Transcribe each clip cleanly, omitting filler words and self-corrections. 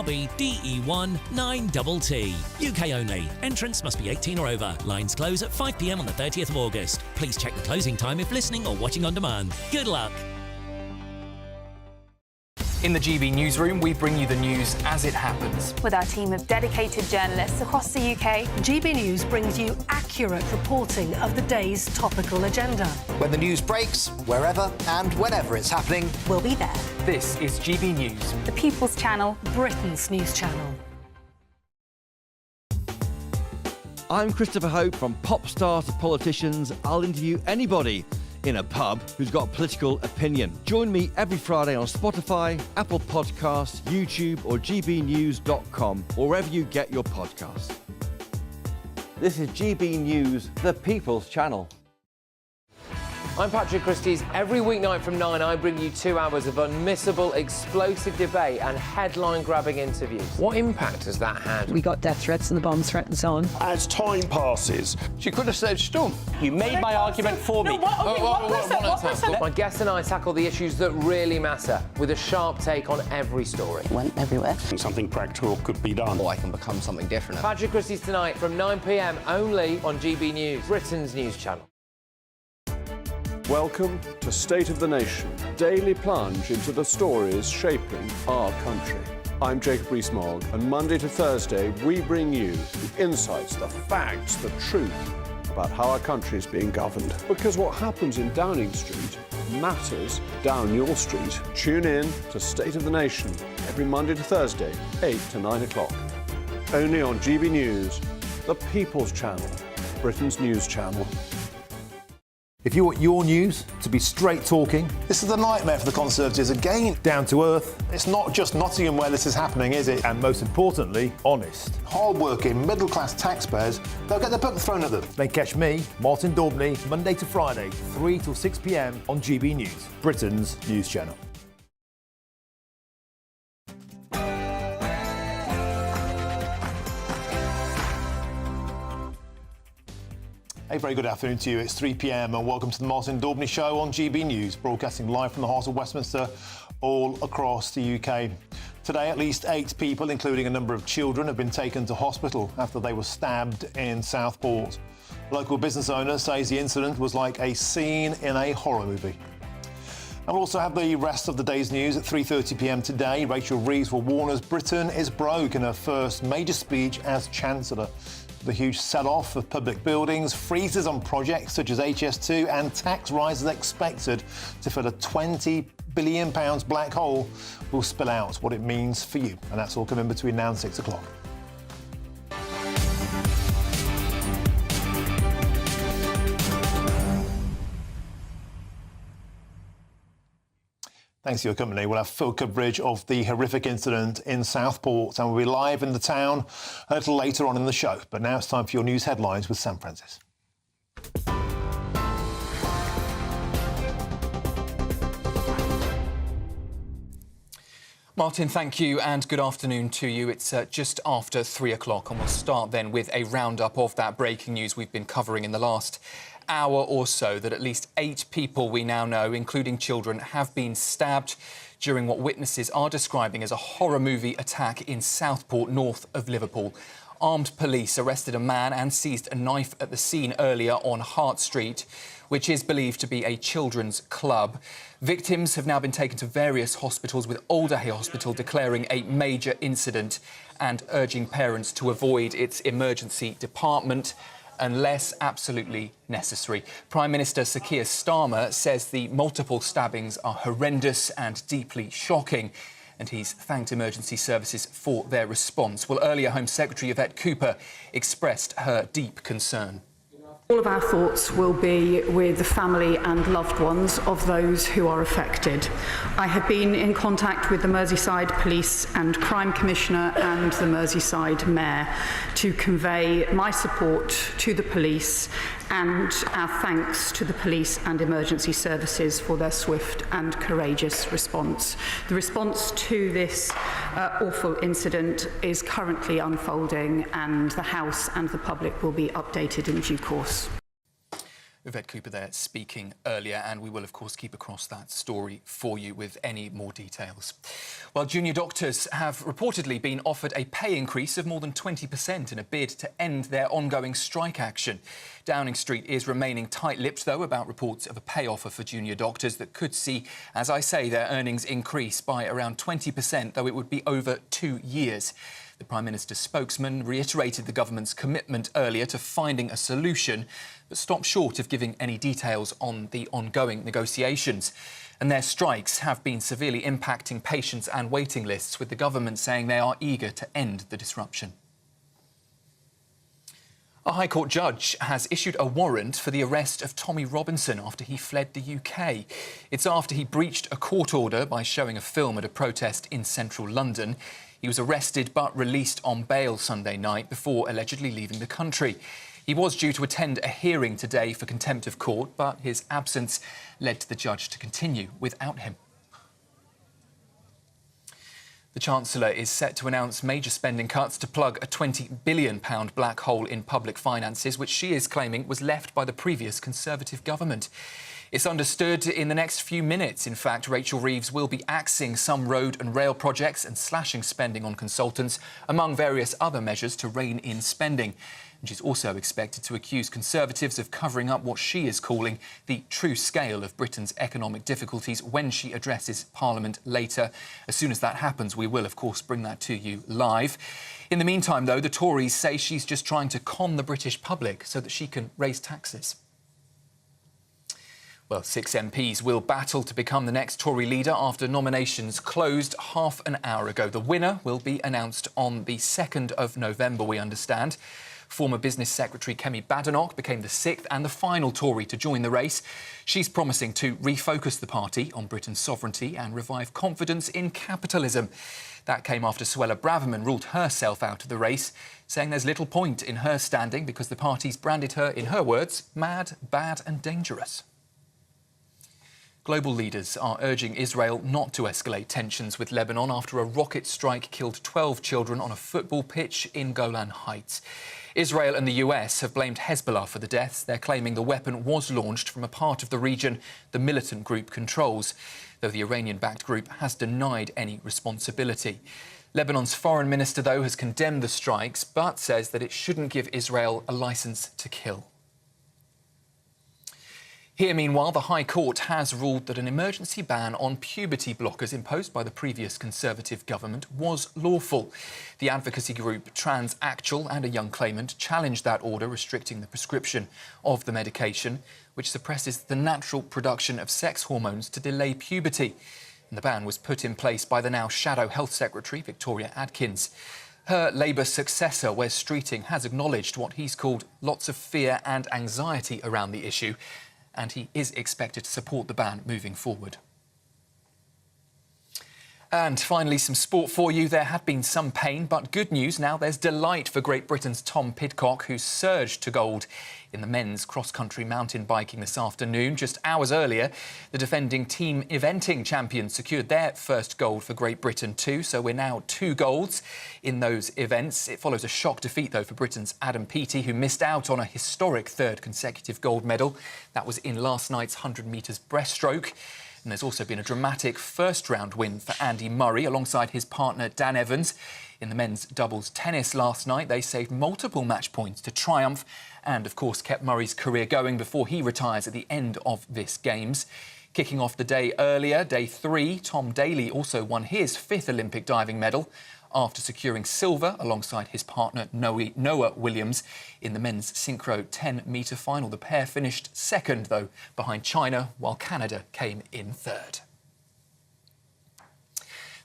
RB DE1 9TT. UK only. Entrance must be 18 or over. Lines close at 5 p.m. on the 30th of August. Please check the closing time if listening or watching on demand. Good luck. In the GB newsroom, we bring you the news as it happens. With our team of dedicated journalists across the UK, GB News brings you accurate reporting of the day's topical agenda. When the news breaks, wherever and whenever it's happening, we'll be there. This is GB News, the People's Channel, Britain's news channel. I'm Christopher Hope. From pop stars to politicians, I'll interview anybody in a pub who's got a political opinion. Join me every Friday on Spotify, Apple Podcasts, YouTube or gbnews.com, or wherever you get your podcasts. This is GB News, the People's Channel. I'm Patrick Christie's. Every weeknight from 9, I bring you 2 hours of unmissable, explosive debate and headline-grabbing interviews. What impact has that had? We got death threats and the bomb threat and so on. As time passes, she could have said stump. You made my argument for me. My guests and I tackle the issues that really matter with a sharp take on every story. Went everywhere. Something practical could be done. Or I can become something different. Patrick Christie's tonight from 9 p.m. only on GB News, Britain's news channel. Welcome to State of the Nation, daily plunge into the stories shaping our country. I'm Jacob Rees-Mogg, and Monday to Thursday we bring you the insights, the facts, the truth about how our country is being governed. Because what happens in Downing Street matters down your street. Tune in to State of the Nation every Monday to Thursday, 8 to 9 o'clock. Only on GB News, the People's Channel, Britain's news channel. If you want your news to be straight talking... This is a nightmare for the Conservatives again. Down to earth. It's not just Nottingham where this is happening, is it? And most importantly, honest. Hard-working, middle-class taxpayers, they'll get the book thrown at them. Then catch me, Martin Daubney, Monday to Friday, 3 till 6 p.m. on GB News, Britain's news channel. A very good afternoon to you. It's 3 p.m. and welcome to the Martin Daubney Show on GB News, broadcasting live from the heart of Westminster, all across the UK. Today, at least 8 people, including a number of children, have been taken to hospital after they were stabbed in Southport. A local business owner says the incident was like a scene in a horror movie. And we'll also have the rest of the day's news at 3:30 p.m. today. Rachel Reeves will warn us Britain is broke in her first major speech as Chancellor. The huge sell-off of public buildings, freezes on projects such as HS2 and tax rises expected to fill a £20 billion black hole will spill out what it means for you. And that's all coming between now and 6 o'clock. Thanks for your company. We'll have full coverage of the horrific incident in Southport and we'll be live in the town a little later on in the show. But now it's time for your news headlines with Sam Francis. Martin, thank you and good afternoon to you. It's just after 3 o'clock and we'll start then with a roundup of that breaking news we've been covering in the last hour or so, that at least 8 people we now know, including children, have been stabbed during what witnesses are describing as a horror movie attack in Southport, north of Liverpool. Armed police arrested a man and seized a knife at the scene earlier on Hart Street, which is believed to be a children's club. Victims have now been taken to various hospitals, with Alderhay Hospital declaring a major incident and urging parents to avoid its emergency department unless absolutely necessary. Prime Minister Sir Keir Starmer says the multiple stabbings are horrendous and deeply shocking, and he's thanked emergency services for their response. Well, earlier Home Secretary Yvette Cooper expressed her deep concern. All of our thoughts will be with the family and loved ones of those who are affected. I have been in contact with the Merseyside Police and Crime Commissioner and the Merseyside Mayor to convey my support to the police and our thanks to the police and emergency services for their swift and courageous response. The response to this awful incident is currently unfolding, and the House and the public will be updated in due course. Yvette Cooper there speaking earlier, and we will, of course, keep across that story for you with any more details. Well, junior doctors have reportedly been offered a pay increase of more than 20% in a bid to end their ongoing strike action. Downing Street is remaining tight-lipped, though, about reports of a pay offer for junior doctors that could see, as I say, their earnings increase by around 20%, though it would be over 2 years. The Prime Minister's spokesman reiterated the government's commitment earlier to finding a solution, but stopped short of giving any details on the ongoing negotiations. And their strikes have been severely impacting patients and waiting lists, with the government saying they are eager to end the disruption. A High Court judge has issued a warrant for the arrest of Tommy Robinson after he fled the UK. It's after he breached a court order by showing a film at a protest in central London. He was arrested but released on bail Sunday night before allegedly leaving the country. He was due to attend a hearing today for contempt of court, but his absence led the judge to continue without him. The Chancellor is set to announce major spending cuts to plug a £20 billion black hole in public finances, which she is claiming was left by the previous Conservative government. It's understood in the next few minutes, in fact, Rachel Reeves will be axing some road and rail projects and slashing spending on consultants, among various other measures to rein in spending. And she's also expected to accuse Conservatives of covering up what she is calling the true scale of Britain's economic difficulties when she addresses Parliament later. As soon as that happens, we will, of course, bring that to you live. In the meantime, though, the Tories say she's just trying to con the British public so that she can raise taxes. Well, 6 MPs will battle to become the next Tory leader after nominations closed half an hour ago. The winner will be announced on the 2nd of November, we understand. Former Business Secretary Kemi Badenoch became the 6th and the final Tory to join the race. She's promising to refocus the party on Britain's sovereignty and revive confidence in capitalism. That came after Suella Braverman ruled herself out of the race, saying there's little point in her standing because the party's branded her, in her words, mad, bad and dangerous. Global leaders are urging Israel not to escalate tensions with Lebanon after a rocket strike killed 12 children on a football pitch in Golan Heights. Israel and the US have blamed Hezbollah for the deaths. They're claiming the weapon was launched from a part of the region the militant group controls, though the Iranian-backed group has denied any responsibility. Lebanon's foreign minister, though, has condemned the strikes, but says that it shouldn't give Israel a licence to kill. Here, meanwhile, the High Court has ruled that an emergency ban on puberty blockers imposed by the previous Conservative government was lawful. The advocacy group Transactual and a young claimant challenged that order restricting the prescription of the medication, which suppresses the natural production of sex hormones to delay puberty. And the ban was put in place by the now Shadow Health Secretary, Victoria Adkins. Her Labour successor, Wes Streeting, has acknowledged what he's called lots of fear and anxiety around the issue, and he is expected to support the ban moving forward. And finally, some sport for you. There had been some pain, but good news now. There's delight for Great Britain's Tom Pidcock, who surged to gold in the men's cross-country mountain biking this afternoon. Just hours earlier, the defending team eventing champions secured their first gold for Great Britain too, so we're now 2 golds in those events. It follows a shock defeat, though, for Britain's Adam Peaty, who missed out on a historic 3rd consecutive gold medal. That was in last night's 100 metres breaststroke. And there's also been a dramatic first-round win for Andy Murray alongside his partner Dan Evans. In the men's doubles tennis last night, they saved multiple match points to triumph and, of course, kept Murray's career going before he retires at the end of this Games. Kicking off the day earlier, day 3, Tom Daley also won his 5th Olympic diving medal after securing silver alongside his partner Noah Williams in the men's synchro 10-metre final. The pair finished 2nd, though, behind China, while Canada came in 3rd.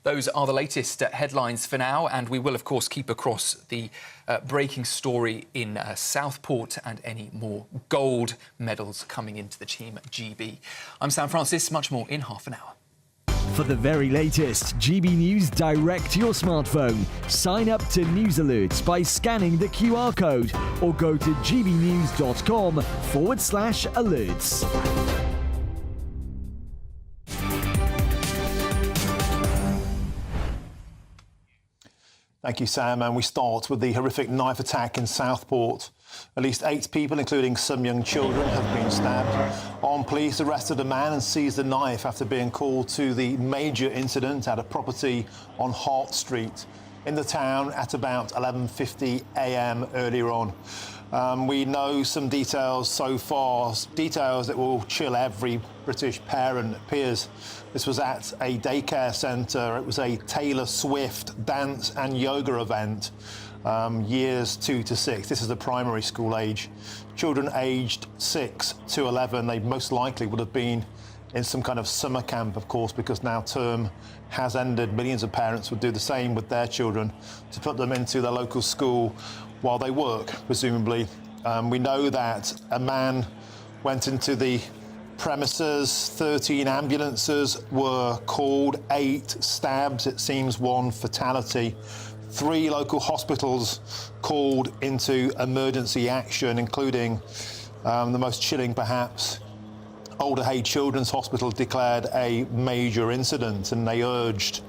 Those are the latest headlines for now, and we will, of course, keep across the breaking story in Southport and any more gold medals coming into the Team GB. I'm Sam Francis, much more in half an hour. For the very latest GB News direct to your smartphone, sign up to News Alerts by scanning the QR code or go to gbnews.com/alerts. Thank you, Sam. And we start with the horrific knife attack in Southport. At least 8 people, including some young children, have been stabbed. Armed police arrested a man and seized a knife after being called to the major incident at a property on Hart Street in the town at about 11:50 a.m. earlier on. We know some details so far, details that will chill every British parent, it appears. This was at a daycare centre. It was a Taylor Swift dance and yoga event, years 2 to 6. This is the primary school age. Children aged 6 to 11, they most likely would have been in some kind of summer camp, of course, because now term has ended. Millions of parents would do the same with their children to put them into their local school while they work, presumably. We know that a man went into the premises, 13 ambulances were called, 8 stabs, it seems 1 fatality. 3 local hospitals called into emergency action, including the most chilling perhaps, Alder Hey Children's Hospital declared a major incident, and they urged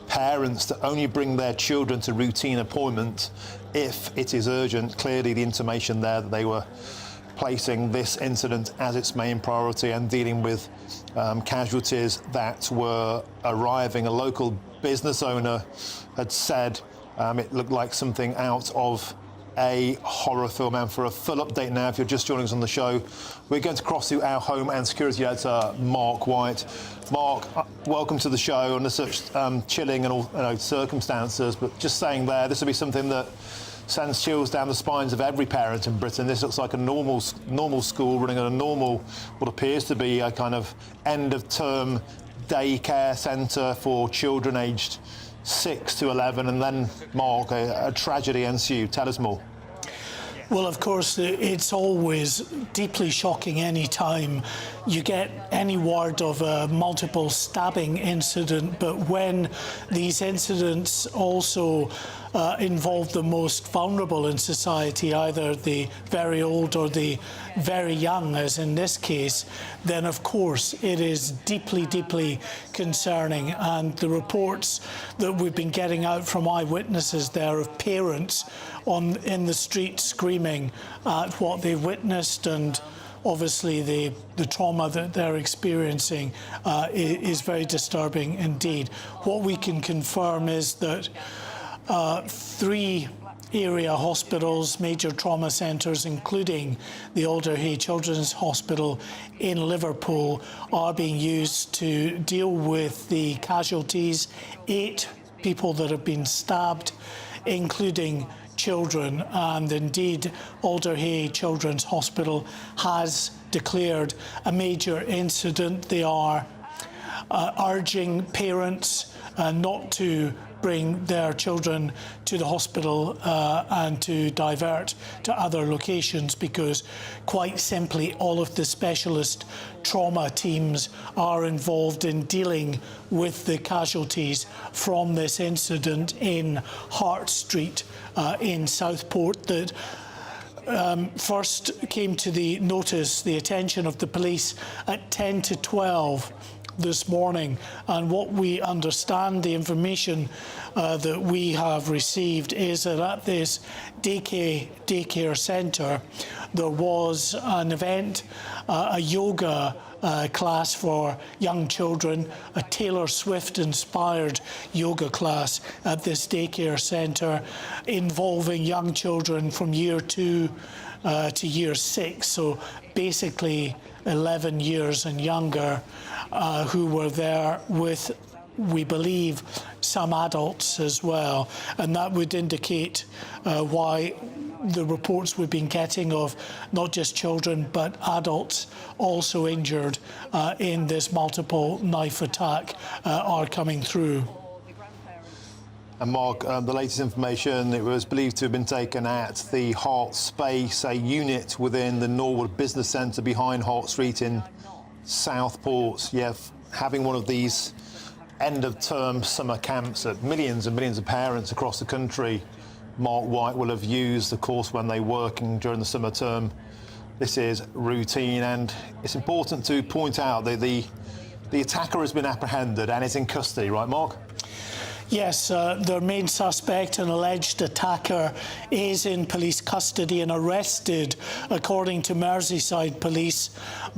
parents to only bring their children to routine appointments if it is urgent. Clearly the intimation there that they were placing this incident as its main priority and dealing with casualties that were arriving. A local business owner had said it looked like something out of a horror film. And for a full update now, if you're just joining us on the show, we're going to cross to our Home and Security Editor, Mark White. Mark, welcome to the show under such chilling and all, circumstances, but just saying there, this will be something that sends chills down the spines of every parent in Britain. This looks like a normal school running at a normal, what appears to be a kind of end-of-term daycare centre for children aged 6 to 11, and then, Mark, a tragedy ensued. Tell us more. Well, of course, it's always deeply shocking any time you get any word of a multiple stabbing incident, but when these incidents also involve the most vulnerable in society, either the very old or the very young, as in this case, then of course it is deeply, deeply concerning. And the reports that we've been getting out from eyewitnesses there of parents in the street screaming at what they witnessed, and obviously the trauma that they're experiencing is very disturbing indeed. What we can confirm is that 3 area hospitals, major trauma centres, including the Alder Hey Children's Hospital in Liverpool, are being used to deal with the casualties. 8 people that have been stabbed, including children, and indeed Alder Hey Children's Hospital has declared a major incident. They are urging parents not to bring their children to the hospital and to divert to other locations, because quite simply all of the specialist trauma teams are involved in dealing with the casualties from this incident in Hart Street in Southport that first came to the attention of the police at 10 to 12 this morning. And what we understand, the information that we have received, is that at this daycare centre there was an event, a yoga class for young children, a Taylor Swift inspired yoga class at this daycare centre involving young children from year 2 to year 6, so basically 11 years and younger, who were there with, we believe, some adults as well. And that would indicate why the reports we've been getting of not just children but adults also injured in this multiple knife attack are coming through. And Mark, the latest information, it was believed to have been taken at the Hart Space, a unit within the Norwood Business Centre behind Hart Street in Southport. Yeah, having one of these end-of-term summer camps that millions and millions of parents across the country, Mark White, will have used, of course, when they're working during the summer term. This is routine, and it's important to point out that the attacker has been apprehended and is in custody, right, Mark? Yes, their main suspect, an alleged attacker, is in police custody and arrested, according to Merseyside Police,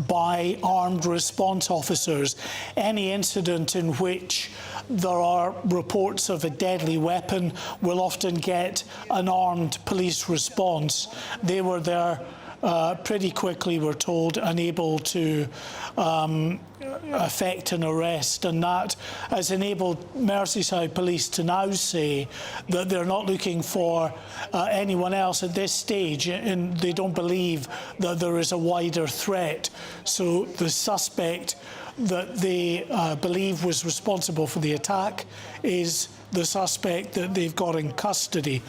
by armed response officers. Any incident in which there are reports of a deadly weapon will often get an armed police response. They were there pretty quickly, we're told, unable to effect an arrest, and that has enabled Merseyside Police to now say that they're not looking for anyone else at this stage, and they don't believe that there is a wider threat. So the suspect that they believe was responsible for the attack is the suspect that they've got in custody.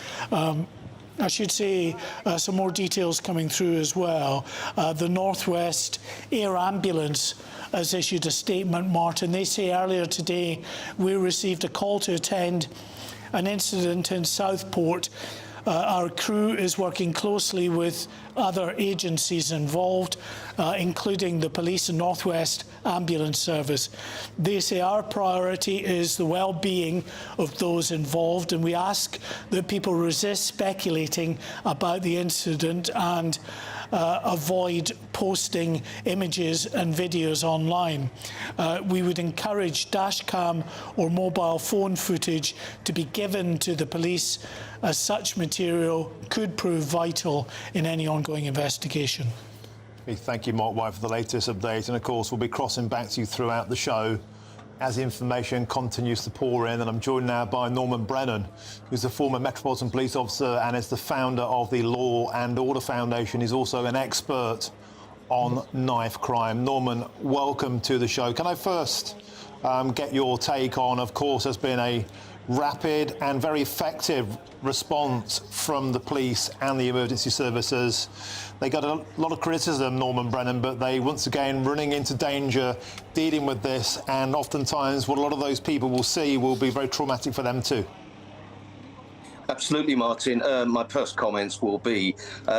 I should say some more details coming through as well. The North West Air Ambulance has issued a statement, Martin. They say earlier today we received a call to attend an incident in Southport. Our crew is working closely with other agencies involved, including the police and North West Ambulance Service. They say our priority is the well-being of those involved, and we ask that people resist speculating about the incident and avoid posting images and videos online. We would encourage dashcam or mobile phone footage to be given to the police, as such material could prove vital in any ongoing investigation. Thank you, Mark White, for the latest update. And of course, we'll be crossing back to you throughout the show as information continues to pour in. And I'm joined now by Norman Brennan, who's a former Metropolitan Police officer and is the founder of the Law and Order Foundation. He's also an expert on knife crime. Norman, welcome to the show. Can I first get your take on, of course, there's been a rapid and very effective response from the police and the emergency services. They got a lot of criticism, Norman Brennan, but they once again running into danger dealing with this, and oftentimes what a lot of those people will see will be very traumatic for them too. Absolutely, Martin. My first comments will be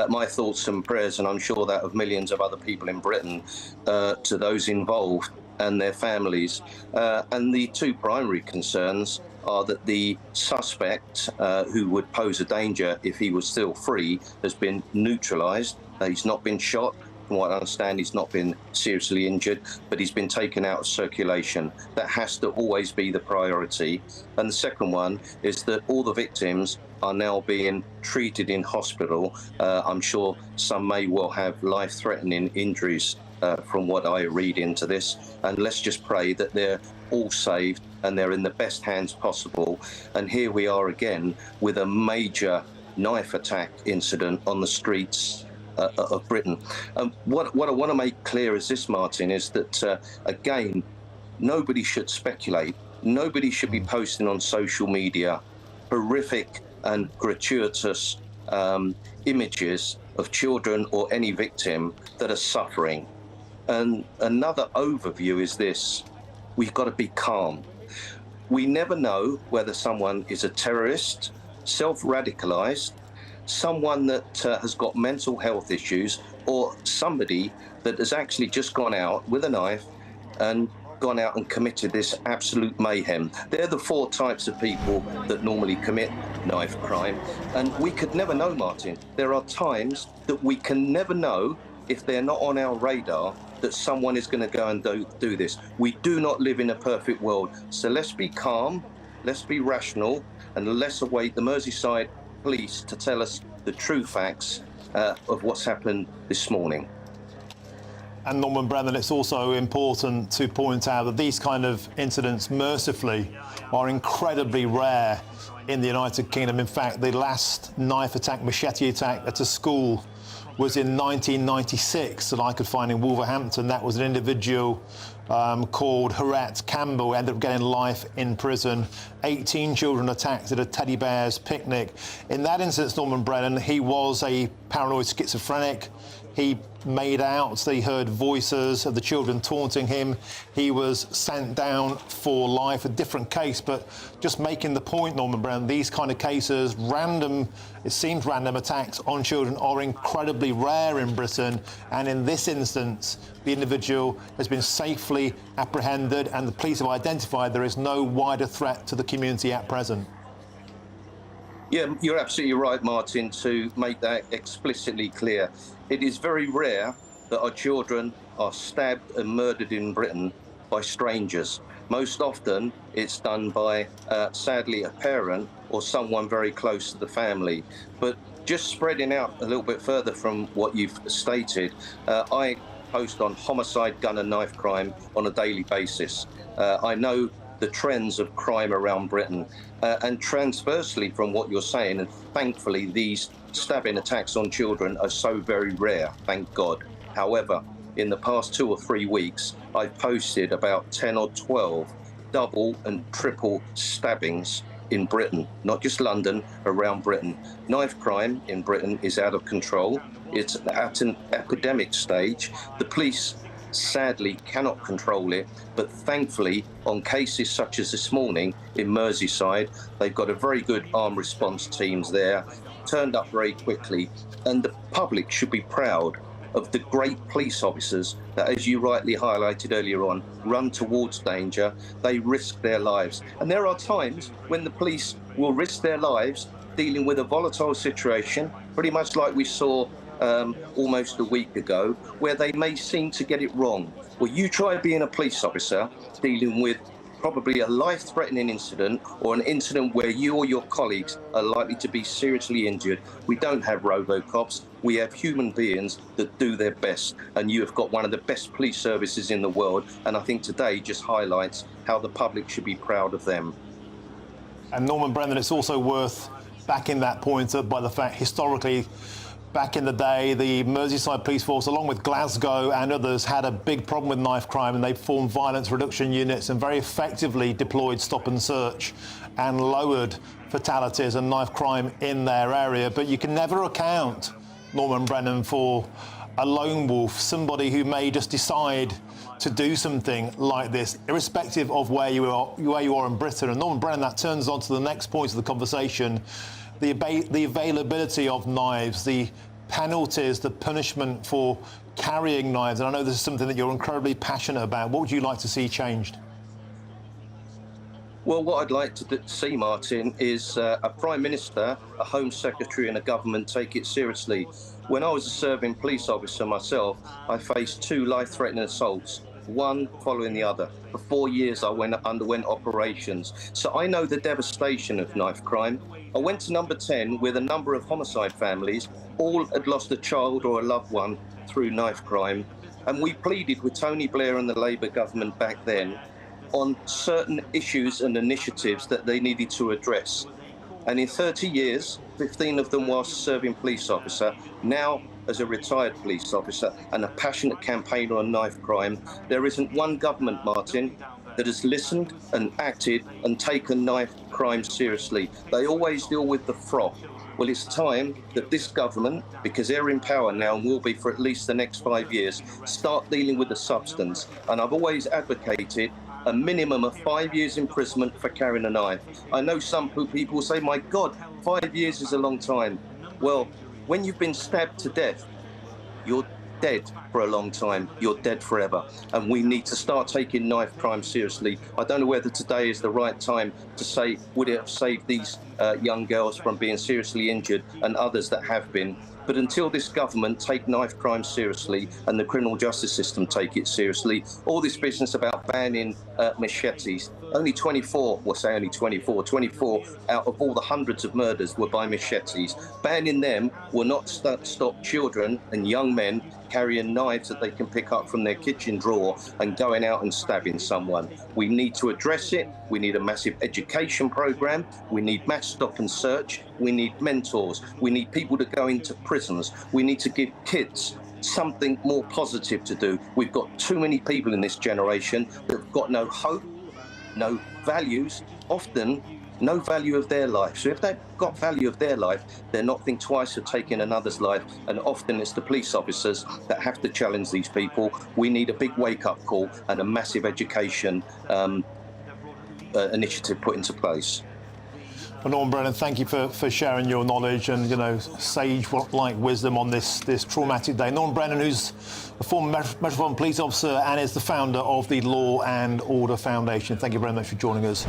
my thoughts and prayers, and I'm sure that of millions of other people in Britain, to those involved and their families. And the two primary concerns are that the suspect, who would pose a danger if he was still free, has been neutralised. He's not been shot. From what I understand, he's not been seriously injured, but he's been taken out of circulation. That has to always be the priority. And the second one is that all the victims are now being treated in hospital. I'm sure some may well have life-threatening injuries from what I read into this. And let's just pray that they're all saved and they're in the best hands possible. And here we are again with a major knife attack incident on the streets of Britain. What I want to make clear is this, Martin, is that, again, nobody should speculate. Nobody should be posting on social media horrific and gratuitous images of children or any victim that are suffering. And another overview is this: we've got to be calm. We never know whether someone is a terrorist, self-radicalised, someone that has got mental health issues, or somebody that has actually just gone out with a knife and gone out and committed this absolute mayhem. They're the four types of people that normally commit knife crime. And we could never know, Martin. There are times that we can never know, if they're not on our radar, that someone is going to go and do this. We do not live in a perfect world. So let's be calm, let's be rational, and let's await the Merseyside Police to tell us the true facts of what's happened this morning. And Norman Brennan, it's also important to point out that these kind of incidents, mercifully, are incredibly rare in the United Kingdom. In fact, the last knife attack, machete attack at a school was in 1996 that I could find in Wolverhampton. That was an individual called Harat Campbell, who ended up getting life in prison. 18 children attacked at a teddy bears picnic. In that instance, Norman Brennan, he was a paranoid schizophrenic. He made out, he heard voices of the children taunting him. He was sent down for life, a different case, but just making the point, Norman Brennan, these kind of cases, it seems random attacks on children are incredibly rare in Britain, and in this instance, the individual has been safely apprehended and the police have identified there is no wider threat to the community at present. Yeah, you're absolutely right, Martin, to make that explicitly clear. It is very rare that our children are stabbed and murdered in Britain by strangers. Most often, it's done by, sadly, a parent or someone very close to the family. But just spreading out a little bit further from what you've stated, I post on homicide, gun and knife crime on a daily basis. I know the trends of crime around Britain. And transversely from what you're saying, and thankfully these stabbing attacks on children are so very rare, thank God. However, in the past 2 or 3 weeks, I've posted about 10 or 12 double and triple stabbings in Britain, not just London, around Britain. Knife crime in Britain is out of control. It's at an epidemic stage. The police sadly cannot control it, but thankfully on cases such as this morning in Merseyside, they've got a very good armed response teams there, turned up very quickly, and the public should be proud of the great police officers that, as you rightly highlighted earlier on, run towards danger. They risk their lives, and there are times when the police will risk their lives dealing with a volatile situation, pretty much like we saw almost a week ago, where they may seem to get it wrong. Well, you try being a police officer dealing with probably a life-threatening incident or an incident where you or your colleagues are likely to be seriously injured. We don't have robo-cops. We have human beings that do their best, and you have got one of the best police services in the world, and I think today just highlights how the public should be proud of them. And Norman Brennan, it's also worth backing that point up by the fact historically, back in the day, the Merseyside Police Force, along with Glasgow and others, had a big problem with knife crime, and they formed violence reduction units and very effectively deployed stop and search and lowered fatalities and knife crime in their area. But you can never account, Norman Brennan, for a lone wolf, somebody who may just decide to do something like this, irrespective of where you are in Britain. And Norman Brennan, that turns on to the next point of the conversation. The availability of knives, the penalties, the punishment for carrying knives. And I know this is something that you're incredibly passionate about. What would you like to see changed? Well, what I'd like to see, Martin, is a Prime Minister, a Home Secretary and a government take it seriously. When I was a serving police officer myself, I faced 2 life-threatening assaults, one following the other. For 4 years, I underwent operations. So I know the devastation of knife crime. I went to number 10 with a number of homicide families. All had lost a child or a loved one through knife crime. And we pleaded with Tony Blair and the Labour government back then on certain issues and initiatives that they needed to address. And in 30 years, 15 of them whilst serving police officer, now as a retired police officer and a passionate campaigner on knife crime, there isn't one government, Martin, that has listened and acted and taken knife crime seriously. They always deal with the froth. Well, it's time that this government, because they're in power now and will be for at least the next 5 years, start dealing with the substance. And I've always advocated a minimum of 5 years imprisonment for carrying a knife. I know some people say, my God, 5 years is a long time. Well, when you've been stabbed to death, you're dead for a long time. You're dead forever. And we need to start taking knife crime seriously. I don't know whether today is the right time to say, would it have saved these young girls from being seriously injured and others that have been? But until this government take knife crime seriously and the criminal justice system take it seriously, all this business about banning machetes, only 24 out of all the hundreds of murders were by machetes. Banning them will not stop children and young men carrying knives that they can pick up from their kitchen drawer and going out and stabbing someone. We need to address it. We need a massive education program. We need mass stop and search. We need mentors. We need people to go into prisons. We need to give kids something more positive to do. We've got too many people in this generation that have got no hope, no values. Often no value of their life. So if they've got value of their life, they're not think twice of taking another's life. And often it's the police officers that have to challenge these people. We need a big wake-up call and a massive education initiative put into place. Well, Norman Brennan, thank you for sharing your knowledge and, sage-like wisdom on this traumatic day. Norman Brennan, who's a former Metropolitan Police officer and is the founder of the Law and Order Foundation. Thank you very much for joining us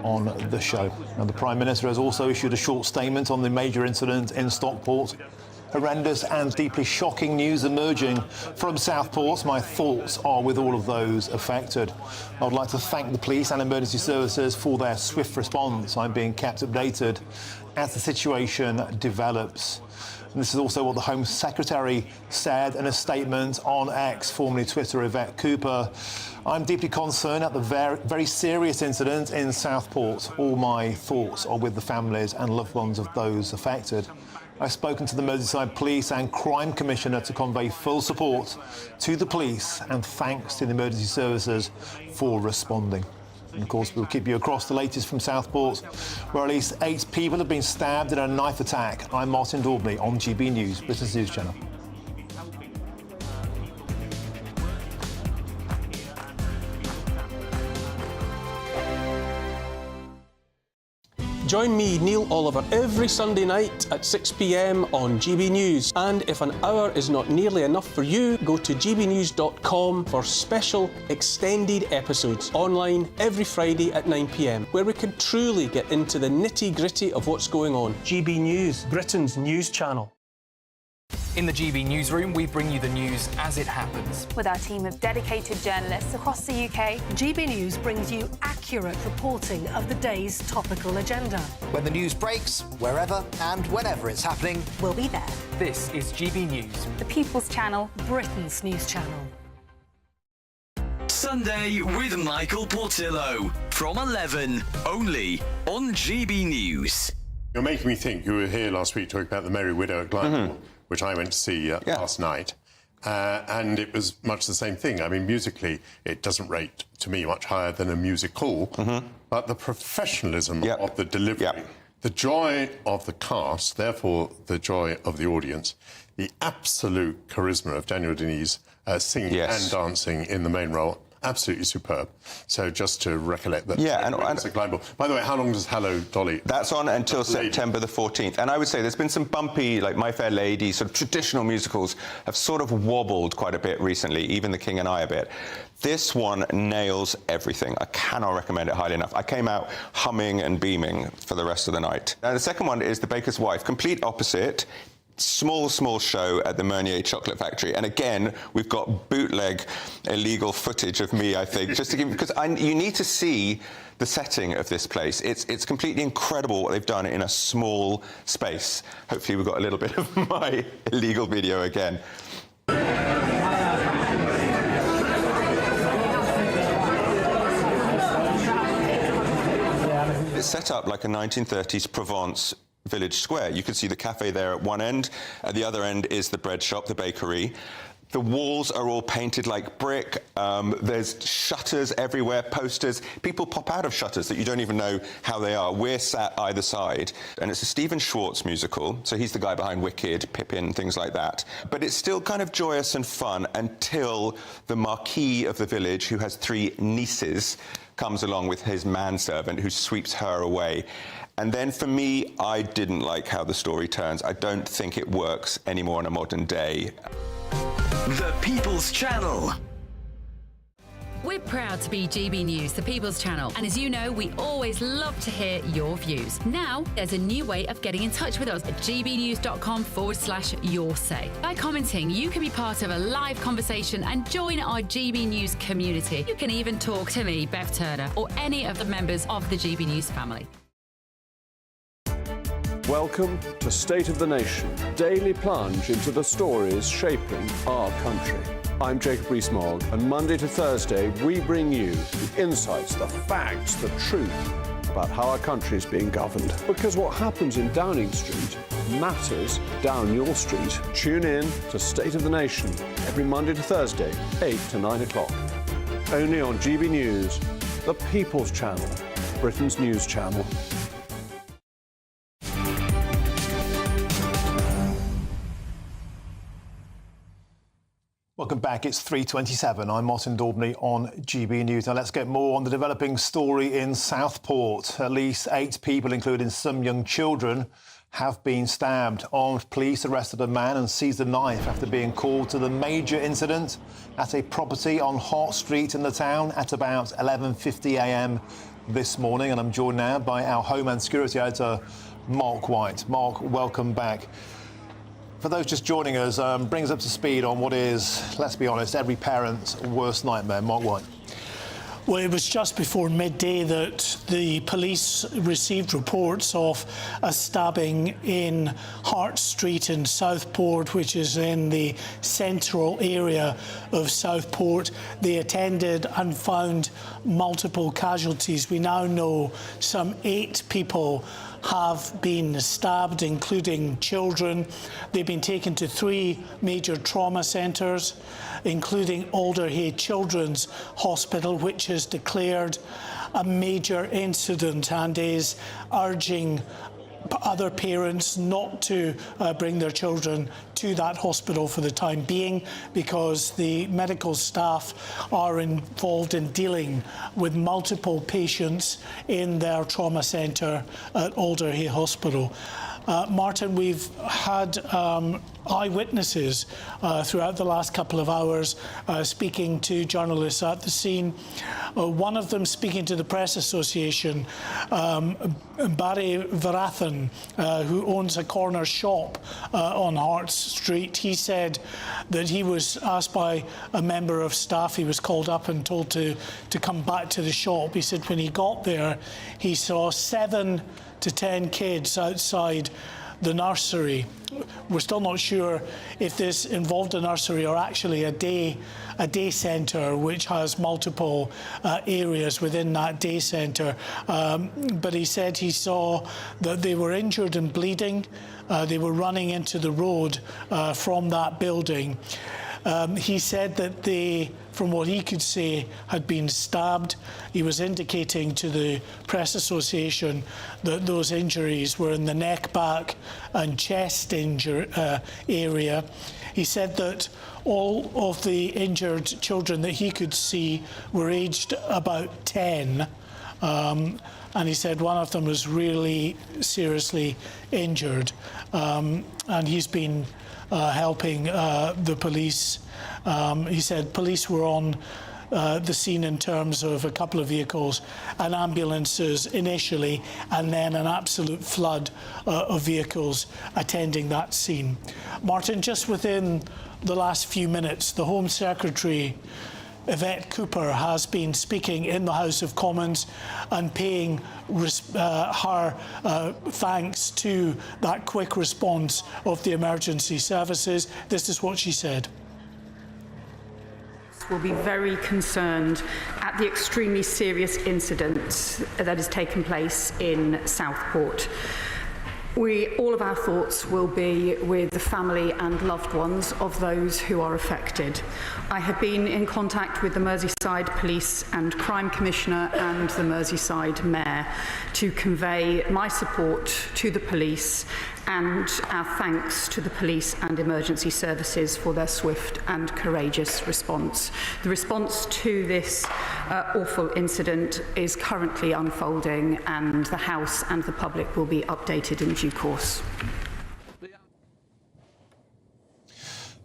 on the show. Now, the Prime Minister has also issued a short statement on the major incident in Stockport. Horrendous and deeply shocking news emerging from Southport. My thoughts are with all of those affected. I would like to thank the police and emergency services for their swift response. I'm being kept updated as the situation develops. And this is also what the Home Secretary said in a statement on X, formerly Twitter, Yvette Cooper. I'm deeply concerned at the very serious incident in Southport. All my thoughts are with the families and loved ones of those affected. I've spoken to the Merseyside Police and Crime Commissioner to convey full support to the police and thanks to the emergency services for responding. And of course, we'll keep you across the latest from Southport, where at least 8 people have been stabbed in a knife attack. I'm Martin Daubney on GB News, Britain's News Channel. Join me, Neil Oliver, every Sunday night at 6 p.m. on GB News. And if an hour is not nearly enough for you, go to gbnews.com for special extended episodes online every Friday at 9 p.m, where we can truly get into the nitty-gritty of what's going on. GB News, Britain's news channel. In the GB newsroom, we bring you the news as it happens. With our team of dedicated journalists across the UK, GB News brings you accurate reporting of the day's topical agenda. When the news breaks, wherever and whenever it's happening, we'll be there. This is GB News, the People's Channel, Britain's news channel. Sunday with Michael Portillo from 11, only on GB News. You're making me think. You were here last week talking about The Merry Widow at Glyndebourne, which I went to see last night. And it was much the same thing. I mean, musically, it doesn't rate, to me, much higher than a musical. But the professionalism of the delivery, the joy of the cast, therefore the joy of the audience, the absolute charisma of Daniel Denise singing and dancing in the main role, absolutely superb. So just to recollect that. And by the way, how long does Hello, Dolly? That's on until September the 14th. And I would say there's been some bumpy, like My Fair Lady, sort of traditional musicals have sort of wobbled quite a bit recently, even The King and I a bit. This one nails everything. I cannot recommend it highly enough. I came out humming and beaming for the rest of the night. Now, the second one is The Baker's Wife, complete opposite. Small show at the Meunier Chocolate Factory. And again, we've got bootleg illegal footage of me, I think, just to give, because you need to see the setting of this place. It's completely incredible what they've done in a small space. Hopefully we've got a little bit of my illegal video again. It's set up like a 1930s Provence village square. You can see the cafe there at one end. At the other end is the bread shop, the bakery. The walls are all painted like brick. There's shutters everywhere, posters. People pop out of shutters that you don't even know how they are. We're sat either side. And it's a Stephen Schwartz musical. So he's the guy behind Wicked, Pippin, things like that. But it's still kind of joyous and fun until the marquis of the village, who has 3 nieces, comes along with his manservant who sweeps her away. And then for me, I didn't like how the story turns. I don't think it works anymore in a modern day. The People's Channel. We're proud to be GB News, the People's Channel. And as you know, we always love to hear your views. Now, there's a new way of getting in touch with us at gbnews.com/yoursay. By commenting, you can be part of a live conversation and join our GB News community. You can even talk to me, Bev Turner, or any of the members of the GB News family. Welcome to State of the Nation, daily plunge into the stories shaping our country. I'm Jacob Rees-Mogg, and Monday to Thursday we bring you the insights, the facts, the truth about how our country is being governed. Because what happens in Downing Street matters down your street. Tune in to State of the Nation every Monday to Thursday, 8 to 9 o'clock. Only on GB News, the People's Channel, Britain's news channel. Welcome back. It's 3:27. I'm Martin Daubney on GB News. Now let's get more on the developing story in Southport. At least 8 people, including some young children, have been stabbed. Armed police arrested a man and seized a knife after being called to the major incident at a property on Hart Street in the town at about 11:50 a.m. this morning. And I'm joined now by our Homeland Security editor, Mark White. Mark, welcome back. For those just joining us, bring us up to speed on what is, let's be honest, every parent's worst nightmare. Mark White. Well, it was just before midday that the police received reports of a stabbing in Hart Street in Southport, which is in the central area of Southport. They attended and found multiple casualties. We now know some 8 people have been stabbed, including children. They've been taken to 3 major trauma centres, including Alderhay Children's Hospital, which has declared a major incident and is urging other parents not to bring their children to that hospital for the time being, because the medical staff are involved in dealing with multiple patients in their trauma centre at Alderhay Hospital. Martin, we've had eyewitnesses throughout the last couple of hours speaking to journalists at the scene. One of them speaking to the Press Association, Barry Varathan, who owns a corner shop on Hart Street. He said that he was asked by a member of staff, he was called up and told to come back to the shop. He said when he got there, he saw 7 to 10 kids outside the nursery. We're still not sure if this involved a nursery or actually a day centre, which has multiple areas within that day centre. But he said he saw that they were injured and bleeding. They were running into the road from that building. He said that they, from what he could say, had been stabbed. He was indicating to the Press Association that those injuries were in the neck, back and chest area. He said that all of the injured children that he could see were aged about 10. And he said one of them was really seriously injured. And he's been helping the police. He said police were on the scene in terms of a couple of vehicles and ambulances initially, and then an absolute flood of vehicles attending that scene. Martin, just within the last few minutes, the Home Secretary, Yvette Cooper, has been speaking in the House of Commons and paying her thanks to that quick response of the emergency services. This is what she said. Will be very concerned at the extremely serious incident that has taken place in Southport. All of our thoughts will be with the family and loved ones of those who are affected. I have been in contact with the Merseyside Police and Crime Commissioner and the Merseyside Mayor to convey my support to the police and our thanks to the police and emergency services for their swift and courageous response. The response to this awful incident is currently unfolding, and the House and the public will be updated in due course.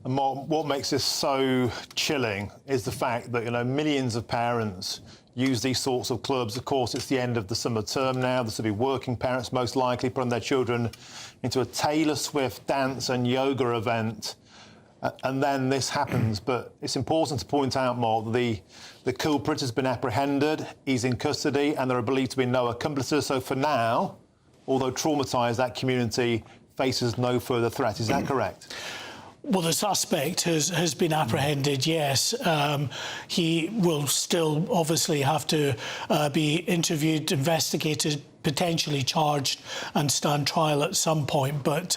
And what makes this so chilling is the fact that, millions of parents use these sorts of clubs. Of course, it's the end of the summer term now. This will be working parents, most likely, putting their children into a Taylor Swift dance and yoga event. And then this happens. But it's important to point out, Mark, the culprit has been apprehended, he's in custody, and there are believed to be no accomplices. So for now, although traumatised, that community faces no further threat. Is that correct? Well, the suspect has been apprehended, yes. He will still obviously have to be interviewed, investigated, potentially charged and stand trial at some point. But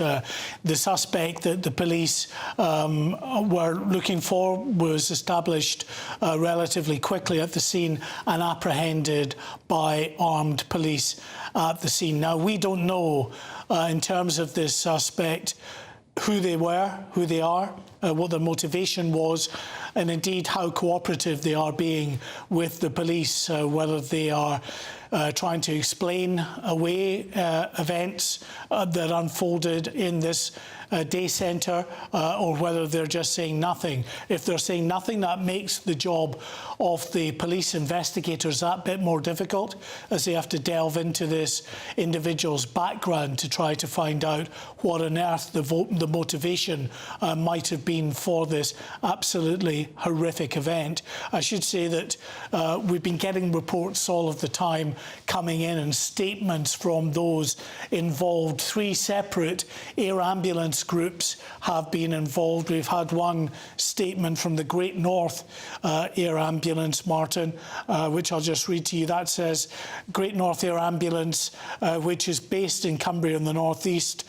the suspect that the police were looking for was established relatively quickly at the scene and apprehended by armed police at the scene. Now, we don't know, in terms of this suspect, who they were, who they are, what their motivation was, and indeed how cooperative they are being with the police, whether they are trying to explain away events that unfolded in this day centre, or whether they're just saying nothing. If they're saying nothing, that makes the job of the police investigators that bit more difficult, as they have to delve into this individual's background to try to find out what on earth the motivation might have been for this absolutely horrific event. I should say that we've been getting reports all of the time coming in, and statements from those involved. 3 separate air ambulance groups have been involved. We've had one statement from the Great North Air Ambulance, Martin, which I'll just read to you. That says, Great North Air Ambulance, which is based in Cumbria in the northeast,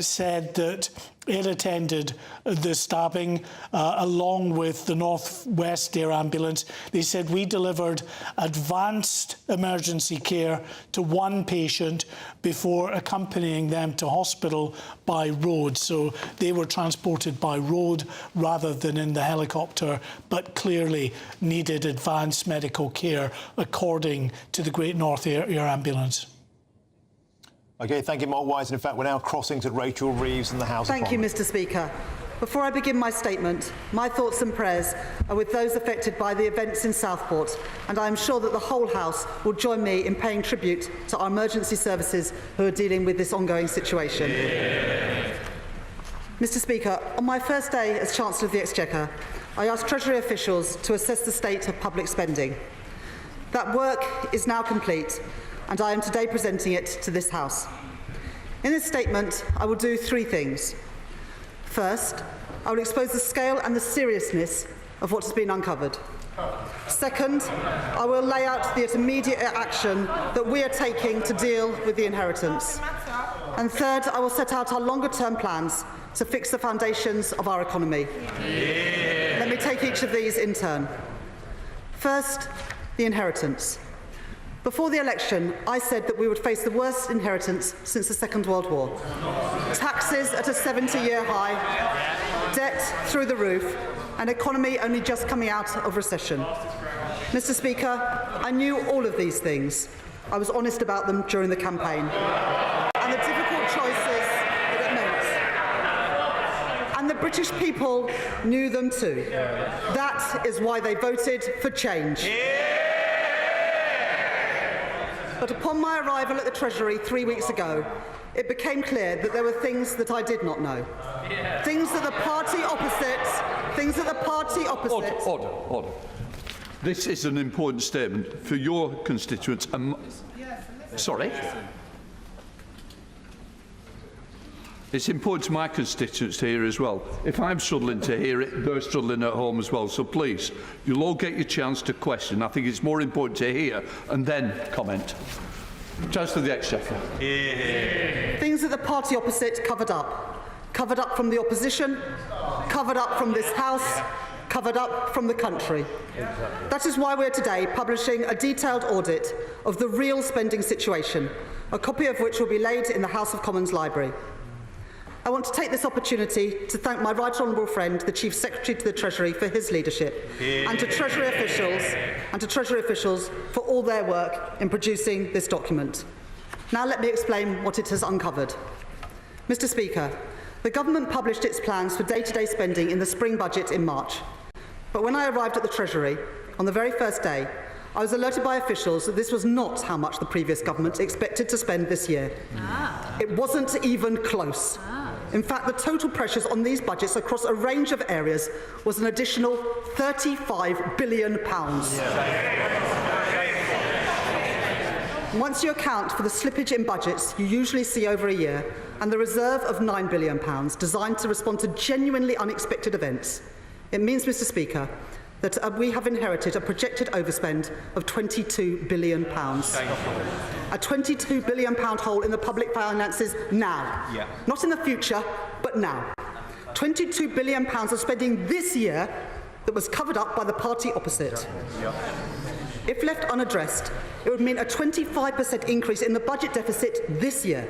said that it attended the stabbing along with the North West Air Ambulance. They said, we delivered advanced emergency care to 1 patient before accompanying them to hospital by road. So they were transported by road rather than in the helicopter, but clearly needed advanced medical care according to the Great North Air Ambulance. OK, thank you, Mark Wise. And in fact, we're now crossing to Rachel Reeves in the House of Thank you, Parliament. Mr. Speaker. Before I begin my statement, my thoughts and prayers are with those affected by the events in Southport, and I am sure that the whole House will join me in paying tribute to our emergency services who are dealing with this ongoing situation. Mr. Speaker, on my first day as Chancellor of the Exchequer, I asked Treasury officials to assess the state of public spending. That work is now complete, and I am today presenting it to this House. In this statement, I will do 3 things. First, I will expose the scale and the seriousness of what has been uncovered. Second, I will lay out the immediate action that we are taking to deal with the inheritance. And third, I will set out our longer-term plans to fix the foundations of our economy. Let me take each of these in turn. First, the inheritance. Before the election, I said that we would face the worst inheritance since the Second World War. Taxes at a 70-year high, debt through the roof, an economy only just coming out of recession. Mr. Speaker, I knew all of these things. I was honest about them during the campaign. And the difficult choices that it meant. And the British people knew them too. That is why they voted for change. But upon my arrival at the Treasury 3 weeks ago, it became clear that there were things that I did not know. Things that the party opposite... Order. This is an important statement for your constituents. Sorry? It's important to my constituents to hear as well. If I'm struggling to hear it, they're struggling at home as well. So please, you'll all get your chance to question. I think it's more important to hear and then comment. Chancellor of the Exchequer. Things that the party opposite covered up. Covered up from the opposition, covered up from this House, covered up from the country. That is why we're today publishing a detailed audit of the real spending situation, a copy of which will be laid in the House of Commons library. I want to take this opportunity to thank my right honourable friend, the Chief Secretary to the Treasury, for his leadership, and to Treasury officials for all their work in producing this document. Now let me explain what it has uncovered. Mr. Speaker, the government published its plans for day-to-day spending in the spring budget in March. But when I arrived at the Treasury, on the very first day, I was alerted by officials that this was not how much the previous government expected to spend this year. It wasn't even close. In fact, the total pressures on these budgets across a range of areas was an additional £35 billion. Once you account for the slippage in budgets you usually see over a year and the reserve of £9 billion designed to respond to genuinely unexpected events, it means, Mr. Speaker, that we have inherited a projected overspend of £22 billion. A £22 billion hole in the public finances now. Not in the future, but now. £22 billion of spending this year that was covered up by the party opposite. If left unaddressed, it would mean a 25% increase in the budget deficit this year.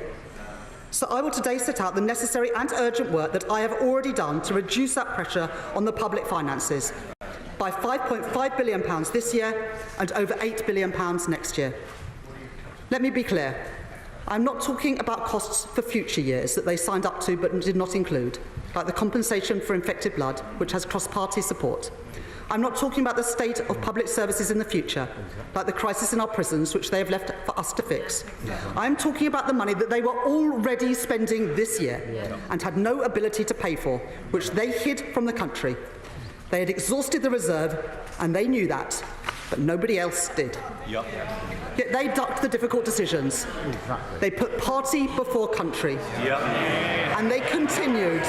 So I will today set out the necessary and urgent work that I have already done to reduce that pressure on the public finances by £5.5 billion this year and over £8 billion next year. Let me be clear. I'm not talking about costs for future years that they signed up to but did not include, like the compensation for infected blood, which has cross-party support. I'm not talking about the state of public services in the future, like the crisis in our prisons, which they have left for us to fix. I'm talking about the money that they were already spending this year and had no ability to pay for, which they hid from the country. They had exhausted the reserve, and they knew that, but nobody else did. Yet they ducked the difficult decisions. They put party before country. And they continued.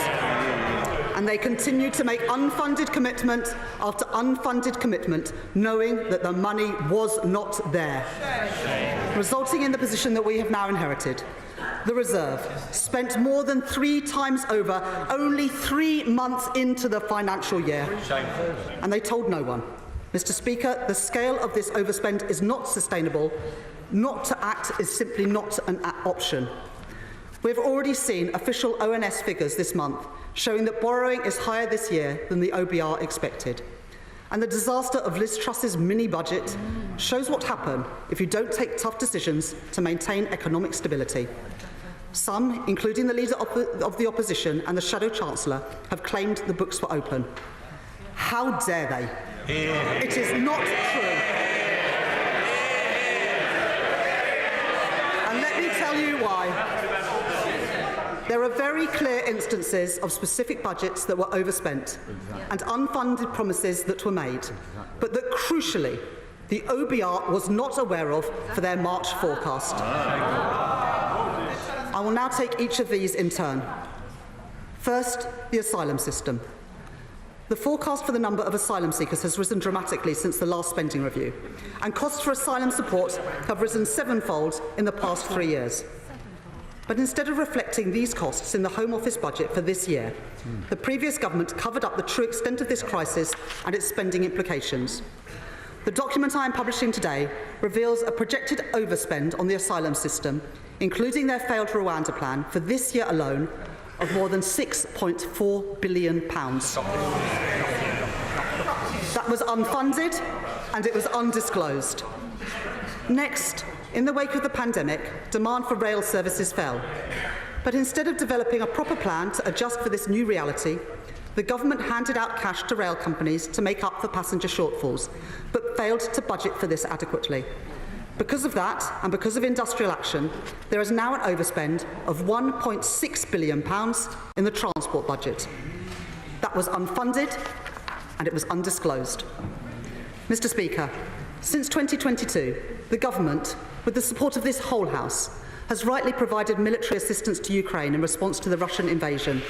And they continued to make unfunded commitment after unfunded commitment, knowing that the money was not there, resulting in the position that we have now inherited. The reserve, spent more than 3 times over, only 3 months into the financial year. And they told no one. Mr. Speaker, the scale of this overspend is not sustainable. Not to act is simply not an option. We've already seen official ONS figures this month showing that borrowing is higher this year than the OBR expected. And the disaster of Liz Truss's mini-budget shows what happens if you don't take tough decisions to maintain economic stability. Some, including the Leader of the Opposition and the Shadow Chancellor, have claimed the books were open. How dare they? It is not true. And let me tell you why. There are very clear instances of specific budgets that were overspent and unfunded promises that were made, but that crucially the OBR was not aware of for their March forecast. I will now take each of these in turn. First, the asylum system. The forecast for the number of asylum seekers has risen dramatically since the last spending review, and costs for asylum support have risen 7-fold in the past 3 years. But instead of reflecting these costs in the Home Office budget for this year, the previous government covered up the true extent of this crisis and its spending implications. The document I am publishing today reveals a projected overspend on the asylum system, including their failed Rwanda plan, for this year alone, of more than £6.4 billion. That was unfunded and it was undisclosed. Next, in the wake of the pandemic, demand for rail services fell. But instead of developing a proper plan to adjust for this new reality, the government handed out cash to rail companies to make up for passenger shortfalls, but failed to budget for this adequately. Because of that, and because of industrial action, there is now an overspend of £1.6 billion in the transport budget. That was unfunded, and it was undisclosed. Mr. Speaker, since 2022, the government, with the support of this whole House, has rightly provided military assistance to Ukraine in response to the Russian invasion.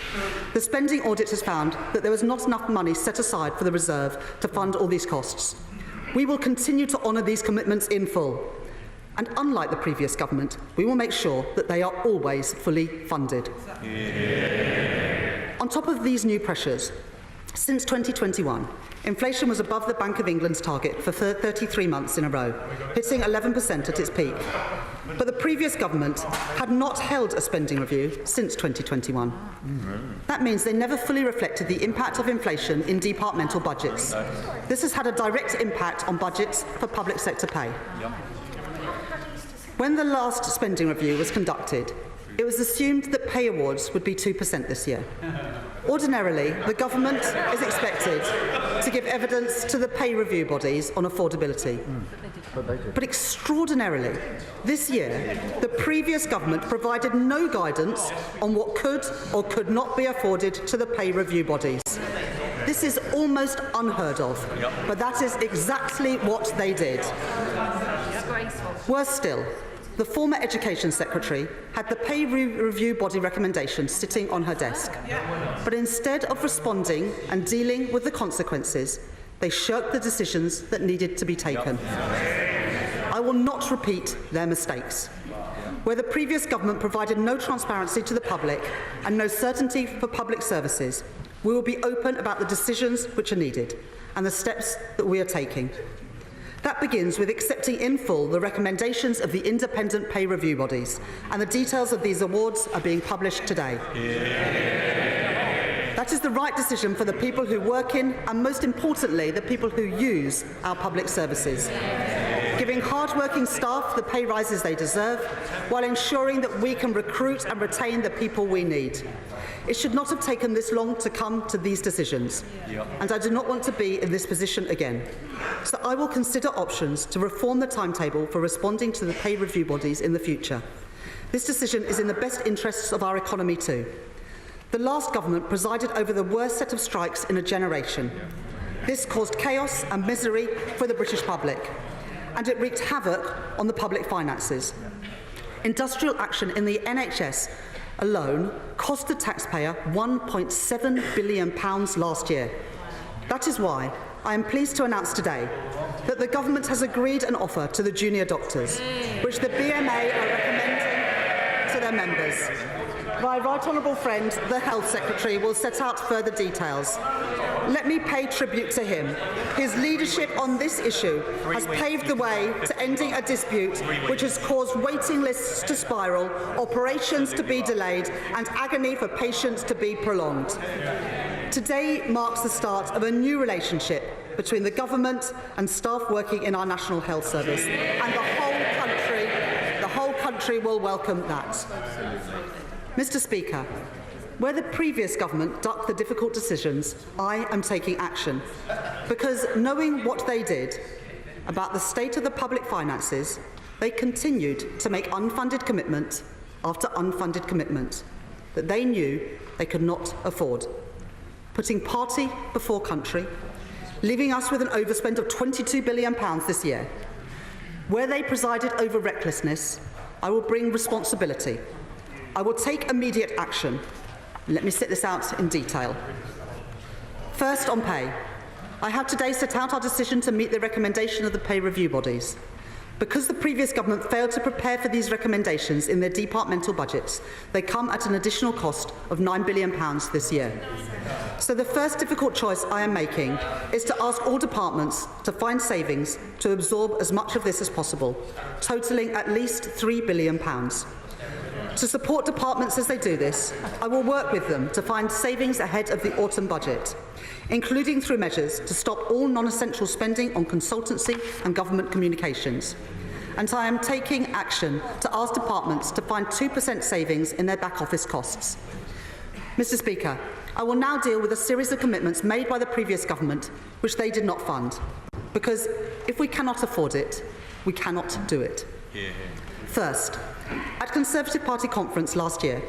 The spending audit has found that there was not enough money set aside for the reserve to fund all these costs. We will continue to honour these commitments in full. And unlike the previous government, we will make sure that they are always fully funded. On top of these new pressures, since 2021, inflation was above the Bank of England's target for 33 months in a row, hitting 11% at its peak. But the previous government had not held a spending review since 2021. That means they never fully reflected the impact of inflation in departmental budgets. This has had a direct impact on budgets for public sector pay. When the last spending review was conducted, it was assumed that pay awards would be 2% this year. Ordinarily, the government is expected to give evidence to the pay review bodies on affordability. But extraordinarily, this year, the previous government provided no guidance on what could or could not be afforded to the pay review bodies. This is almost unheard of, but that is exactly what they did. Worse still, the former Education Secretary had the pay review body recommendation sitting on her desk. But instead of responding and dealing with the consequences, they shirked the decisions that needed to be taken. I will not repeat their mistakes. Where the previous government provided no transparency to the public and no certainty for public services, we will be open about the decisions which are needed and the steps that we are taking. That begins with accepting in full the recommendations of the independent pay review bodies, and the details of these awards are being published today. That is the right decision for the people who work in, and most importantly, the people who use our public services, giving hard-working staff the pay rises they deserve, while ensuring that we can recruit and retain the people we need. It should not have taken this long to come to these decisions, and I do not want to be in this position again. So I will consider options to reform the timetable for responding to the pay review bodies in the future. This decision is in the best interests of our economy too. The last government presided over the worst set of strikes in a generation. This caused chaos and misery for the British public, and it wreaked havoc on the public finances. Industrial action in the NHS alone cost the taxpayer £1.7 billion last year. That is why I am pleased to announce today that the government has agreed an offer to the junior doctors, which the BMA are recommending to their members. My right honourable friend, the Health Secretary, will set out further details. Let me pay tribute to him. His leadership on this issue has paved the way to ending a dispute which has caused waiting lists to spiral, operations to be delayed, and agony for patients to be prolonged. Today marks the start of a new relationship between the government and staff working in our National Health Service, and the whole country will welcome that. Mr. Speaker, where the previous government ducked the difficult decisions, I am taking action, because knowing what they did about the state of the public finances, they continued to make unfunded commitment after unfunded commitment that they knew they could not afford, putting party before country, leaving us with an overspend of £22 billion this year. Where they presided over recklessness, I will bring responsibility. I will take immediate action. Let me set this out in detail. First, on pay. I have today set out our decision to meet the recommendation of the pay review bodies. Because the previous government failed to prepare for these recommendations in their departmental budgets, they come at an additional cost of £9 billion this year. So the first difficult choice I am making is to ask all departments to find savings to absorb as much of this as possible, totalling at least £3 billion. To support departments as they do this, I will work with them to find savings ahead of the autumn budget, including through measures to stop all non-essential spending on consultancy and government communications. And I am taking action to ask departments to find 2% savings in their back office costs. Mr. Speaker, I will now deal with a series of commitments made by the previous government which they did not fund, because if we cannot afford it, we cannot do it. First, at Conservative Party conference last year,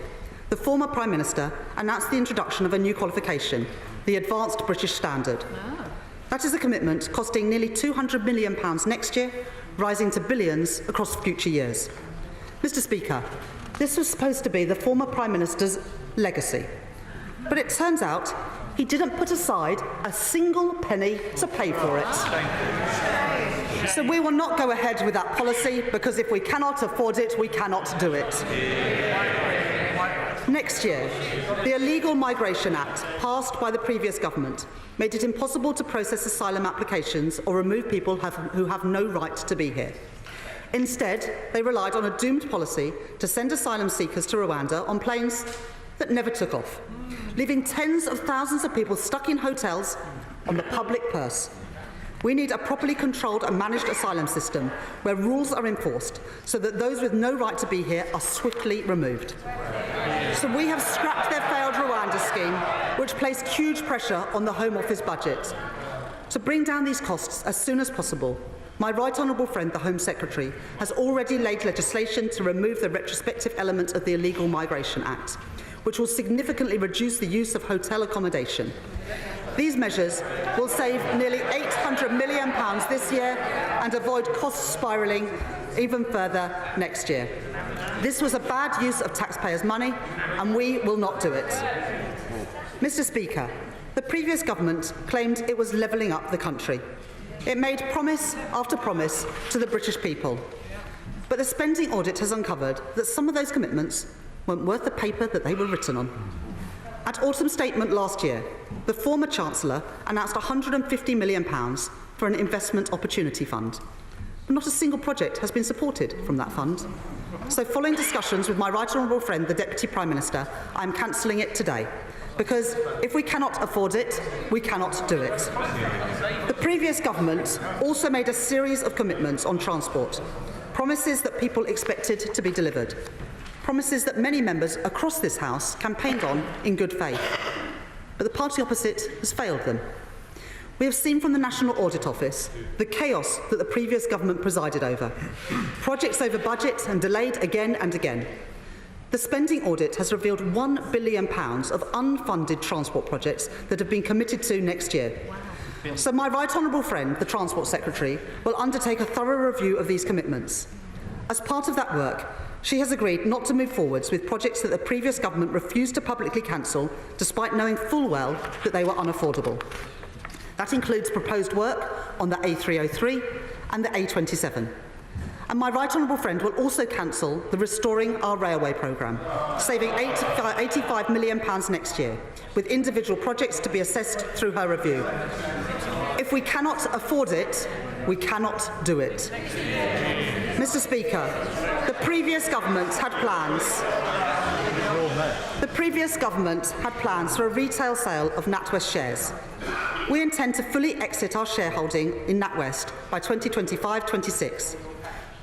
the former Prime Minister announced the introduction of a new qualification, the Advanced British Standard. That is a commitment costing nearly £200 million next year, rising to billions across future years. Mr. Speaker, this was supposed to be the former Prime Minister's legacy, but it turns out he didn't put aside a single penny to pay for it. So we will not go ahead with that policy, because if we cannot afford it, we cannot do it. Next year, the Illegal Migration Act, passed by the previous government, made it impossible to process asylum applications or remove people who have no right to be here. Instead, they relied on a doomed policy to send asylum seekers to Rwanda on planes that never took off, leaving tens of thousands of people stuck in hotels on the public purse. We need a properly controlled and managed asylum system where rules are enforced so that those with no right to be here are swiftly removed. So we have scrapped their failed Rwanda scheme, which placed huge pressure on the Home Office budget. To bring down these costs as soon as possible, my right honourable friend, the Home Secretary, has already laid legislation to remove the retrospective element of the Illegal Migration Act, which will significantly reduce the use of hotel accommodation. These measures will save nearly £800 million this year and avoid costs spiralling even further next year. This was a bad use of taxpayers' money, and we will not do it. Mr. Speaker, the previous government claimed it was levelling up the country. It made promise after promise to the British people. But the spending audit has uncovered that some of those commitments weren't worth the paper that they were written on. At autumn statement last year, the former Chancellor announced £150 million for an investment opportunity fund. But not a single project has been supported from that fund. So following discussions with my right honourable friend, the Deputy Prime Minister, I am cancelling it today. Because if we cannot afford it, we cannot do it. The previous government also made a series of commitments on transport, promises that people expected to be delivered, promises that many members across this House campaigned on in good faith. But the party opposite has failed them. We have seen from the National Audit Office the chaos that the previous government presided over. Projects over budget and delayed again and again. The spending audit has revealed £1 billion of unfunded transport projects that have been committed to next year. So my right honourable friend, the Transport Secretary, will undertake a thorough review of these commitments. As part of that work, she has agreed not to move forwards with projects that the previous government refused to publicly cancel, despite knowing full well that they were unaffordable. That includes proposed work on the A303 and the A27. And my right honourable friend will also cancel the Restoring Our Railway programme, saving £85 million next year, with individual projects to be assessed through her review. If we cannot afford it, we cannot do it. Mr. Speaker, the previous government had plans. The previous government had plans for a retail sale of NatWest shares. We intend to fully exit our shareholding in NatWest by 2025-26.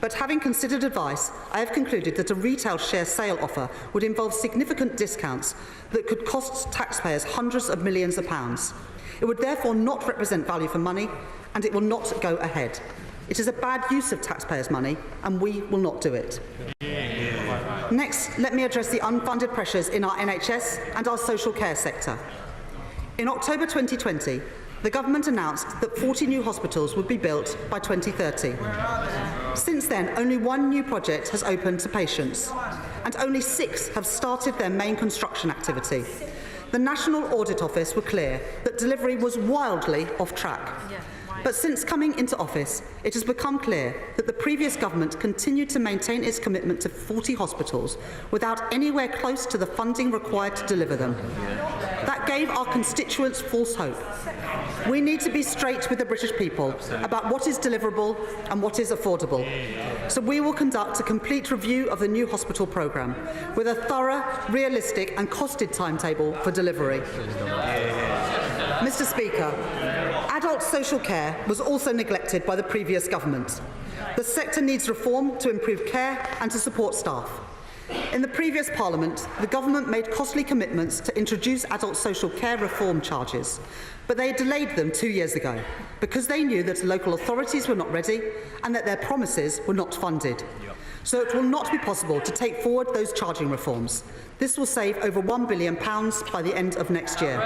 But having considered advice, I have concluded that a retail share sale offer would involve significant discounts that could cost taxpayers hundreds of millions of pounds. It would therefore not represent value for money, and it will not go ahead. It is a bad use of taxpayers' money, and we will not do it. Next, let me address the unfunded pressures in our NHS and our social care sector. In October 2020, the government announced that 40 new hospitals would be built by 2030. Since then, only one new project has opened to patients, and only 6 have started their main construction activity. The National Audit Office were clear that delivery was wildly off track. But since coming into office, it has become clear that the previous government continued to maintain its commitment to 40 hospitals without anywhere close to the funding required to deliver them. That gave our constituents false hope. We need to be straight with the British people about what is deliverable and what is affordable. So we will conduct a complete review of the new hospital programme with a thorough, realistic and costed timetable for delivery. Mr. Speaker, adult social care was also neglected by the previous government. The sector needs reform to improve care and to support staff. In the previous Parliament, the government made costly commitments to introduce adult social care reform charges, but they delayed them 2 years ago because they knew that local authorities were not ready and that their promises were not funded. So it will not be possible to take forward those charging reforms. This will save over £1 billion by the end of next year.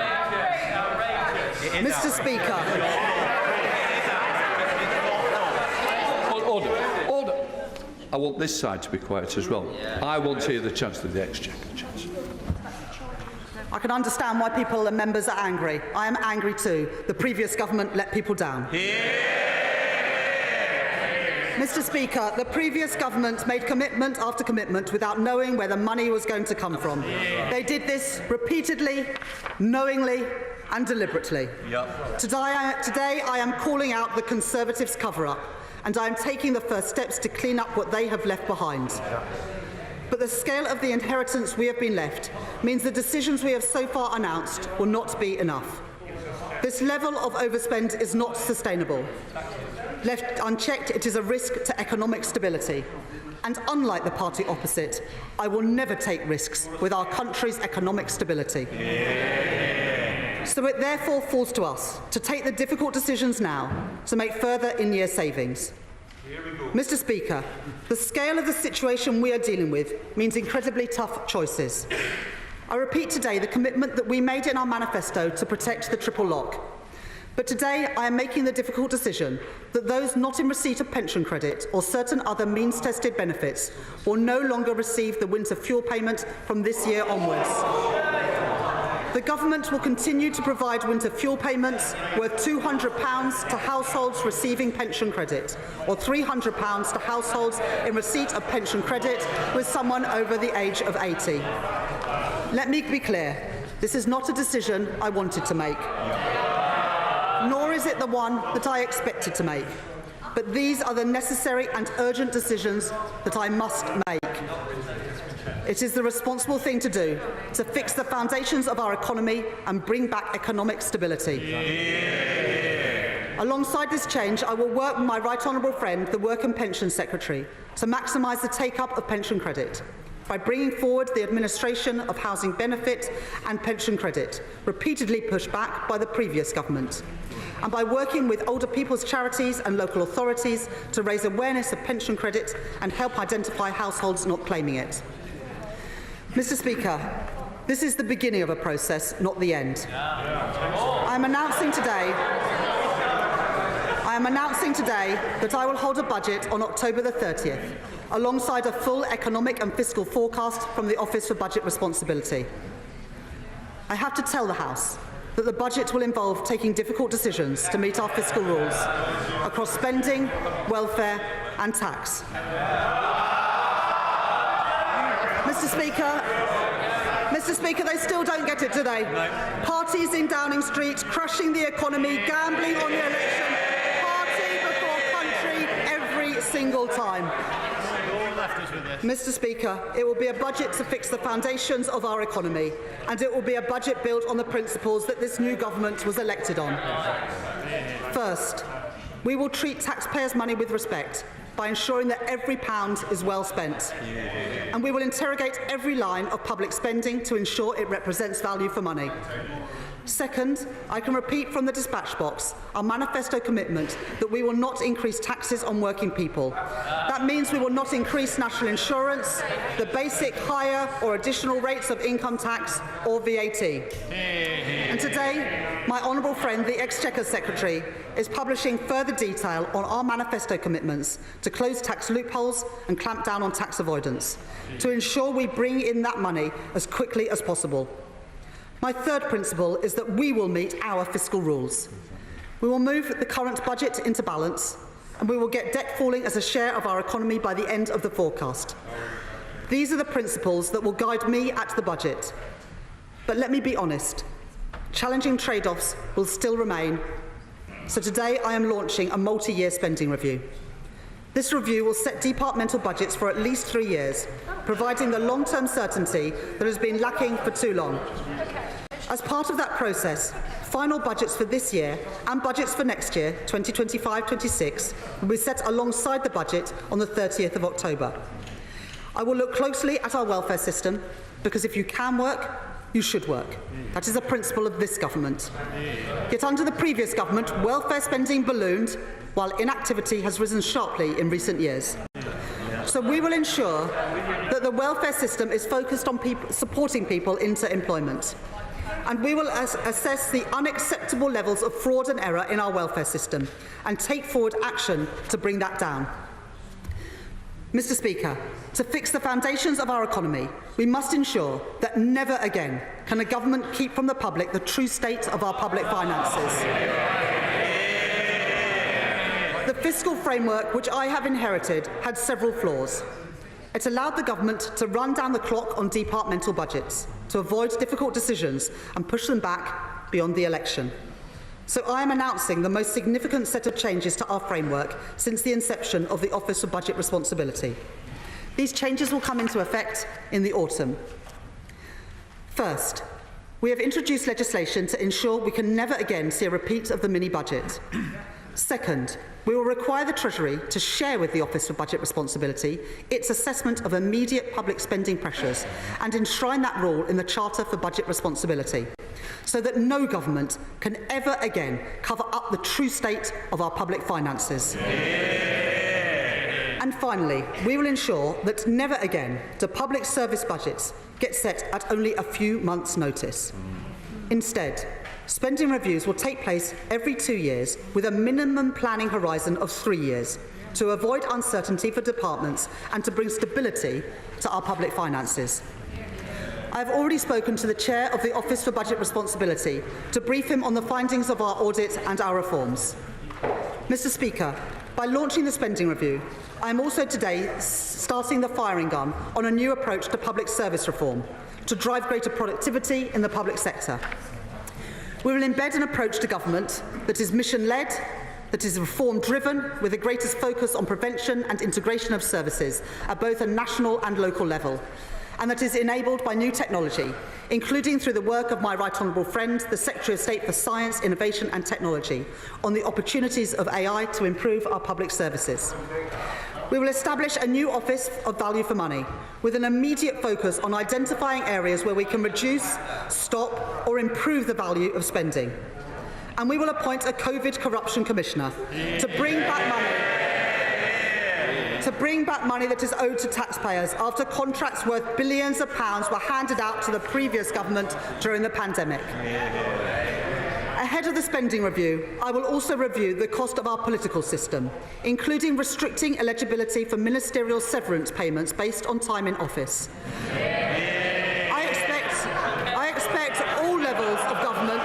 Mr. Speaker. Order. I want this side to be quiet as well. I want to hear the Chancellor of the Exchequer. I can understand why people and members are angry. I am angry too. The previous government let people down. Mr. Speaker, the previous government made commitment after commitment without knowing where the money was going to come from. They did this repeatedly, knowingly and deliberately. Today I am calling out the Conservatives' cover-up, and I am taking the first steps to clean up what they have left behind. But the scale of the inheritance we have been left means the decisions we have so far announced will not be enough. This level of overspend is not sustainable. Left unchecked, it is a risk to economic stability. And unlike the party opposite, I will never take risks with our country's economic stability. So it therefore falls to us to take the difficult decisions now to make further in-year savings. Mr. Speaker, the scale of the situation we are dealing with means incredibly tough choices. I repeat today the commitment that we made in our manifesto to protect the triple lock. But today I am making the difficult decision that those not in receipt of pension credit or certain other means-tested benefits will no longer receive the winter fuel payment from this year onwards. The government will continue to provide winter fuel payments worth £200 to households receiving pension credit, or £300 to households in receipt of pension credit with someone over the age of 80. Let me be clear, this is not a decision I wanted to make. nor is it the one that I expected to make. But these are the necessary and urgent decisions that I must make. It is the responsible thing to do, to fix the foundations of our economy and bring back economic stability. Alongside this change, I will work with my right honourable friend, the Work and Pensions Secretary, to maximise the take-up of pension credit by bringing forward the administration of housing benefit and pension credit, repeatedly pushed back by the previous government, and by working with older people's charities and local authorities to raise awareness of pension credit and help identify households not claiming it. Mr. Speaker, this is the beginning of a process, not the end. I am announcing today that I will hold a budget on October the 30th, alongside a full economic and fiscal forecast from the Office for Budget Responsibility. I have to tell the House that the budget will involve taking difficult decisions to meet our fiscal rules across spending, welfare and tax. Mr. Speaker, they still don't get it today. No. Parties in Downing Street crushing the economy, gambling on the election, party before country every single time. Mr. Speaker, it will be a budget to fix the foundations of our economy, and it will be a budget built on the principles that this new government was elected on. First, we will treat taxpayers' money with respect by ensuring that every pound is well spent. And we will interrogate every line of public spending to ensure it represents value for money. Second, I can repeat from the dispatch box our manifesto commitment that we will not increase taxes on working people. That means we will not increase national insurance, the basic, higher or additional rates of income tax or VAT. And today, my honourable friend, the Exchequer Secretary, is publishing further detail on our manifesto commitments to close tax loopholes and clamp down on tax avoidance, to ensure we bring in that money as quickly as possible. My third principle is that we will meet our fiscal rules. We will move the current budget into balance, and we will get debt falling as a share of our economy by the end of the forecast. These are the principles that will guide me at the budget. But let me be honest, challenging trade-offs will still remain. So today I am launching a multi-year spending review. This review will set departmental budgets for at least 3 years, providing the long-term certainty that has been lacking for too long. As part of that process, final budgets for this year and budgets for next year, 2025-26, will be set alongside the budget on the 30th of October. I will look closely at our welfare system, because if you can work, you should work. That is a principle of this government. Yet under the previous government, welfare spending ballooned, while inactivity has risen sharply in recent years. So we will ensure that the welfare system is focused on supporting people into employment. And we will assess the unacceptable levels of fraud and error in our welfare system and take forward action to bring that down. Mr. Speaker, to fix the foundations of our economy, we must ensure that never again can a government keep from the public the true state of our public finances. The fiscal framework which I have inherited had several flaws. It allowed the government to run down the clock on departmental budgets, to avoid difficult decisions and push them back beyond the election. So I am announcing the most significant set of changes to our framework since the inception of the Office for Budget Responsibility. These changes will come into effect in the autumn. First, we have introduced legislation to ensure we can never again see a repeat of the mini-budget. Second, we will require the Treasury to share with the Office for Budget Responsibility its assessment of immediate public spending pressures and enshrine that rule in the Charter for Budget Responsibility, so that no government can ever again cover up the true state of our public finances. And finally, we will ensure that never again do public service budgets get set at only a few months' notice. Instead, spending reviews will take place every 2 years with a minimum planning horizon of 3 years to avoid uncertainty for departments and to bring stability to our public finances. I have already spoken to the Chair of the Office for Budget Responsibility to brief him on the findings of our audit and our reforms. Mr. Speaker, by launching the spending review, I am also today starting the firing gun on a new approach to public service reform to drive greater productivity in the public sector. We will embed an approach to government that is mission-led, that is reform-driven, with the greatest focus on prevention and integration of services at both a national and local level, and that is enabled by new technology, including through the work of my right honourable friend, the Secretary of State for Science, Innovation and Technology, on the opportunities of AI to improve our public services. We will establish a new Office of Value for Money, with an immediate focus on identifying areas where we can reduce, stop or improve the value of spending. And we will appoint a COVID Corruption Commissioner to bring back money that is owed to taxpayers after contracts worth billions of pounds were handed out to the previous government during the pandemic. Ahead of the spending review, I will also review the cost of our political system, including restricting eligibility for ministerial severance payments based on time in office. I expect all levels of government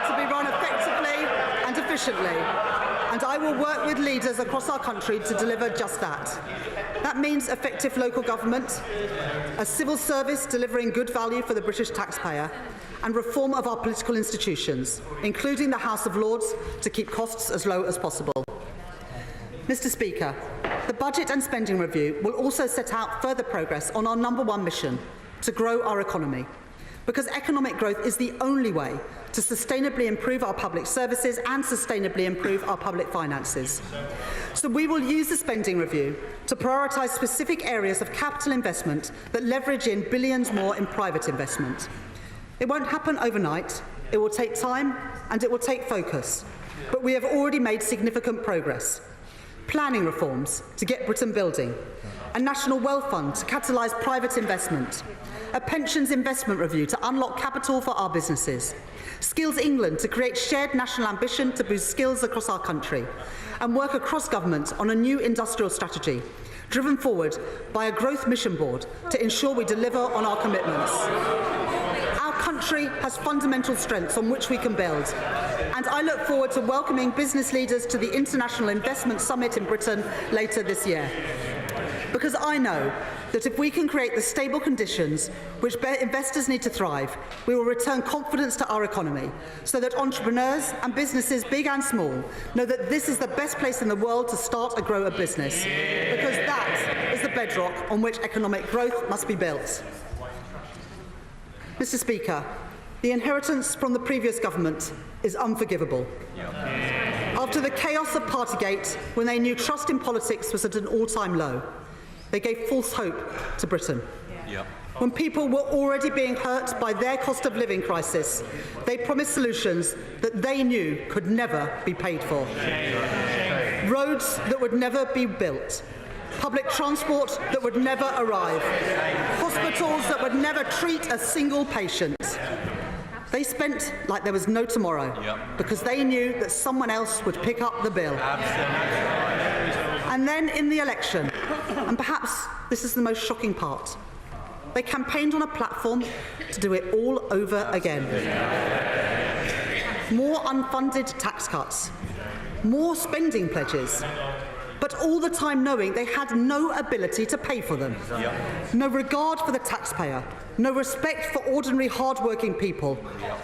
to be run effectively and efficiently, and I will work with leaders across our country to deliver just that. That means effective local government, a civil service delivering good value for the British taxpayer, and reform of our political institutions, including the House of Lords, to keep costs as low as possible. Mr. Speaker, the Budget and Spending Review will also set out further progress on our #1 mission, to grow our economy, because economic growth is the only way to sustainably improve our public services and sustainably improve our public finances. So we will use the spending review to prioritise specific areas of capital investment that leverage in billions more in private investment. It won't happen overnight, it will take time and it will take focus, but we have already made significant progress. Planning reforms to get Britain building, a national wealth fund to catalyse private investment, a pensions investment review to unlock capital for our businesses, Skills England to create shared national ambition to boost skills across our country, and work across government on a new industrial strategy, driven forward by a growth mission board to ensure we deliver on our commitments. Our country has fundamental strengths on which we can build, and I look forward to welcoming business leaders to the International Investment Summit in Britain later this year. Because I know that if we can create the stable conditions which investors need to thrive, we will return confidence to our economy, so that entrepreneurs and businesses, big and small, know that this is the best place in the world to start and grow a business, because that is the bedrock on which economic growth must be built. Mr. Speaker, the inheritance from the previous government is unforgivable. After the chaos of Partygate, when they knew trust in politics was at an all-time low, they gave false hope to Britain. When people were already being hurt by their cost of living crisis, they promised solutions that they knew could never be paid for. Roads that would never be built, public transport that would never arrive, hospitals that would never treat a single patient. They spent like there was no tomorrow, because they knew that someone else would pick up the bill. And then in the election, and perhaps this is the most shocking part, they campaigned on a platform to do it all over again. More unfunded tax cuts, more spending pledges, but all the time knowing they had no ability to pay for them. No regard for the taxpayer, no respect for ordinary hard-working people.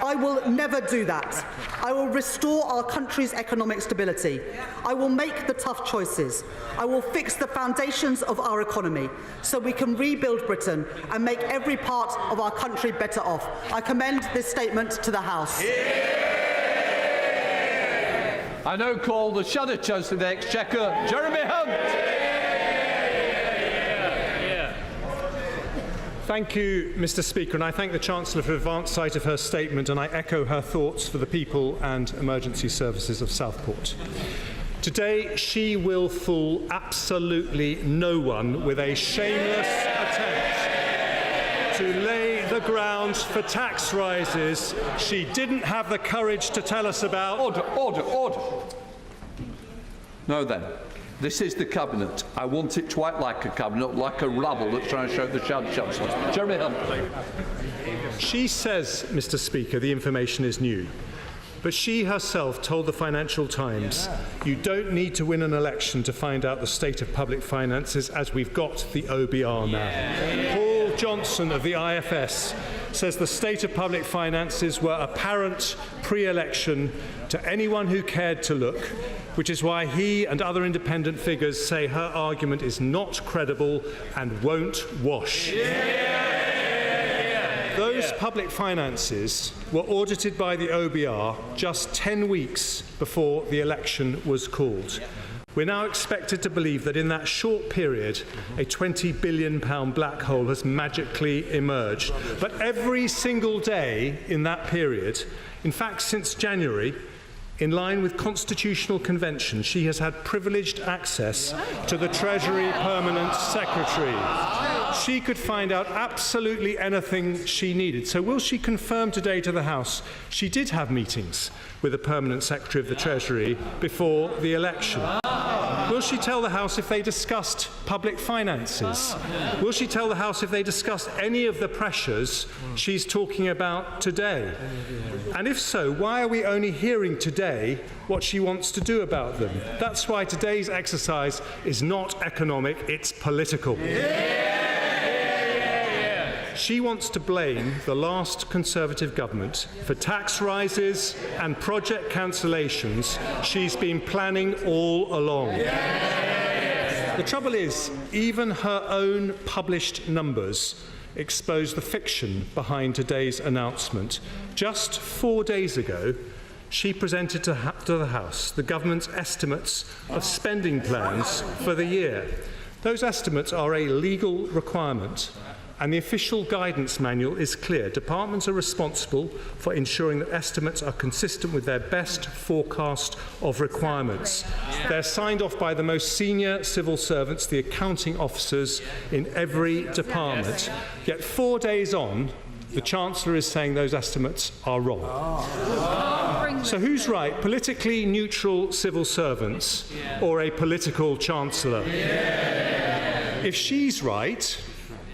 I will never do that. I will restore our country's economic stability. I will make the tough choices. I will fix the foundations of our economy so we can rebuild Britain and make every part of our country better off. I commend this statement to the House. I now call the Shadow Chancellor of the Exchequer, Jeremy Hunt. Thank you, Mr. Speaker, and I thank the Chancellor for advance sight of her statement, and I echo her thoughts for the people and emergency services of Southport. Today, she will fool absolutely no one with a shameless attempt to lay the grounds for tax rises she didn't have the courage to tell us about. Order. Now then, this is the Cabinet. I want it to act like a Cabinet, like a rabble that's trying to shout the Shadow Chancellor. Jeremy Hunt. She says, Mr. Speaker, the information is new. But she herself told the Financial Times, you don't need to win an election to find out the state of public finances, as we've got the OBR now. Paul Johnson of the IFS says the state of public finances were apparent pre-election to anyone who cared to look, which is why he and other independent figures say her argument is not credible and won't wash. Those public finances were audited by the OBR just 10 weeks before the election was called. We're now expected to believe that in that short period, a £20 billion black hole has magically emerged. But every single day in that period, in fact since January, in line with constitutional convention, she has had privileged access to the Treasury Permanent Secretary. She could find out absolutely anything she needed. So will she confirm today to the House she did have meetings with the Permanent Secretary of the Treasury before the election? Will she tell the House if they discussed public finances? Will she tell the House if they discussed any of the pressures she's talking about today? And if so, why are we only hearing today what she wants to do about them? That's why today's exercise is not economic, it's political. She wants to blame the last Conservative government for tax rises and project cancellations she's been planning all along. The trouble is, even her own published numbers expose the fiction behind today's announcement. Just 4 days ago, she presented to the House the government's estimates of spending plans for the year. Those estimates are a legal requirement, and the official guidance manual is clear. Departments are responsible for ensuring that estimates are consistent with their best forecast of requirements. They're signed off by the most senior civil servants, the accounting officers in every department. Yet 4 days on, the Chancellor is saying those estimates are wrong. So who's right, politically neutral civil servants or a political Chancellor? If she's right,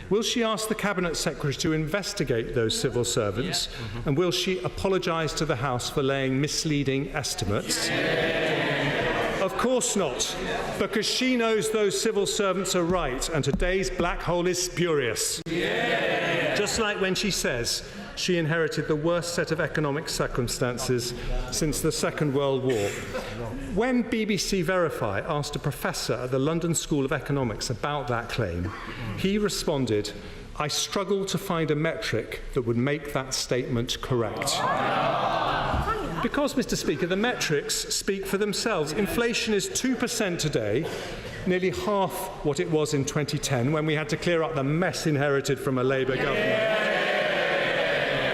will she ask the Cabinet Secretary to investigate those civil servants? And will she apologise to the House for laying misleading estimates? Of course not, because she knows those civil servants are right, and today's black hole is spurious. Just like when she says she inherited the worst set of economic circumstances since the Second World War. When BBC Verify asked a professor at the London School of Economics about that claim, he responded, "I struggle to find a metric that would make that statement correct." Because, Mr. Speaker, the metrics speak for themselves. Inflation is 2% today, nearly half what it was in 2010 when we had to clear up the mess inherited from a Labour government.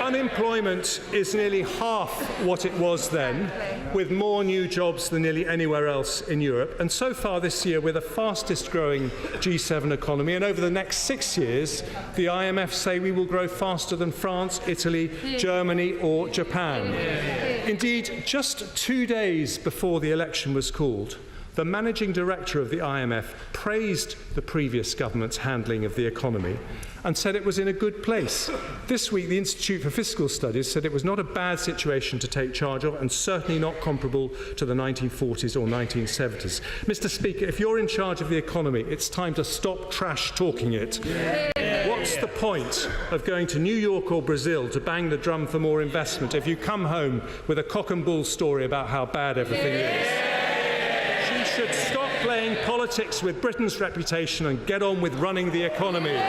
Unemployment is nearly half what it was then, with more new jobs than nearly anywhere else in Europe. And so far this year, we're the fastest growing G7 economy. And over the next 6 years, the IMF say we will grow faster than France, Italy, Germany or Japan. Indeed, just 2 days before the election was called, the managing director of the IMF praised the previous government's handling of the economy and said it was in a good place. This week, the Institute for Fiscal Studies said it was not a bad situation to take charge of and certainly not comparable to the 1940s or 1970s. Mr. Speaker, if you're in charge of the economy, it's time to stop trash talking it. What's the point of going to New York or Brazil to bang the drum for more investment if you come home with a cock and bull story about how bad everything is? She should stop playing politics with Britain's reputation and get on with running the economy.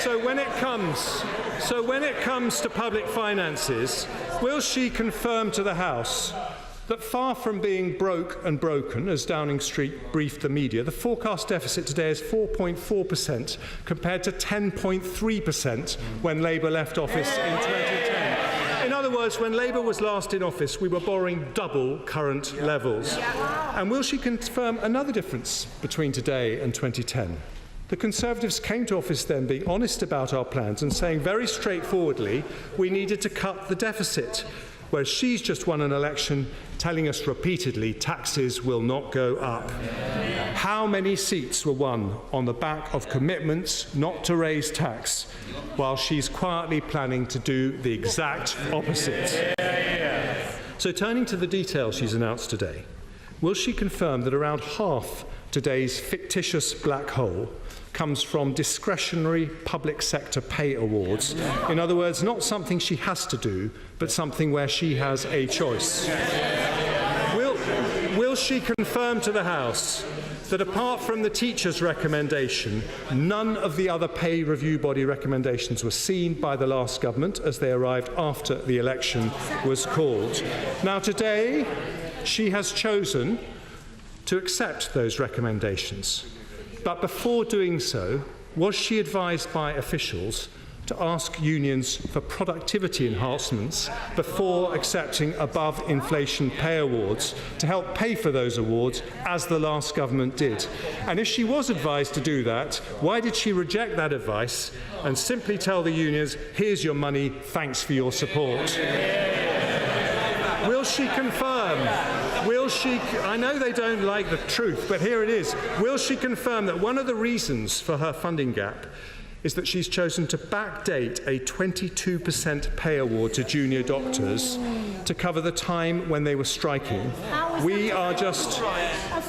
So when it comes to public finances, will she confirm to the House that far from being broke and broken, as Downing Street briefed the media, the forecast deficit today is 4.4% compared to 10.3% when Labour left office in 2010. In other words, when Labour was last in office, we were borrowing double current levels. And will she confirm another difference between today and 2010? The Conservatives came to office then being honest about our plans and saying very straightforwardly we needed to cut the deficit, whereas she's just won an election telling us repeatedly taxes will not go up. How many seats were won on the back of commitments not to raise tax, while she's quietly planning to do the exact opposite? So turning to the details she's announced today, will she confirm that around half today's fictitious black hole comes from discretionary public sector pay awards. In other words, not something she has to do, but something where she has a choice. Will she confirm to the House that apart from the teachers' recommendation, none of the other pay review body recommendations were seen by the last government as they arrived after the election was called? Now, today, she has chosen to accept those recommendations. But before doing so, was she advised by officials to ask unions for productivity enhancements before accepting above-inflation pay awards to help pay for those awards, as the last government did? And if she was advised to do that, why did she reject that advice and simply tell the unions, here's your money, thanks for your support? Will she confirm? I know they don't like the truth, but here it is. Will she confirm that one of the reasons for her funding gap is that she's chosen to backdate a 22% pay award to junior doctors to cover the time when they were striking?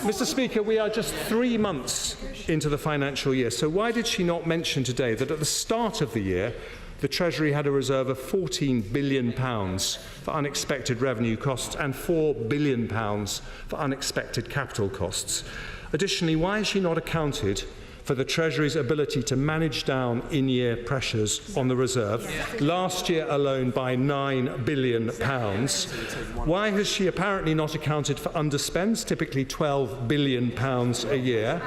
Mr. Speaker, we are just 3 months into the financial year, so why did she not mention today that at the start of the year, the Treasury had a reserve of £14 billion for unexpected revenue costs and £4 billion for unexpected capital costs? Additionally, why has she not accounted for the Treasury's ability to manage down in-year pressures on the reserve, last year alone by £9 billion? Why has she apparently not accounted for underspends, typically £12 billion a year?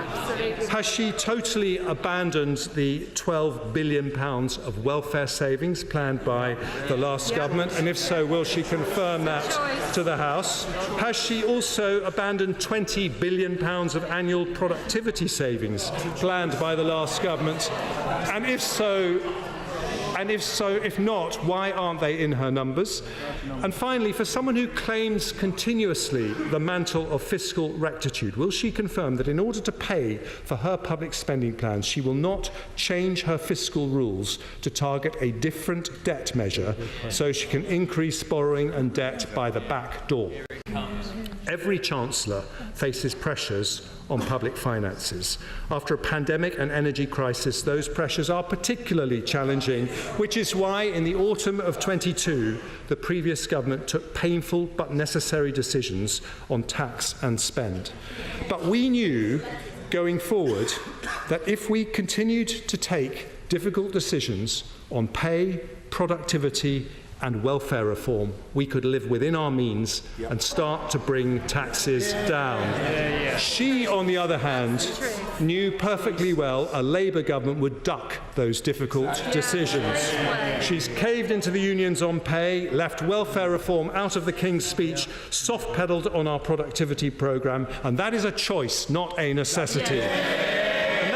Has she totally abandoned the £12 billion of welfare savings planned by the last government? And if so, will she confirm that to the House? Has she also abandoned £20 billion of annual productivity savings planned by the last government? And if not, why aren't they in her numbers? And finally, for someone who claims continuously the mantle of fiscal rectitude, will she confirm that in order to pay for her public spending plans, she will not change her fiscal rules to target a different debt measure so she can increase borrowing and debt by the back door? Every Chancellor faces pressures on public finances. After a pandemic and energy crisis, those pressures are particularly challenging, which is why in the autumn of 22, the previous government took painful but necessary decisions on tax and spend. But we knew going forward that if we continued to take difficult decisions on pay, productivity, and welfare reform, we could live within our means and start to bring taxes down. She, on the other hand, knew perfectly well a Labour government would duck those difficult decisions. She's caved into the unions on pay, left welfare reform out of the King's speech, soft-pedalled on our productivity programme, and that is a choice, not a necessity. And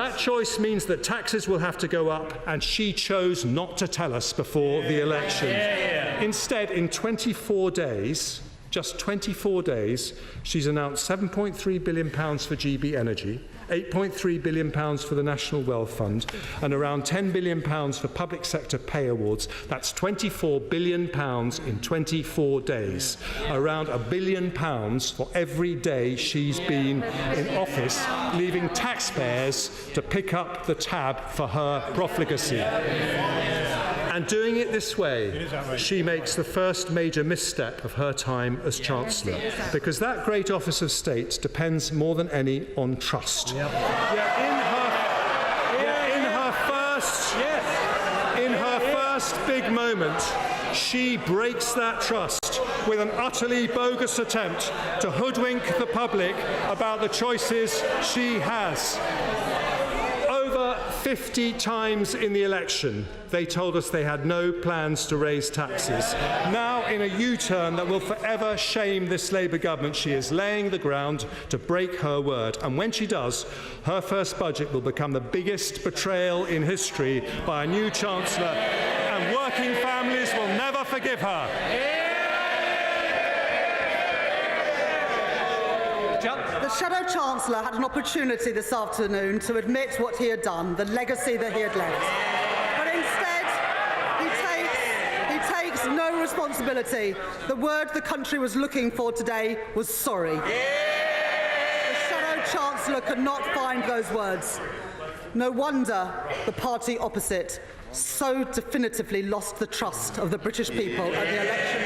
that choice means that taxes will have to go up, and she chose not to tell us before the election. Instead, in 24 days, just 24 days, she's announced £7.3 billion for GB Energy, £8.3 billion for the National Wealth Fund, and around £10 billion for public sector pay awards. That's £24 billion in 24 days. Around £1 billion for every day she's been in office, leaving taxpayers to pick up the tab for her profligacy. And doing it this way, she makes the first major misstep of her time as Chancellor, because that great office of state depends more than any on trust. In her first big moment, she breaks that trust with an utterly bogus attempt to hoodwink the public about the choices she has. Over 50 times in the election, they told us they had no plans to raise taxes. Now, in a U-turn that will forever shame this Labour government, she is laying the ground to break her word. And when she does, her first budget will become the biggest betrayal in history by a new Chancellor, and working families will never forgive her. The Shadow Chancellor had an opportunity this afternoon to admit what he had done, the legacy that he had left. But instead, he takes no responsibility. The word the country was looking for today was sorry. The Shadow Shadow-Chancellor could not find those words. No wonder the party opposite so definitively lost the trust of the British people at the election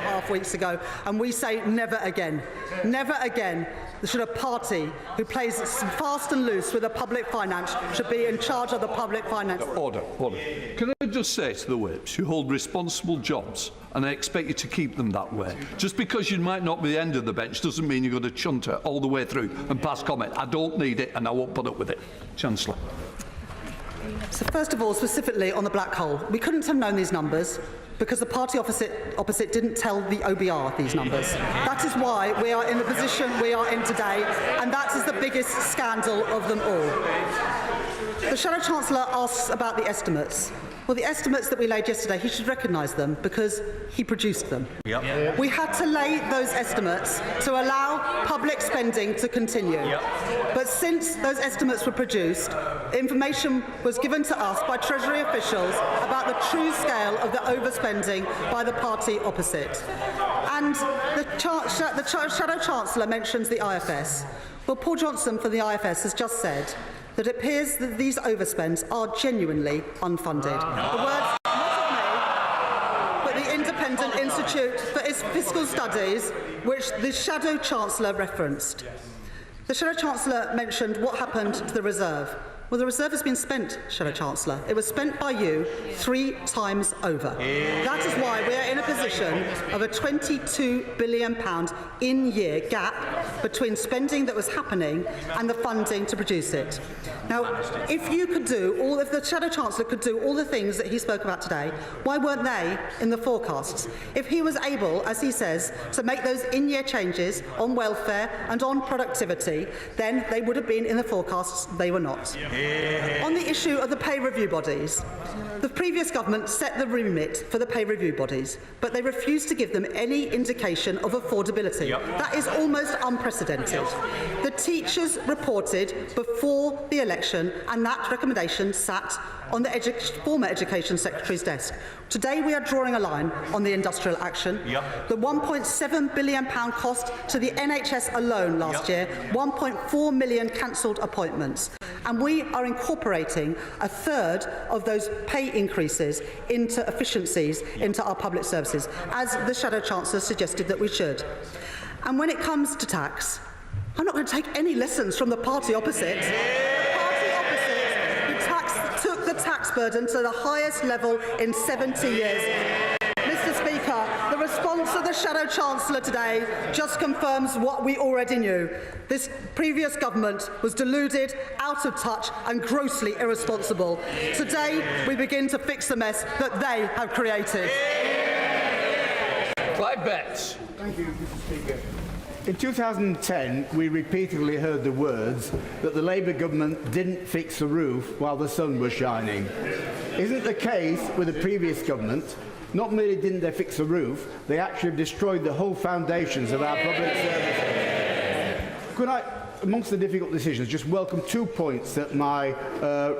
3.5 weeks ago. And we say never again. Never again should a party who plays fast and loose with the public finance should be in charge of the public finance. Order. Can I just say to the whips, you hold responsible jobs and I expect you to keep them that way. Just because you might not be the end of the bench doesn't mean you're going to chunter all the way through and pass comment. I don't need it and I won't put up with it. Chancellor. So first of all, specifically on the black hole, we couldn't have known these numbers because the party opposite didn't tell the OBR these numbers. That is why we are in the position we are in today, and that is the biggest scandal of them all. The Shadow-Chancellor asks about the estimates. Well, the estimates that we laid yesterday, he should recognise them because he produced them. Yep. We had to lay those estimates to allow public spending to continue. Yep. But since those estimates were produced, information was given to us by Treasury officials about the true scale of the overspending by the party opposite. And the Shadow-Chancellor mentions the IFS. Well, Paul Johnson from the IFS has just said that it appears that these overspends are genuinely unfunded. The words not of me, but the Independent Institute for Fiscal Studies, which the Shadow-Chancellor referenced. The Shadow-Chancellor mentioned what happened to the reserve. Well, the reserve has been spent, Shadow-Chancellor. It was spent by you 3 times over. That is why we are in a position of a £22 billion in-year gap between spending that was happening and the funding to produce it. Now, if the Shadow-Chancellor could do all the things that he spoke about today, why weren't they in the forecasts? If he was able, as he says, to make those in-year changes on welfare and on productivity, then they would have been in the forecasts. They were not. On the issue of the pay review bodies, the previous government set the remit for the pay review bodies, but they refused to give them any indication of affordability. That is almost unprecedented. The teachers reported before the election, and that recommendation sat on the former Education Secretary's desk. Today we are drawing a line on the industrial action. The £1.7 billion cost to the NHS alone last year, 1.4 million cancelled appointments. And we are incorporating a third of those pay increases into efficiencies into our public services, as the Shadow-Chancellor suggested that we should. And when it comes to tax, I'm not going to take any lessons from the party opposite. The party opposite who took the tax burden to the highest level in 70 years. Mr. Speaker, the response of the Shadow-Chancellor today just confirms what we already knew. This previous government was deluded, out of touch and grossly irresponsible. Today, we begin to fix the mess that they have created. Clive Betts. Thank you, Mr. Speaker. In 2010, we repeatedly heard the words that the Labour government didn't fix the roof while the sun was shining. Isn't the case with the previous government? Not merely didn't they fix the roof, they actually destroyed the whole foundations of our public services. Could I, amongst the difficult decisions, just welcome 2 points that my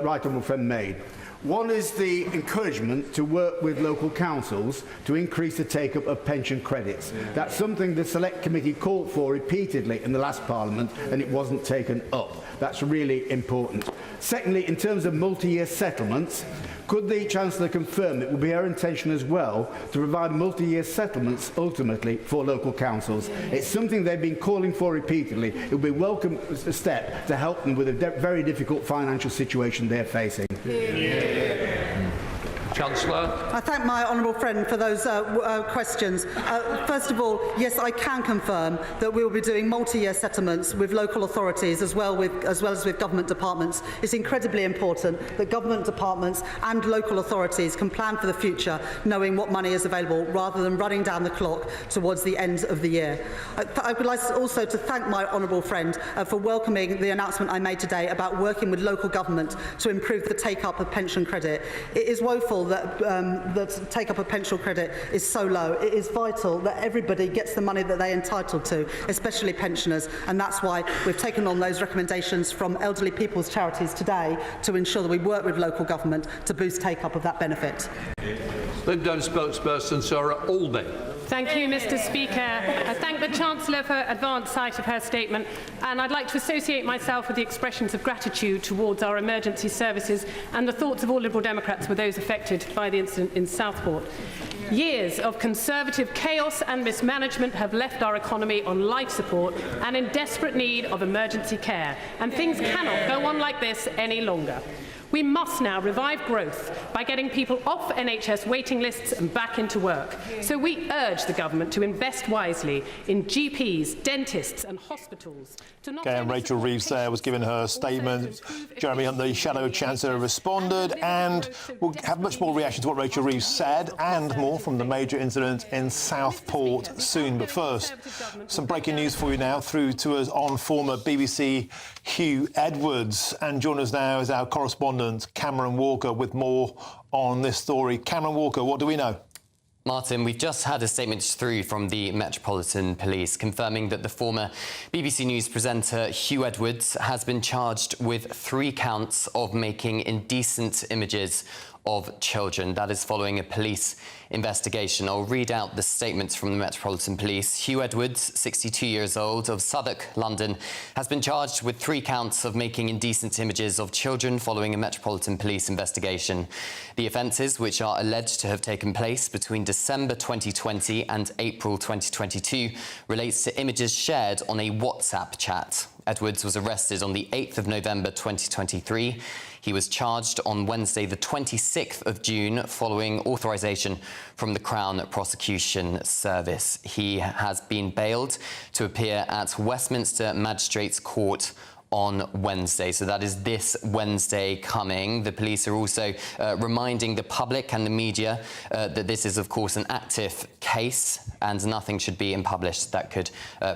right honourable friend made. One is the encouragement to work with local councils to increase the take-up of pension credits. That's something the Select Committee called for repeatedly in the last Parliament, and it wasn't taken up. That's really important. Secondly, in terms of multi-year settlements, could the Chancellor confirm it will be her intention as well to provide multi-year settlements ultimately for local councils? It's something they've been calling for repeatedly. It will be a welcome step to help them with a very difficult financial situation they're facing. Chancellor. I thank my honourable friend for those questions. First of all, yes, I can confirm that we will be doing multi-year settlements with local authorities as well as with government departments. It's incredibly important that government departments and local authorities can plan for the future, knowing what money is available, rather than running down the clock towards the end of the year. I would like also to thank my honourable friend for welcoming the announcement I made today about working with local government to improve the take-up of pension credit. It is woeful that the take-up of pension credit is so low. It is vital that everybody gets the money that they're entitled to, especially pensioners, and that's why we've taken on those recommendations from elderly people's charities today to ensure that we work with local government to boost take-up of that benefit. Lib Dem spokesperson Sarah Aldey. Thank you, Mr. Speaker. I thank the Chancellor for advance sight of her statement, and I'd like to associate myself with the expressions of gratitude towards our emergency services, and the thoughts of all Liberal Democrats were those affected by the incident in Southport. Years of Conservative chaos and mismanagement have left our economy on life support and in desperate need of emergency care, and things cannot go on like this any longer. We must now revive growth by getting people off NHS waiting lists and back into work. So we urge the government to invest wisely in GPs, dentists and hospitals. And Rachel Reeves there was giving her statement. Jeremy Hunt, the Shadow Chancellor, responded, and we'll have much more reaction to what Rachel Reeves said and more from the major incident in Southport soon. But first, some breaking news for you now through to us on former BBC Hugh Edwards. And joining us now is our correspondent Cameron Walker with more on this story. Cameron Walker, what do we know? Martin, we've just had a statement through from the Metropolitan Police confirming that the former BBC News presenter Hugh Edwards has been charged with 3 counts of making indecent images of children. That is following a police investigation. I'll read out the statements from the Metropolitan Police. Hugh Edwards, 62 years old, of Southwark, London, has been charged with 3 counts of making indecent images of children following a Metropolitan Police investigation. The offences, which are alleged to have taken place between December 2020 and April 2022, relates to images shared on a WhatsApp chat. Edwards was arrested on the 8th of November 2023. He was charged on Wednesday, the 26th of June, following authorisation from the Crown Prosecution Service. He has been bailed to appear at Westminster Magistrates Court on Wednesday. So that is this Wednesday coming. The police are also reminding the public and the media that this is, of course, an active case and nothing should be published that could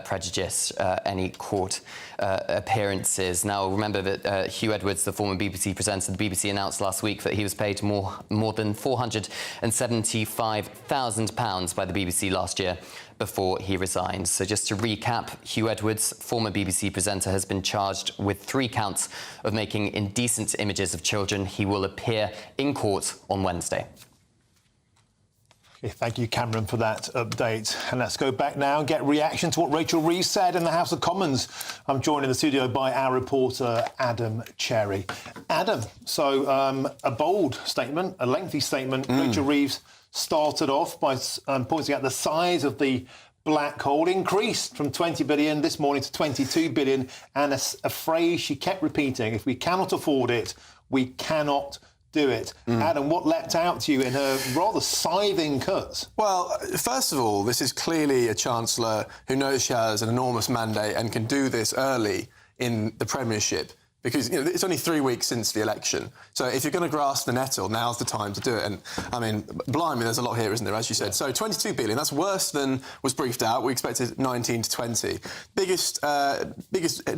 prejudice any court appearances. Now, remember that Hugh Edwards, the former BBC presenter, the BBC announced last week that he was paid more than £475,000 by the BBC last year before he resigned. So just to recap, Hugh Edwards, former BBC presenter, has been charged with 3 counts of making indecent images of children. He will appear in court on Wednesday. Okay, thank you, Cameron, for that update. And let's go back now and get reaction to what Rachel Reeves said in the House of Commons. I'm joined in the studio by our reporter, Adam Cherry. Adam, so a bold statement, a lengthy statement. Rachel Reeves started off by pointing out the size of the black hole increased from 20 billion this morning to 22 billion, and a phrase she kept repeating: if we cannot afford it, we cannot do it. Adam, what leapt out to you in her rather scything cuts? Well, first of all, this is clearly a Chancellor who knows she has an enormous mandate and can do this early in the Premiership, because it's only 3 weeks since the election. So if you're going to grasp the nettle, now's the time to do it. And, I mean, blimey, there's a lot here, isn't there, as you said. So 22 billion, that's worse than was briefed out. We expected 19 to 20. Biggest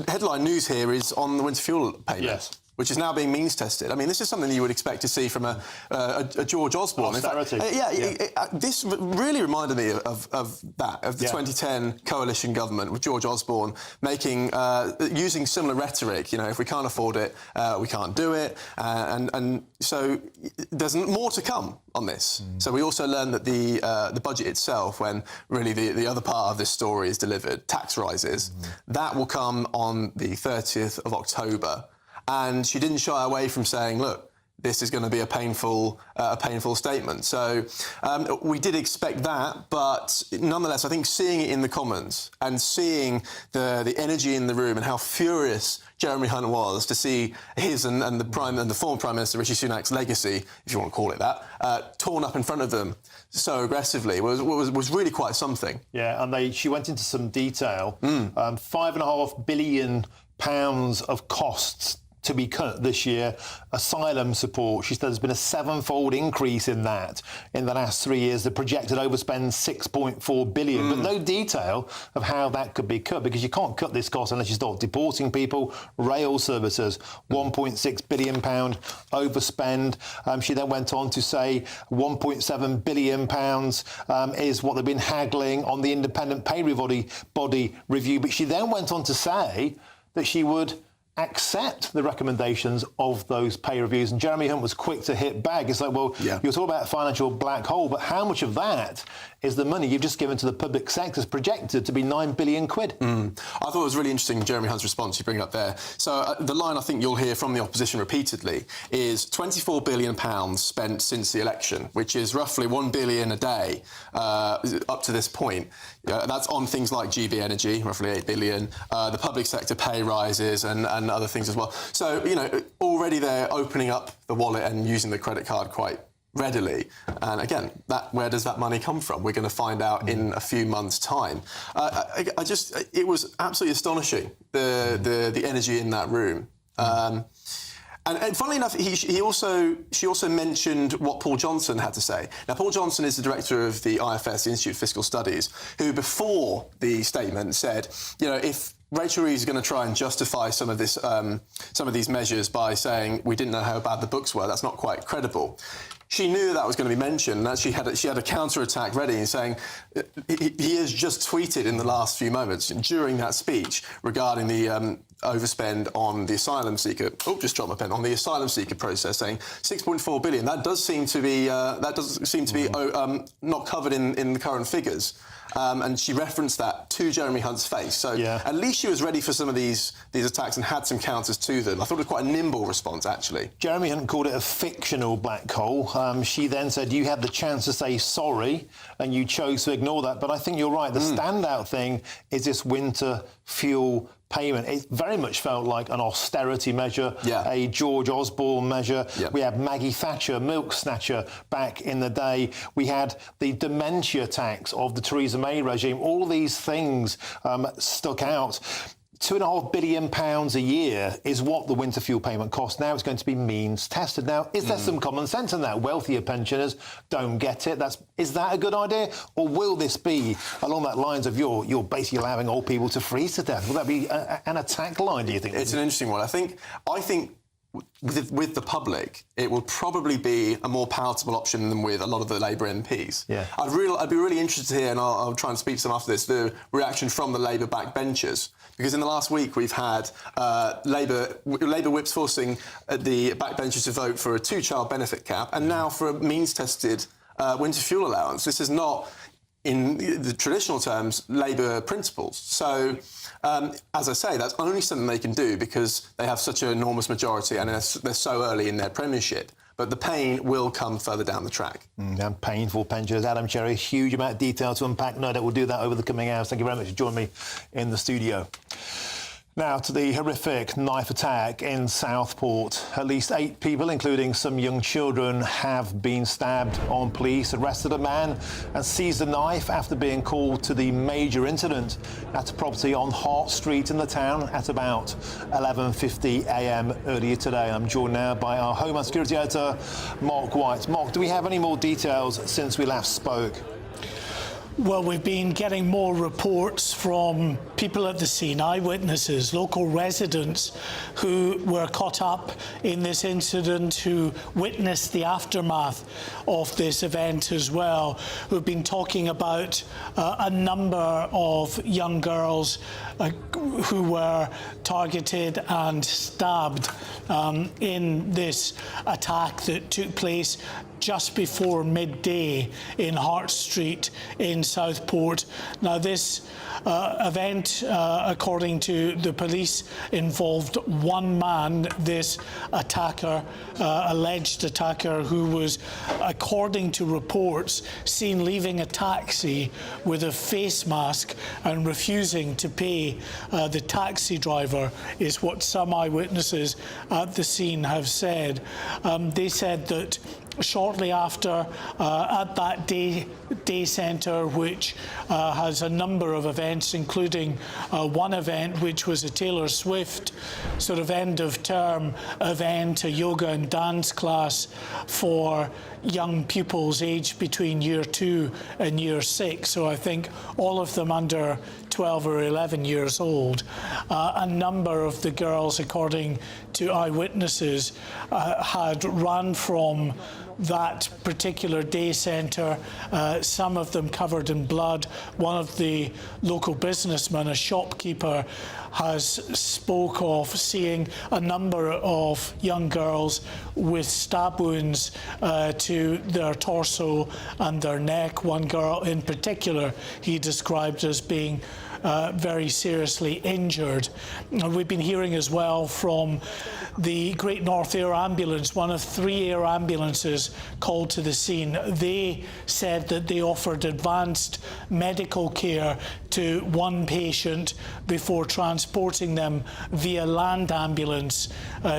headline news here is on the winter fuel payment, which is now being means tested. I mean, this is something that you would expect to see from a George Osborne. This really reminded me of the 2010 coalition government with George Osborne using similar rhetoric. If we can't afford it, we can't do it. And so there's more to come on this. So we also learned that the budget itself, when really the other part of this story is delivered, tax rises, that will come on the 30th of October. And she didn't shy away from saying, look, this is going to be a painful statement. So we did expect that, but nonetheless, I think seeing it in the Commons and seeing the energy in the room and how furious Jeremy Hunt was to see his and the former Prime Minister Rishi Sunak's legacy, if you want to call it that, torn up in front of them so aggressively was really quite something. Yeah, and she went into some detail. £5.5 billion of costs to be cut this year. Asylum support, she said there's been a 7-fold increase in that in the last 3 years. The projected overspend, 6.4 billion, but no detail of how that could be cut, because you can't cut this cost unless you start deporting people. Rail services, £1.6 billion overspend. She then went on to say £1.7 billion is what they've been haggling on the independent pay body review. But she then went on to say that she would accept the recommendations of those pay reviews. And Jeremy Hunt was quick to hit back. It's like, well, you're talking about a financial black hole, but how much of that is the money you've just given to the public sector, is projected to be £9 billion? I thought it was really interesting, Jeremy Hunt's response you bring up there. So the line I think you'll hear from the opposition repeatedly is £24 billion spent since the election, which is roughly £1 billion a day up to this point. That's on things like GB Energy, roughly £8 billion, the public sector pay rises and other things as well. So, you know, already they're opening up the wallet and using the credit card quite readily. And again, where does that money come from? We're going to find out in a few months' time. It was absolutely astonishing, the energy in that room. And funnily enough, she also mentioned what Paul Johnson had to say. Now, Paul Johnson is the director of the IFS, the Institute of Fiscal Studies, who before the statement said, you know, if Rachel Reeves is going to try and justify some of these measures by saying we didn't know how bad the books were, that's not quite credible. She knew that was going to be mentioned, and she had a counter-attack ready and saying he has just tweeted in the last few moments during that speech regarding the overspend on the asylum seeker. Oh, just dropped my pen. On the asylum seeker process, saying 6.4 billion. That does seem to be not covered in the current figures. And she referenced that to Jeremy Hunt's face. So at least she was ready for some of these attacks and had some counters to them. I thought it was quite a nimble response, actually. Jeremy Hunt called it a fictional black hole. She then said you had the chance to say sorry and you chose to ignore that. But I think you're right. The standout thing is this winter fuel payment. It very much felt like an austerity measure, a George Osborne measure. We had Maggie Thatcher, milk snatcher, back in the day. We had the dementia tax of the Theresa May regime. All these things stuck out. £2.5 billion a year is what the winter fuel payment costs. Now it's going to be means tested. Now, is there some common sense in that? Wealthier pensioners don't get it. Is that a good idea? Or will this be along that lines of you're basically allowing old people to freeze to death? Will that be an attack line, do you think? It's an interesting one. I think with the public, it will probably be a more palatable option than with a lot of the Labour MPs. I'd be really interested to hear, and I'll try and speak to them after this, the reaction from the Labour backbenchers. Because in the last week we've had Labour whips forcing the backbenchers to vote for a 2-child benefit cap and now for a means-tested winter fuel allowance. This is not, in the traditional terms, Labour principles. So, as I say, that's only something they can do because they have such an enormous majority and they're so early in their premiership. But the pain will come further down the track. And painful pensioners. Adam Cherry, huge amount of detail to unpack. No doubt we'll do that over the coming hours. Thank you very much for joining me in the studio. Now to the horrific knife attack in Southport. At least 8 people, including some young children, have been stabbed on police, arrested a man and seized a knife after being called to the major incident at a property on Hart Street in the town at about 11:50 a.m. earlier today. I'm joined now by our Homeland Security editor, Mark White. Mark, do we have any more details since we last spoke? Well, we've been getting more reports from people at the scene, eyewitnesses, local residents who were caught up in this incident, who witnessed the aftermath of this event as well, who've been talking about a number of young girls who were targeted and stabbed in this attack that took place just before midday in Hart Street in Southport. Now, this event, according to the police, involved one man, this attacker, alleged attacker, who was, according to reports, seen leaving a taxi with a face mask and refusing to pay the taxi driver, is what some eyewitnesses at the scene have said. They said that shortly after, at that day centre, which has a number of events, including one event which was a Taylor Swift sort of end-of-term event, a yoga and dance class for young pupils aged between year 2 and year 6, so I think all of them under 12 or 11 years old. A number of the girls, according to eyewitnesses, had run from that particular day centre, some of them covered in blood. One of the local businessmen, a shopkeeper, has spoke of seeing a number of young girls with stab wounds to their torso and their neck. One girl in particular he described as being very seriously injured. And we've been hearing as well from the Great North Air Ambulance, one of 3 air ambulances called to the scene. They said that they offered advanced medical care to one patient before transporting them via land ambulance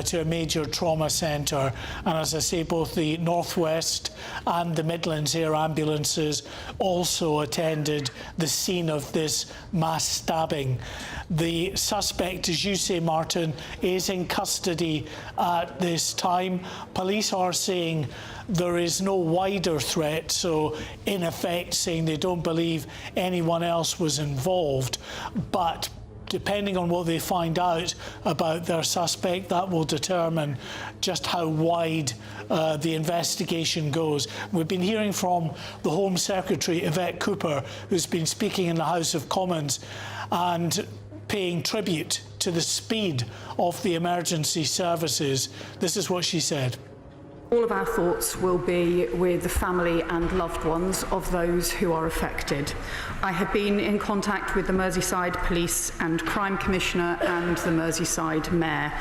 to a major trauma centre. And as I say, both the North West and the Midlands air ambulances also attended the scene of this mass stabbing. The suspect, as you say, Martin, is in custody at this time. Police are saying there is no wider threat, so in effect saying they don't believe anyone else was involved. But depending on what they find out about their suspect, that will determine just how wide the investigation goes. We've been hearing from the Home Secretary, Yvette Cooper, who's been speaking in the House of Commons and paying tribute to the speed of the emergency services. This is what she said. All of our thoughts will be with the family and loved ones of those who are affected. I have been in contact with the Merseyside Police and Crime Commissioner and the Merseyside Mayor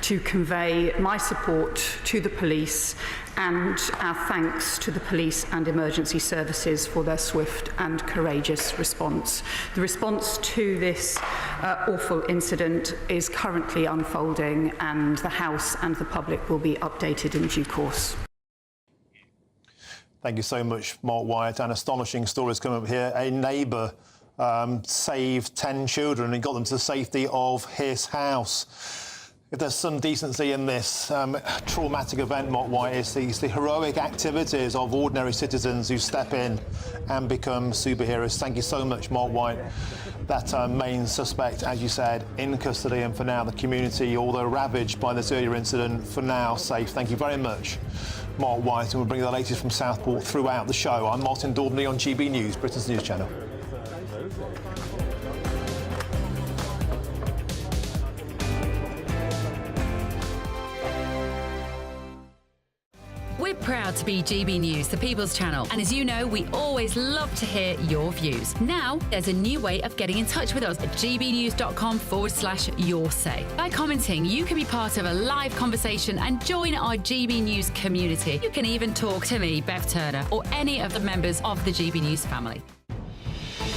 to convey my support to the police and our thanks to the police and emergency services for their swift and courageous response. The response to this awful incident is currently unfolding, and the House and the public will be updated in due course. Thank you so much, Mark Wyatt. An astonishing story has come up here. A neighbour saved 10 children and got them to the safety of his house. If there's some decency in this traumatic event, Mark Wyatt, it's the heroic activities of ordinary citizens who step in and become superheroes. Thank you so much, Mark Wyatt. That main suspect, as you said, in custody, and for now the community, although ravaged by this earlier incident, for now safe. Thank you very much, Mark Wyatt, and we'll bring you the latest from Southport throughout the show. I'm Martin Daubney on GB News, Britain's news channel. We're proud to be GB News, the People's Channel. And as you know, we always love to hear your views. Now, there's a new way of getting in touch with us at gbnews.com/yoursay. By commenting, you can be part of a live conversation and join our GB News community. You can even talk to me, Bev Turner, or any of the members of the GB News family.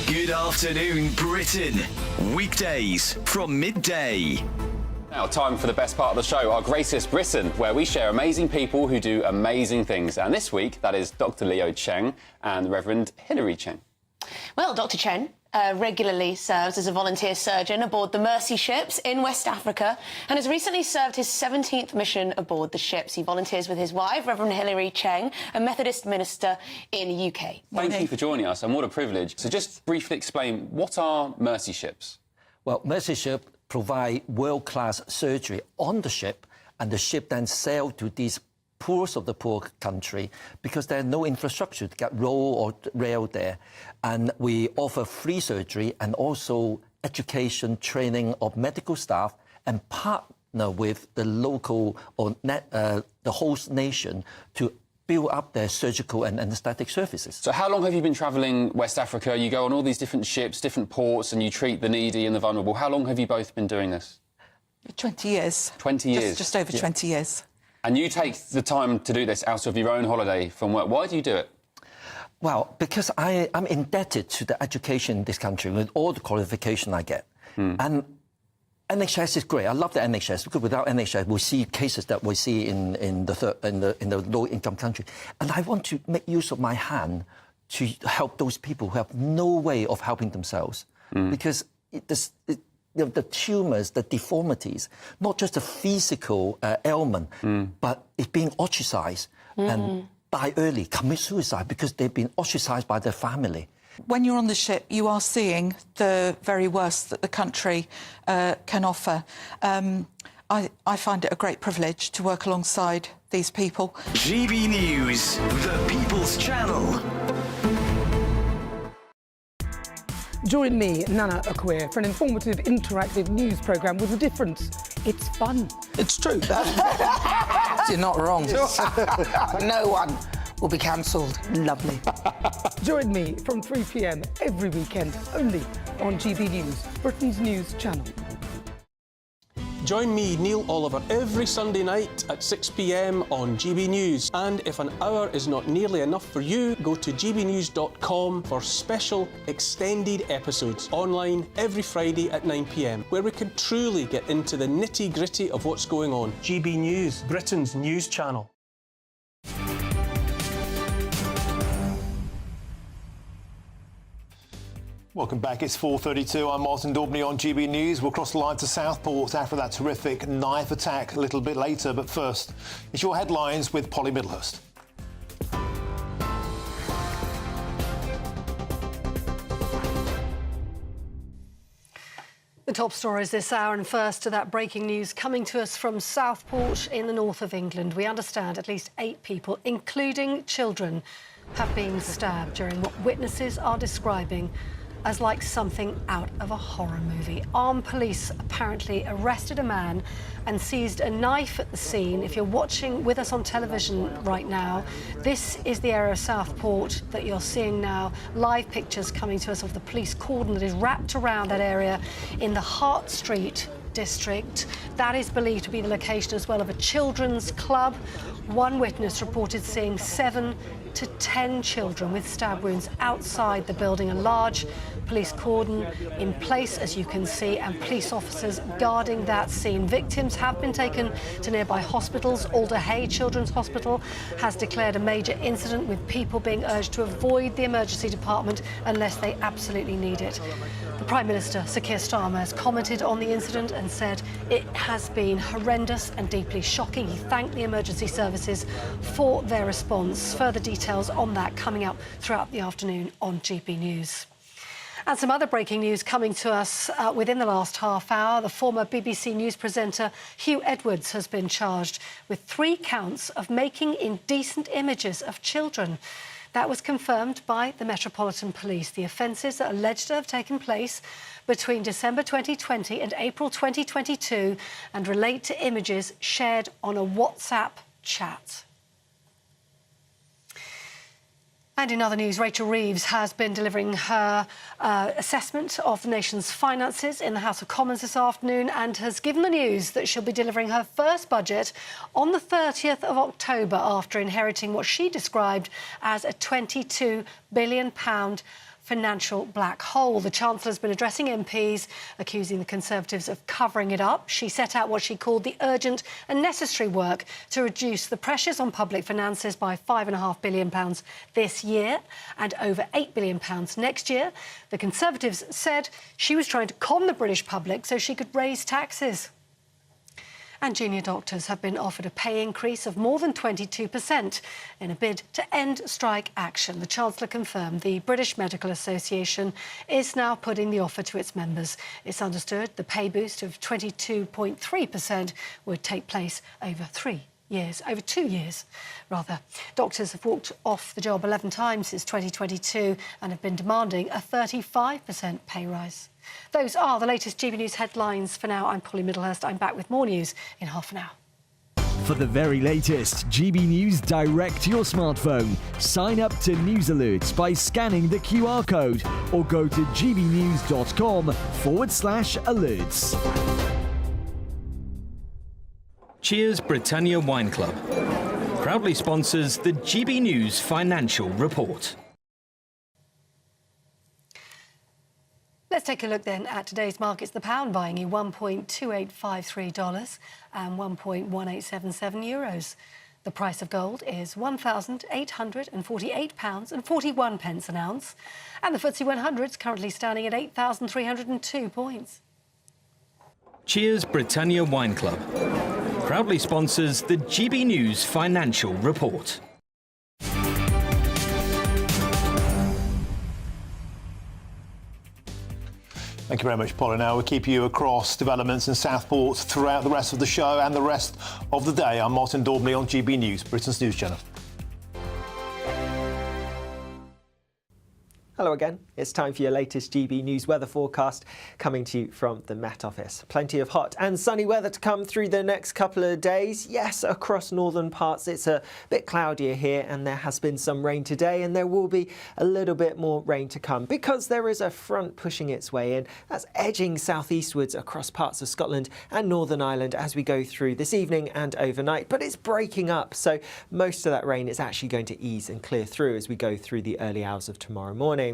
Good afternoon, Britain. Weekdays from midday. Now, time for the best part of the show, our Greatest Britain, where we share amazing people who do amazing things. And this week, that is Dr. Leo Cheng and Reverend Hilary Cheng. Well, Dr. Chen regularly serves as a volunteer surgeon aboard the Mercy ships in West Africa and has recently served his 17th mission aboard the ships. He volunteers with his wife, Reverend Hilary Cheng, a Methodist minister in the UK. Thank you for joining us, and what a privilege. So just briefly explain, what are Mercy ships? Well, Mercy ship provide world-class surgery on the ship, and the ship then sail to these poorest of the poor country because there's no infrastructure to get road or rail there. And we offer free surgery and also education, training of medical staff, and partner with the local or the host nation to build up their surgical and anaesthetic services. So how long have you been travelling West Africa? You go on all these different ships, different ports, and you treat the needy and the vulnerable. How long have you both been doing this? 20 years. 20 years? Just over 20 years. And you take the time to do this out of your own holiday from work. Why do you do it? Well, because I'm indebted to the education in this country with all the qualification I get. And NHS is great. I love the NHS because without NHS, we see cases that we see in the low-income country. And I want to make use of my hand to help those people who have no way of helping themselves. Because the tumours, the deformities, not just a physical ailment, but it's being ostracised and die early, commit suicide because they've been ostracised by their family. When you're on the ship, you are seeing the very worst that the country can offer. I find it a great privilege to work alongside these people. GB News, the People's Channel. Join me, Nana Okoye, for an informative, interactive news programme with a difference. It's fun. It's true. You're not wrong. No one will be cancelled. Lovely. Join me from 3 p.m. every weekend, only on GB News, Britain's news channel. Join me, Neil Oliver, every Sunday night at 6 p.m. on GB News. And if an hour is not nearly enough for you, go to gbnews.com for special extended episodes online every Friday at 9 p.m, where we can truly get into the nitty-gritty of what's going on. GB News, Britain's news channel. Welcome back. It's 4:32. I'm Martin Daubney on GB News. We'll cross the line to Southport after that terrific knife attack a little bit later. But first, it's your headlines with Polly Middlehurst. The top stories this hour, and first to that breaking news coming to us from Southport in the north of England. We understand at least 8 people, including children, have been stabbed during what witnesses are describing as like something out of a horror movie. Armed police apparently arrested a man and seized a knife at the scene. If you're watching with us on television right now, this is the area of Southport that you're seeing now. Live pictures coming to us of the police cordon that is wrapped around that area in the Hart Street district. That is believed to be the location as well of a children's club. One witness reported seeing 7 to 10 children with stab wounds outside the building. A large police cordon in place, as you can see, and police officers guarding that scene. Victims have been taken to nearby hospitals. Alder Hey Children's Hospital has declared a major incident, with people being urged to avoid the emergency department unless they absolutely need it. The Prime Minister, Sir Keir Starmer, has commented on the incident and said it has been horrendous and deeply shocking. He thanked the emergency services for their response. Further details on that coming up throughout the afternoon on GB News. And some other breaking news coming to us within the last half hour. The former BBC News presenter Hugh Edwards has been charged with 3 counts of making indecent images of children. That was confirmed by the Metropolitan Police. The offences are alleged to have taken place between December 2020 and April 2022 and relate to images shared on a WhatsApp chat. And in other news, Rachel Reeves has been delivering her assessment of the nation's finances in the House of Commons this afternoon and has given the news that she'll be delivering her first budget on the 30th of October after inheriting what she described as a £22 billion financial black hole. The Chancellor has been addressing MPs, accusing the Conservatives of covering it up. She set out what she called the urgent and necessary work to reduce the pressures on public finances by £5.5 billion this year and over £8 billion next year. The Conservatives said she was trying to con the British public so she could raise taxes. And junior doctors have been offered a pay increase of more than 22% in a bid to end strike action. The Chancellor confirmed the British Medical Association is now putting the offer to its members. It's understood the pay boost of 22.3% would take place over 2 years, rather. Doctors have walked off the job 11 times since 2022 and have been demanding a 35% pay rise. Those are the latest GB News headlines. For now, I'm Polly Middlehurst. I'm back with more news in half an hour. For the very latest GB News direct to your smartphone, sign up to News Alerts by scanning the QR code or go to gbnews.com/alerts. Cheers Britannia Wine Club proudly sponsors the GB News Financial Report. Let's take a look then at today's markets. The pound buying you $1.2853 and 1.1877 euros. The price of gold is £1,848.41 an ounce. And the FTSE 100 is currently standing at 8,302 points. Cheers Britannia Wine Club proudly sponsors the GB News Financial Report. Thank you very much, Polly. Now, we'll keep you across developments in Southport throughout the rest of the show and the rest of the day. I'm Martin Daubney on GB News, Britain's news channel. Hello again. It's time for your latest GB News weather forecast coming to you from the Met Office. Plenty of hot and sunny weather to come through the next couple of days. Yes, across northern parts it's a bit cloudier here and there has been some rain today, and there will be a little bit more rain to come because there is a front pushing its way in. That's edging southeastwards across parts of Scotland and Northern Ireland as we go through this evening and overnight, but it's breaking up, so most of that rain is actually going to ease and clear through as we go through the early hours of tomorrow morning.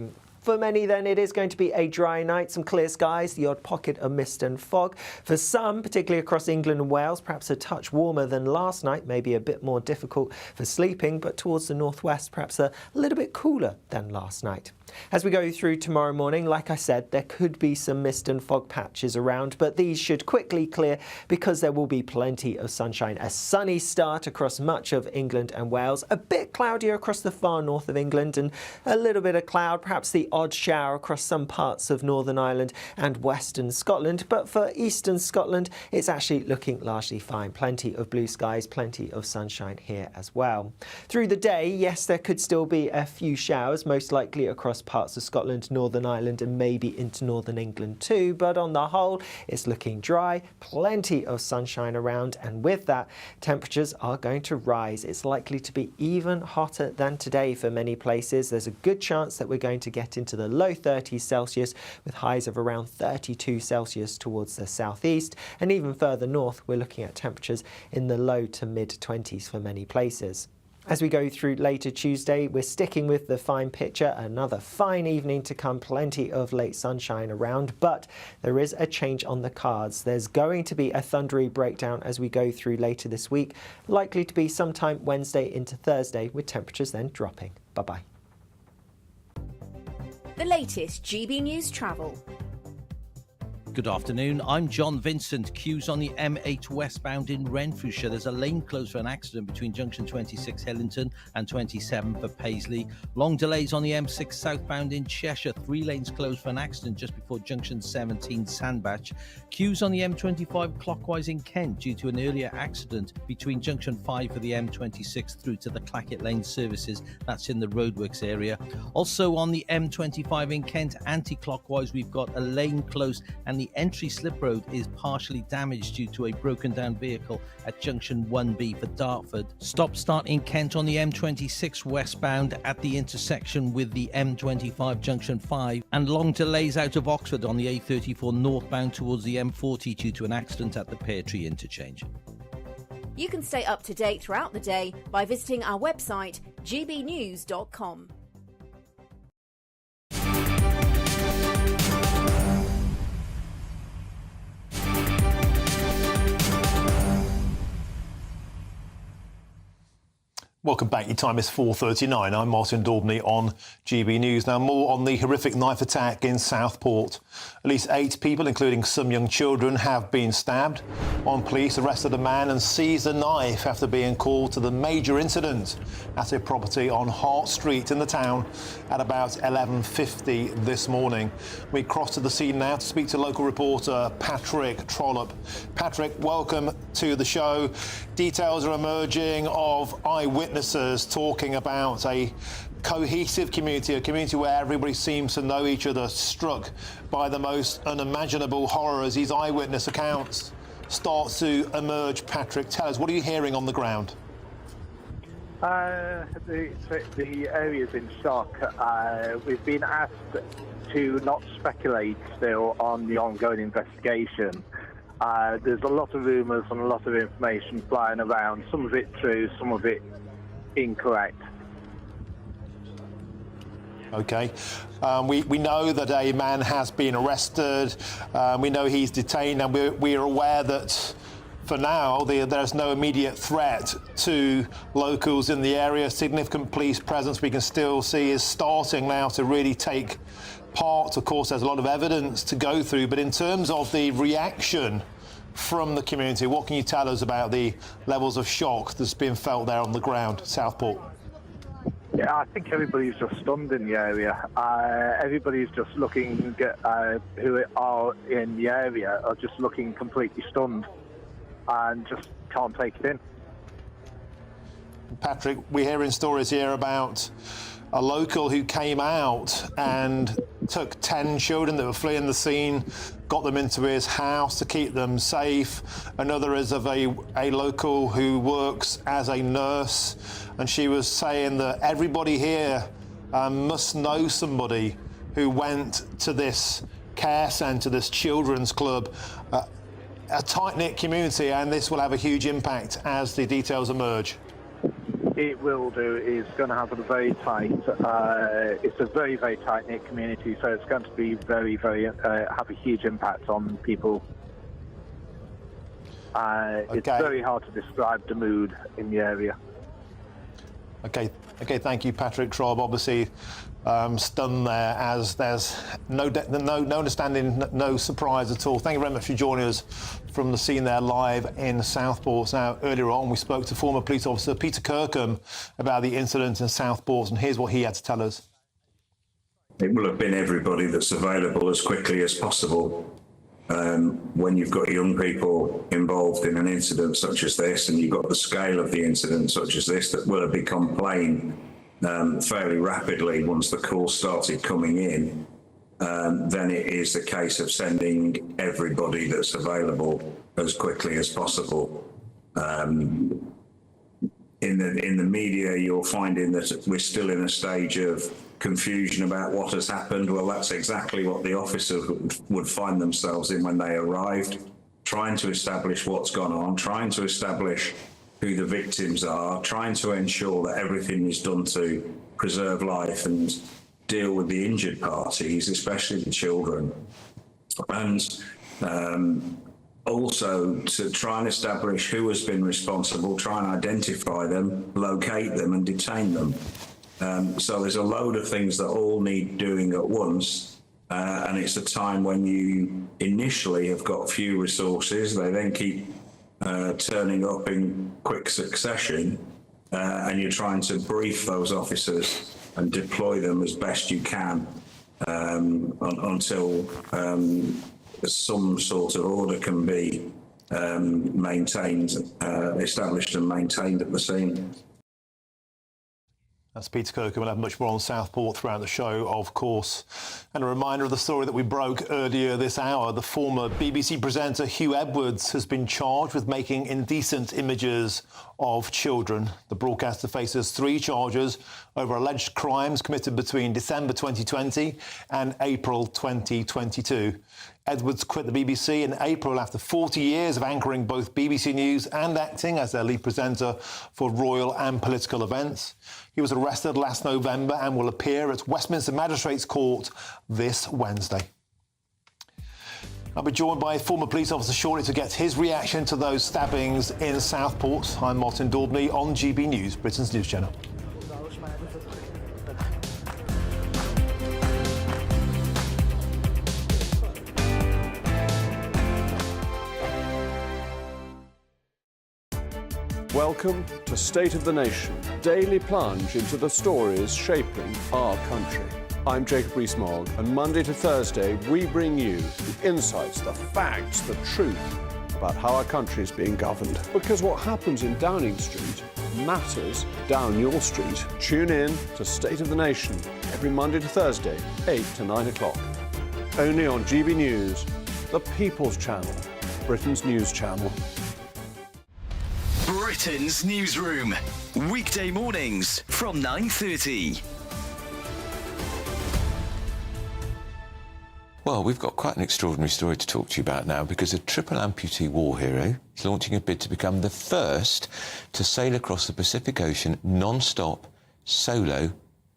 For many, then, it is going to be a dry night, some clear skies, the odd pocket of mist and fog. For some, particularly across England and Wales, perhaps a touch warmer than last night, maybe a bit more difficult for sleeping, but towards the northwest, perhaps a little bit cooler than last night. As we go through tomorrow morning, like I said, there could be some mist and fog patches around, but these should quickly clear because there will be plenty of sunshine. A sunny start across much of England and Wales, a bit cloudier across the far north of England, and a little bit of cloud, perhaps the odd shower across some parts of Northern Ireland and western Scotland. But for eastern Scotland, it's actually looking largely fine. Plenty of blue skies, plenty of sunshine here as well. Through the day, yes, there could still be a few showers, most likely across parts of Scotland, Northern Ireland and maybe into northern England too, but on the whole it's looking dry, plenty of sunshine around, and with that temperatures are going to rise. It's likely to be even hotter than today for many places. There's a good chance that we're going to get into the low 30s Celsius with highs of around 32 Celsius towards the southeast, and even further north we're looking at temperatures in the low to mid 20s for many places. As we go through later Tuesday, we're sticking with the fine picture. Another fine evening to come, plenty of late sunshine around, but there is a change on the cards. There's going to be a thundery breakdown as we go through later this week, likely to be sometime Wednesday into Thursday, with temperatures then dropping. Bye-bye. The latest GB News travel. Good afternoon, I'm John Vincent. Queues on the M8 westbound in Renfrewshire. There's a lane closed for an accident between junction 26 Hillington and 27 for Paisley. Long delays on the M6 southbound in Cheshire. 3 lanes closed for an accident just before junction 17 Sandbach. Queues on the M25 clockwise in Kent due to an earlier accident between junction 5 for the M26 through to the Clackett Lane services. That's in the roadworks area. Also on the M25 in Kent anti-clockwise, we've got a lane closed and the entry slip road is partially damaged due to a broken down vehicle at junction 1B for Dartford. Stop start in Kent on the M26 westbound at the intersection with the M25 junction 5, and long delays out of Oxford on the A34 northbound towards the M40 due to an accident at the Pear Tree interchange. You can stay up to date throughout the day by visiting our website gbnews.com. Welcome back. Your time is 4:39. I'm Martin Daubney on GB News. Now, more on the horrific knife attack in Southport. At least 8 people, including some young children, have been stabbed. One police arrested a man and seized a knife after being called to the major incident at a property on Hart Street in the town at about 11:50 this morning. We cross to the scene now to speak to local reporter Patrick Trollope. Patrick, welcome to the show. Details are emerging of eyewitnesses talking about a cohesive community, a community where everybody seems to know each other, struck by the most unimaginable horror as these eyewitness accounts start to emerge. Patrick, tell us, what are you hearing on the ground? The area's in shock. We've been asked to not speculate still on the ongoing investigation. There's a lot of rumours and a lot of information flying around, some of it true, some of it incorrect. OK. We know that a man has been arrested. We know he's detained, and we're aware that for now there's no immediate threat to locals in the area. Significant police presence we can still see is starting now to really take part. Of course, there's a lot of evidence to go through, but in terms of the reaction from the community, what can you tell us about the levels of shock that's being felt there on the ground, Southport? Yeah, I think everybody's just stunned in the area. Everybody's just looking at who are in the area are just looking completely stunned and just can't take it in. Patrick, we're hearing stories here about a local who came out and took 10 children that were fleeing the scene, got them into his house to keep them safe. Another is of a local who works as a nurse, and she was saying that everybody here must know somebody who went to this care centre, this children's club, a tight-knit community, and this will have a huge impact as the details emerge. It will do. It's going to have a very tight. It's a very, very tight-knit community, so it's going to be very, very have a huge impact on people. It's very hard to describe the mood in the area. Okay. Thank you, Patrick Trobb. Obviously, stunned there, as there's no understanding, no surprise at all. Thank you very much for joining us from the scene there live in Southport. Now, earlier on, we spoke to former police officer Peter Kirkham about the incident in Southport, and here's what he had to tell us. It will have been everybody that's available as quickly as possible. When you've got young people involved in an incident such as this, and you've got the scale of the incident such as this, that will have become plain fairly rapidly once the calls started coming in, then it is the case of sending everybody that's available as quickly as possible. In the media, you're finding that we're still in a stage of confusion about what has happened. Well, that's exactly what the officers would find themselves in when they arrived, trying to establish what's gone on, trying to establish who the victims are, trying to ensure that everything is done to preserve life and deal with the injured parties, especially the children. And also to try and establish who has been responsible, try and identify them, locate them and detain them. So there's a load of things that all need doing at once, and it's a time when you initially have got few resources. They then keep turning up in quick succession, and you're trying to brief those officers and deploy them as best you can until some sort of order can be maintained, established and maintained at the scene. That's Peter Kirkham. We'll have much more on Southport throughout the show, of course. And a reminder of the story that we broke earlier this hour. The former BBC presenter Hugh Edwards has been charged with making indecent images of children. The broadcaster faces 3 charges over alleged crimes committed between December 2020 and April 2022. Edwards quit the BBC in April after 40 years of anchoring both BBC News and acting as their lead presenter for royal and political events. He was arrested last November and will appear at Westminster Magistrates Court this Wednesday. I'll be joined by a former police officer shortly to get his reaction to those stabbings in Southport. I'm Martin Daubney on GB News, Britain's news channel. Welcome to State of the Nation, daily plunge into the stories shaping our country. I'm Jacob Rees-Mogg, and Monday to Thursday we bring you the insights, the facts, the truth about how our country is being governed. Because what happens in Downing Street matters down your street. Tune in to State of the Nation every Monday to Thursday, 8 to 9 o'clock. Only on GB News, the People's Channel, Britain's news channel. Britain's Newsroom, weekday mornings from 9:30. Well, we've got quite an extraordinary story to talk to you about now, because a triple amputee war hero is launching a bid to become the first to sail across the Pacific Ocean non-stop, solo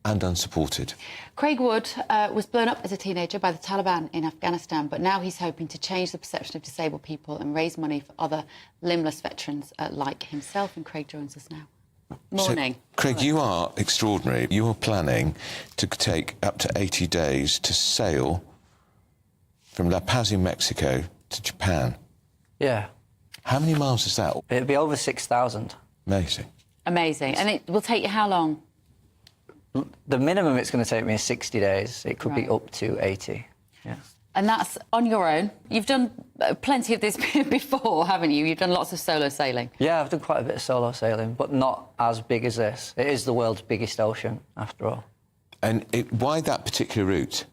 and unsupported. Craig Wood was blown up as a teenager by the Taliban in Afghanistan, but now he's hoping to change the perception of disabled people and raise money for other limbless veterans like himself. And Craig joins us now. Morning. So, Craig, you are extraordinary. You are planning to take up to 80 days to sail from La Paz in Mexico to Japan. Yeah. How many miles is that? It'll be over 6,000. Amazing. Amazing. And it will take you how long? The minimum it's going to take me is 60 days. It could be up to 80. Yeah. And that's on your own. You've done plenty of this before, haven't you? You've done lots of solo sailing. Yeah, I've done quite a bit of solo sailing, but not as big as this. It is the world's biggest ocean, after all. And why that particular route?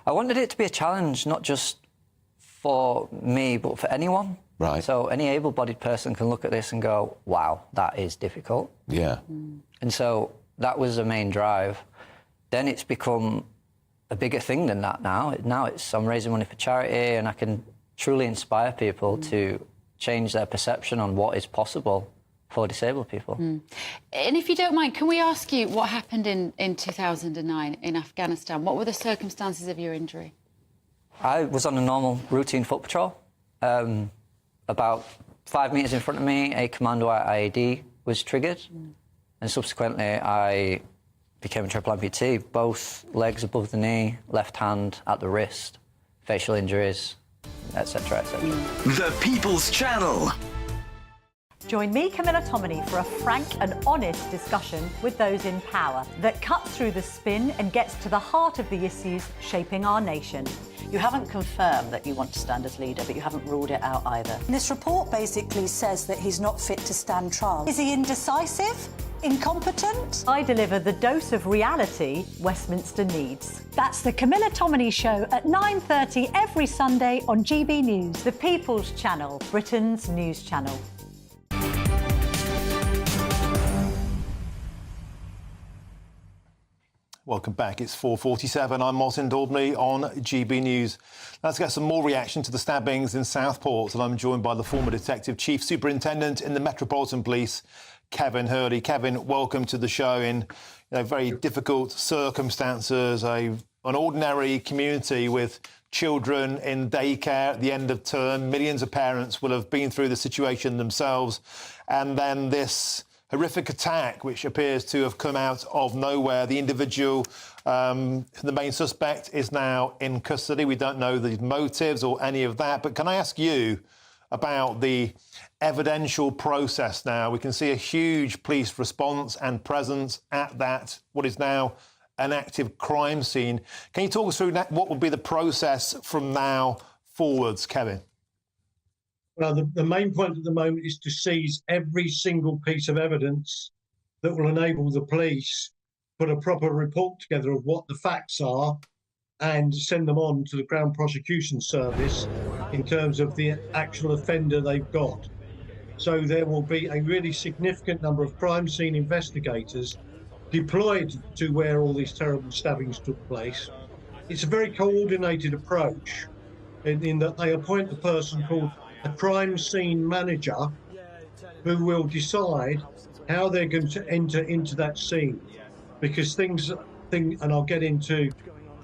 I wanted it to be a challenge, not just for me, but for anyone. Right. So any able-bodied person can look at this and go, wow, that is difficult. Yeah. And so that was the main drive. Then it's become a bigger thing than that now. Now I'm raising money for charity, and I can truly inspire people to change their perception on what is possible for disabled people. And if you don't mind, can we ask you what happened in 2009 in Afghanistan? What were the circumstances of your injury? I was on a normal routine foot patrol. About 5 metres in front of me, a commando IED was triggered, and subsequently I became a triple amputee, both legs above the knee, left hand at the wrist, facial injuries, etc., etc. The People's Channel. Join me, Camilla Tominey, for a frank and honest discussion with those in power that cuts through the spin and gets to the heart of the issues shaping our nation. You haven't confirmed that you want to stand as leader, but you haven't ruled it out either. This report basically says that he's not fit to stand trial. Is he indecisive? Incompetent? I deliver the dose of reality Westminster needs. That's the Camilla Tominey Show at 9:30 every Sunday on GB News, the People's Channel, Britain's news channel. Welcome back. It's 4:47. I'm Martin Daubney on GB News. Let's get some more reaction to the stabbings in Southport, and I'm joined by the former Detective Chief Superintendent in the Metropolitan Police, Kevin Hurley. Kevin, welcome to the show in very difficult circumstances, an ordinary community with children in daycare at the end of term. Millions of parents will have been through the situation themselves, and then this horrific attack, which appears to have come out of nowhere. The individual, the main suspect, is now in custody. We don't know the motives or any of that. But can I ask you about the evidential process now? We can see a huge police response and presence at that, what is now an active crime scene. Can you talk us through what would be the process from now forwards, Kevin? Well, the main point at the moment is to seize every single piece of evidence that will enable the police to put a proper report together of what the facts are and send them on to the Crown Prosecution Service in terms of the actual offender they've got. So there will be a really significant number of crime scene investigators deployed to where all these terrible stabbings took place. It's a very coordinated approach in that they appoint a person called a crime scene manager who will decide how they're going to enter into that scene, because and I'll get into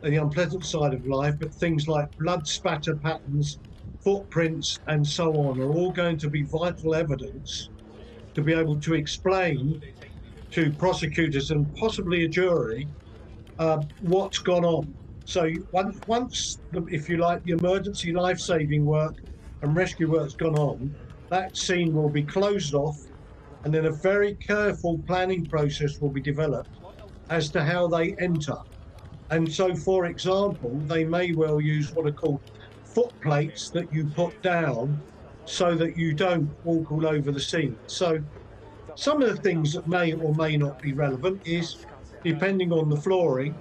the unpleasant side of life, but things like blood spatter patterns, footprints and so on are all going to be vital evidence to be able to explain to prosecutors and possibly a jury what's gone on. So once if you like, the emergency life-saving work and rescue work's gone on, that scene will be closed off, and then a very careful planning process will be developed as to how they enter. And so, for example, they may well use what are called foot plates that you put down so that you don't walk all over the scene. So some of the things that may or may not be relevant is, depending on the flooring,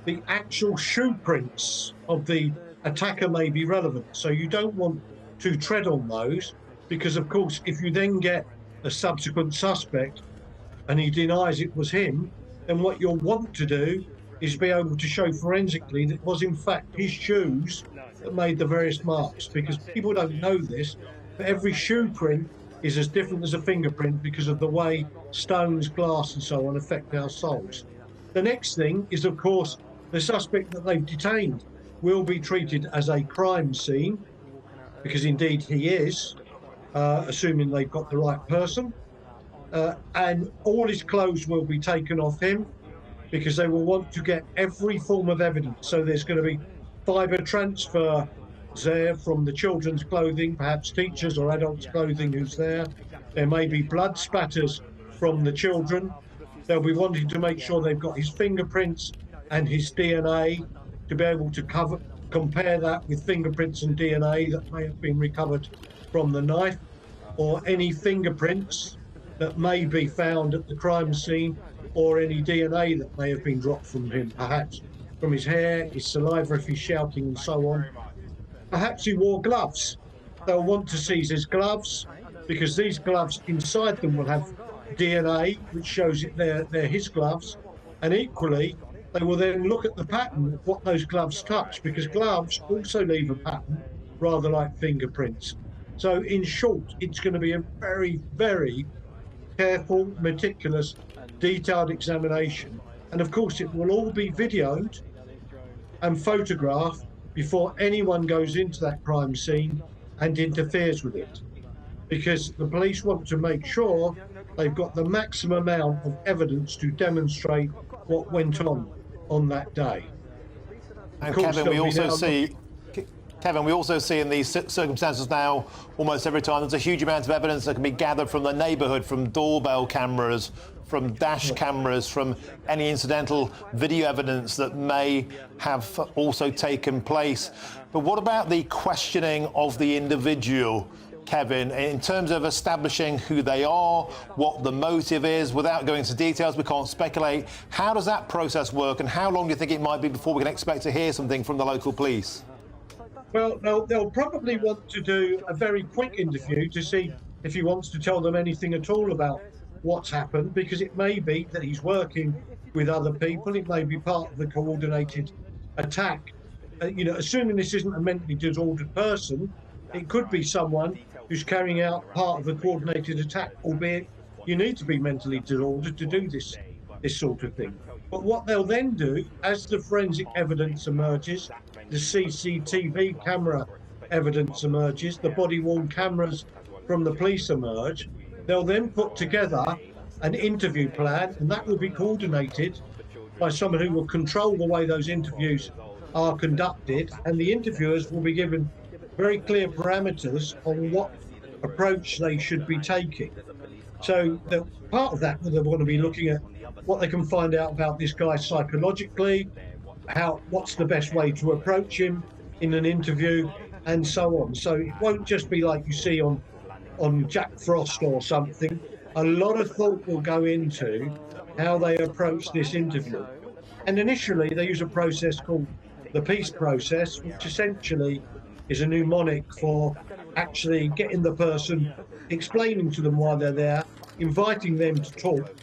the actual shoe prints of the attacker may be relevant. So you don't want to tread on those, because of course if you then get a subsequent suspect and he denies it was him, then what you'll want to do is be able to show forensically that it was in fact his shoes that made the various marks, because people don't know this, but every shoe print is as different as a fingerprint because of the way stones, glass and so on affect our soles. The next thing is, of course, the suspect that they've detained will be treated as a crime scene, because indeed he is, assuming they've got the right person, and all his clothes will be taken off him, because they will want to get every form of evidence. So there's going to be fibre transfer there from the children's clothing, perhaps teachers or adults' clothing who's there. There may be blood spatters from the children. They'll be wanting to make sure they've got his fingerprints and his DNA to be able to compare that with fingerprints and DNA that may have been recovered from the knife, or any fingerprints that may be found at the crime scene, or any DNA that may have been dropped from him, perhaps from his hair, his saliva if he's shouting and so on. Perhaps he wore gloves. They'll want to seize his gloves because these gloves inside them will have DNA which shows it they're his gloves, and equally they will then look at the pattern of what those gloves touch, because gloves also leave a pattern rather like fingerprints. So in short, it's going to be a very, very careful, meticulous, detailed examination, and of course it will all be videoed and photographed before anyone goes into that crime scene and interferes with it, because the police want to make sure they've got the maximum amount of evidence to demonstrate what went on that day. And Kevin, we also see in these circumstances now, almost every time, there's a huge amount of evidence that can be gathered from the neighbourhood, from doorbell cameras, from dash cameras, from any incidental video evidence that may have also taken place. But what about the questioning of the individual, Kevin, in terms of establishing who they are, what the motive is? Without going into details, we can't speculate. How does that process work, and how long do you think it might be before we can expect to hear something from the local police? Well, they'll probably want to do a very quick interview to see if he wants to tell them anything at all about what's happened, because it may be that he's working with other people. It may be part of the coordinated attack. Assuming this isn't a mentally disordered person, it could be someone who's carrying out part of a coordinated attack, albeit you need to be mentally disordered to do this sort of thing. But what they'll then do, as the forensic evidence emerges, the CCTV camera evidence emerges, the body-worn cameras from the police emerge, they'll then put together an interview plan, and that will be coordinated by someone who will control the way those interviews are conducted, and the interviewers will be given very clear parameters on what approach they should be taking. So part of that, they'll want to be looking at what they can find out about this guy psychologically, what's the best way to approach him in an interview, and so on. So it won't just be like you see on Jack Frost or something. A lot of thought will go into how they approach this interview. And initially they use a process called the peace process, which essentially is a mnemonic for actually getting the person, explaining to them why they're there, inviting them to talk,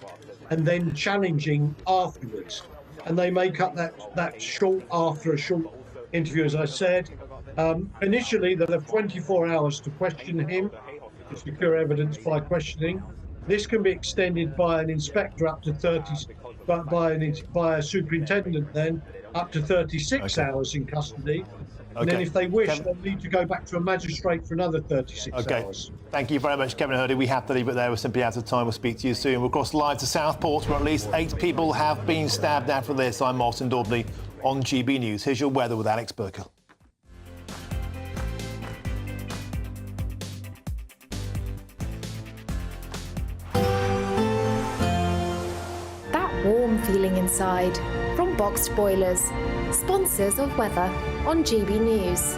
and then challenging afterwards. And they make up that short after a short interview, as I said. Initially, they'll have 24 hours to question him, to secure evidence by questioning. This can be extended by an inspector up to 30, by a superintendent then, up to 36 hours in custody. And then if they wish, they'll need to go back to a magistrate for another 36 hours. Thank you very much, Kevin Hurdy. We have to leave it there. We're simply out of time. We'll speak to you soon. We'll cross live to Southport, where at least 8 people have been stabbed after this. I'm Martin Daubney on GB News. Here's your weather with Alex Burkill. That warm feeling inside from Boxed Boilers, sponsors of weather on GB News.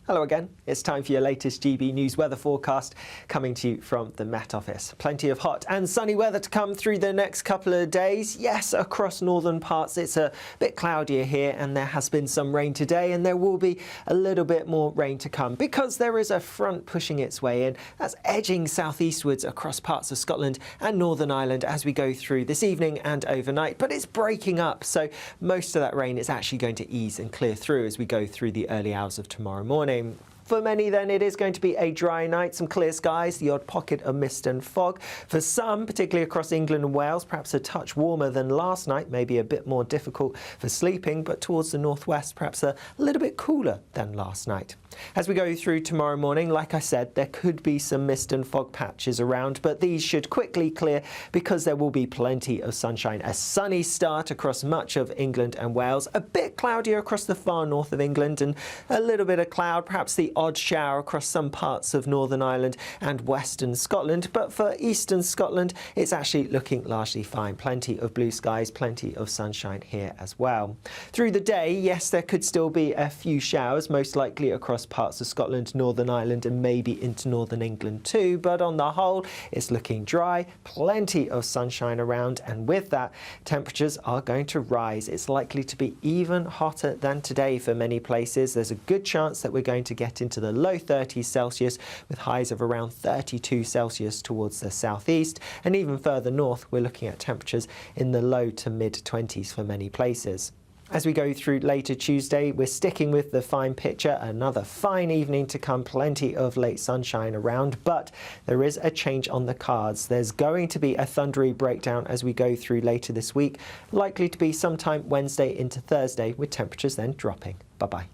Hello again. It's time for your latest GB News weather forecast coming to you from the Met Office. Plenty of hot and sunny weather to come through the next couple of days. Yes, across northern parts it's a bit cloudier here, and there has been some rain today, and there will be a little bit more rain to come because there is a front pushing its way in. That's edging southeastwards across parts of Scotland and Northern Ireland as we go through this evening and overnight, but it's breaking up, so most of that rain is actually going to ease and clear through as we go through the early hours of tomorrow morning. For many then it is going to be a dry night, some clear skies, the odd pocket of mist and fog. For some, particularly across England and Wales, perhaps a touch warmer than last night, maybe a bit more difficult for sleeping, but towards the northwest perhaps a little bit cooler than last night. As we go through tomorrow morning, like I said, there could be some mist and fog patches around, but these should quickly clear because there will be plenty of sunshine. A sunny start across much of England and Wales, a bit cloudier across the far north of England, and a little bit of cloud, perhaps the odd shower across some parts of Northern Ireland and Western Scotland, but for Eastern Scotland, it's actually looking largely fine. Plenty of blue skies, plenty of sunshine here as well. Through the day, yes, there could still be a few showers, most likely across parts of Scotland, Northern Ireland and maybe into Northern England too, but on the whole, it's looking dry, plenty of sunshine around, and with that, temperatures are going to rise. It's likely to be even hotter than today for many places. There's a good chance that we're going to get into the low 30s Celsius with highs of around 32 Celsius towards the southeast, and even further north, we're looking at temperatures in the low to mid 20s for many places. As we go through later Tuesday, we're sticking with the fine picture. Another fine evening to come, plenty of late sunshine around, but there is a change on the cards. There's going to be a thundery breakdown as we go through later this week, likely to be sometime Wednesday into Thursday, with temperatures then dropping. Bye-bye.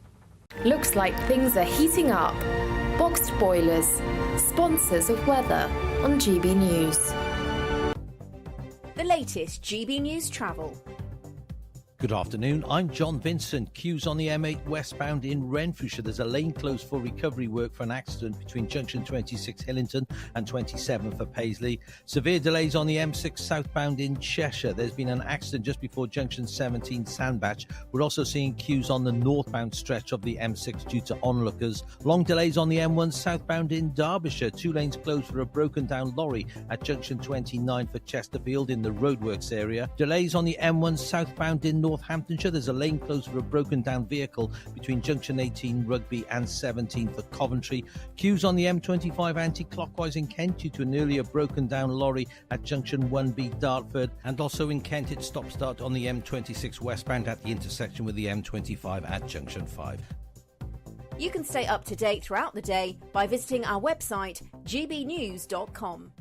Looks like things are heating up. Boxed boilers, sponsors of weather on GB News. The latest GB News travel. Good afternoon, I'm John Vincent. Queues on the M8 westbound in Renfrewshire. There's a lane closed for recovery work for an accident between junction 26 Hillington and 27 for Paisley. Severe delays on the M6 southbound in Cheshire. There's been an accident just before junction 17 Sandbach. We're also seeing queues on the northbound stretch of the M6 due to onlookers. Long delays on the M1 southbound in Derbyshire. 2 lanes closed for a broken down lorry at junction 29 for Chesterfield in the roadworks area. Delays on the M1 southbound in Northamptonshire. There's a lane closed for a broken down vehicle between junction 18 Rugby and 17 for Coventry. Queues on the M25 anti-clockwise in Kent due to an earlier broken down lorry at junction 1B Dartford, and also in Kent it's stop start on the M26 westbound at the intersection with the M25 at junction 5. You can stay up to date throughout the day by visiting our website gbnews.com.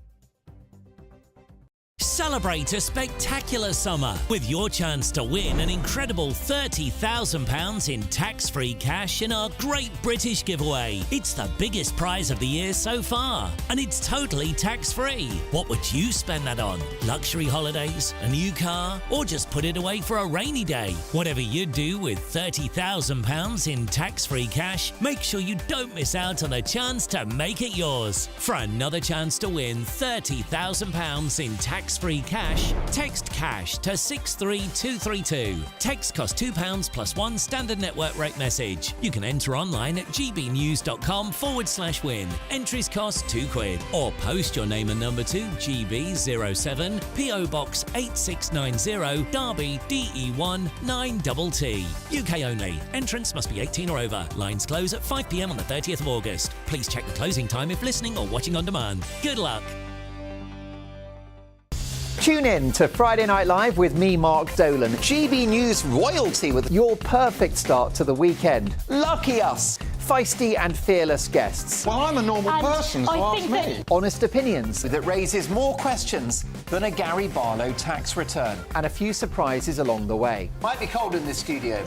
Celebrate a spectacular summer with your chance to win an incredible £30,000 in tax-free cash in our Great British Giveaway. It's the biggest prize of the year so far, and it's totally tax-free. What would you spend that on? Luxury holidays, a new car, or just put it away for a rainy day? Whatever you do with £30,000 in tax-free cash, make sure you don't miss out on a chance to make it yours. For another chance to win £30,000 in tax-free cash, text CASH to 63232. Text costs £2 plus 1 standard network rate message. You can enter online at gbnews.com/win. Entries cost £2, or post your name and number to GB07 PO Box 8690 Derby DE1 9TT. UK only. Entrance must be 18 or over. Lines close at 5 p.m. on the 30th of August. Please check the closing time if listening or watching on demand. Good luck. Tune in to Friday Night Live with me, Mark Dolan. GB News royalty with your perfect start to the weekend. Lucky us! Feisty and fearless guests. Well, I'm a normal person, so ask me. Honest opinions that raises more questions than a Gary Barlow tax return. And a few surprises along the way. Might be cold in this studio.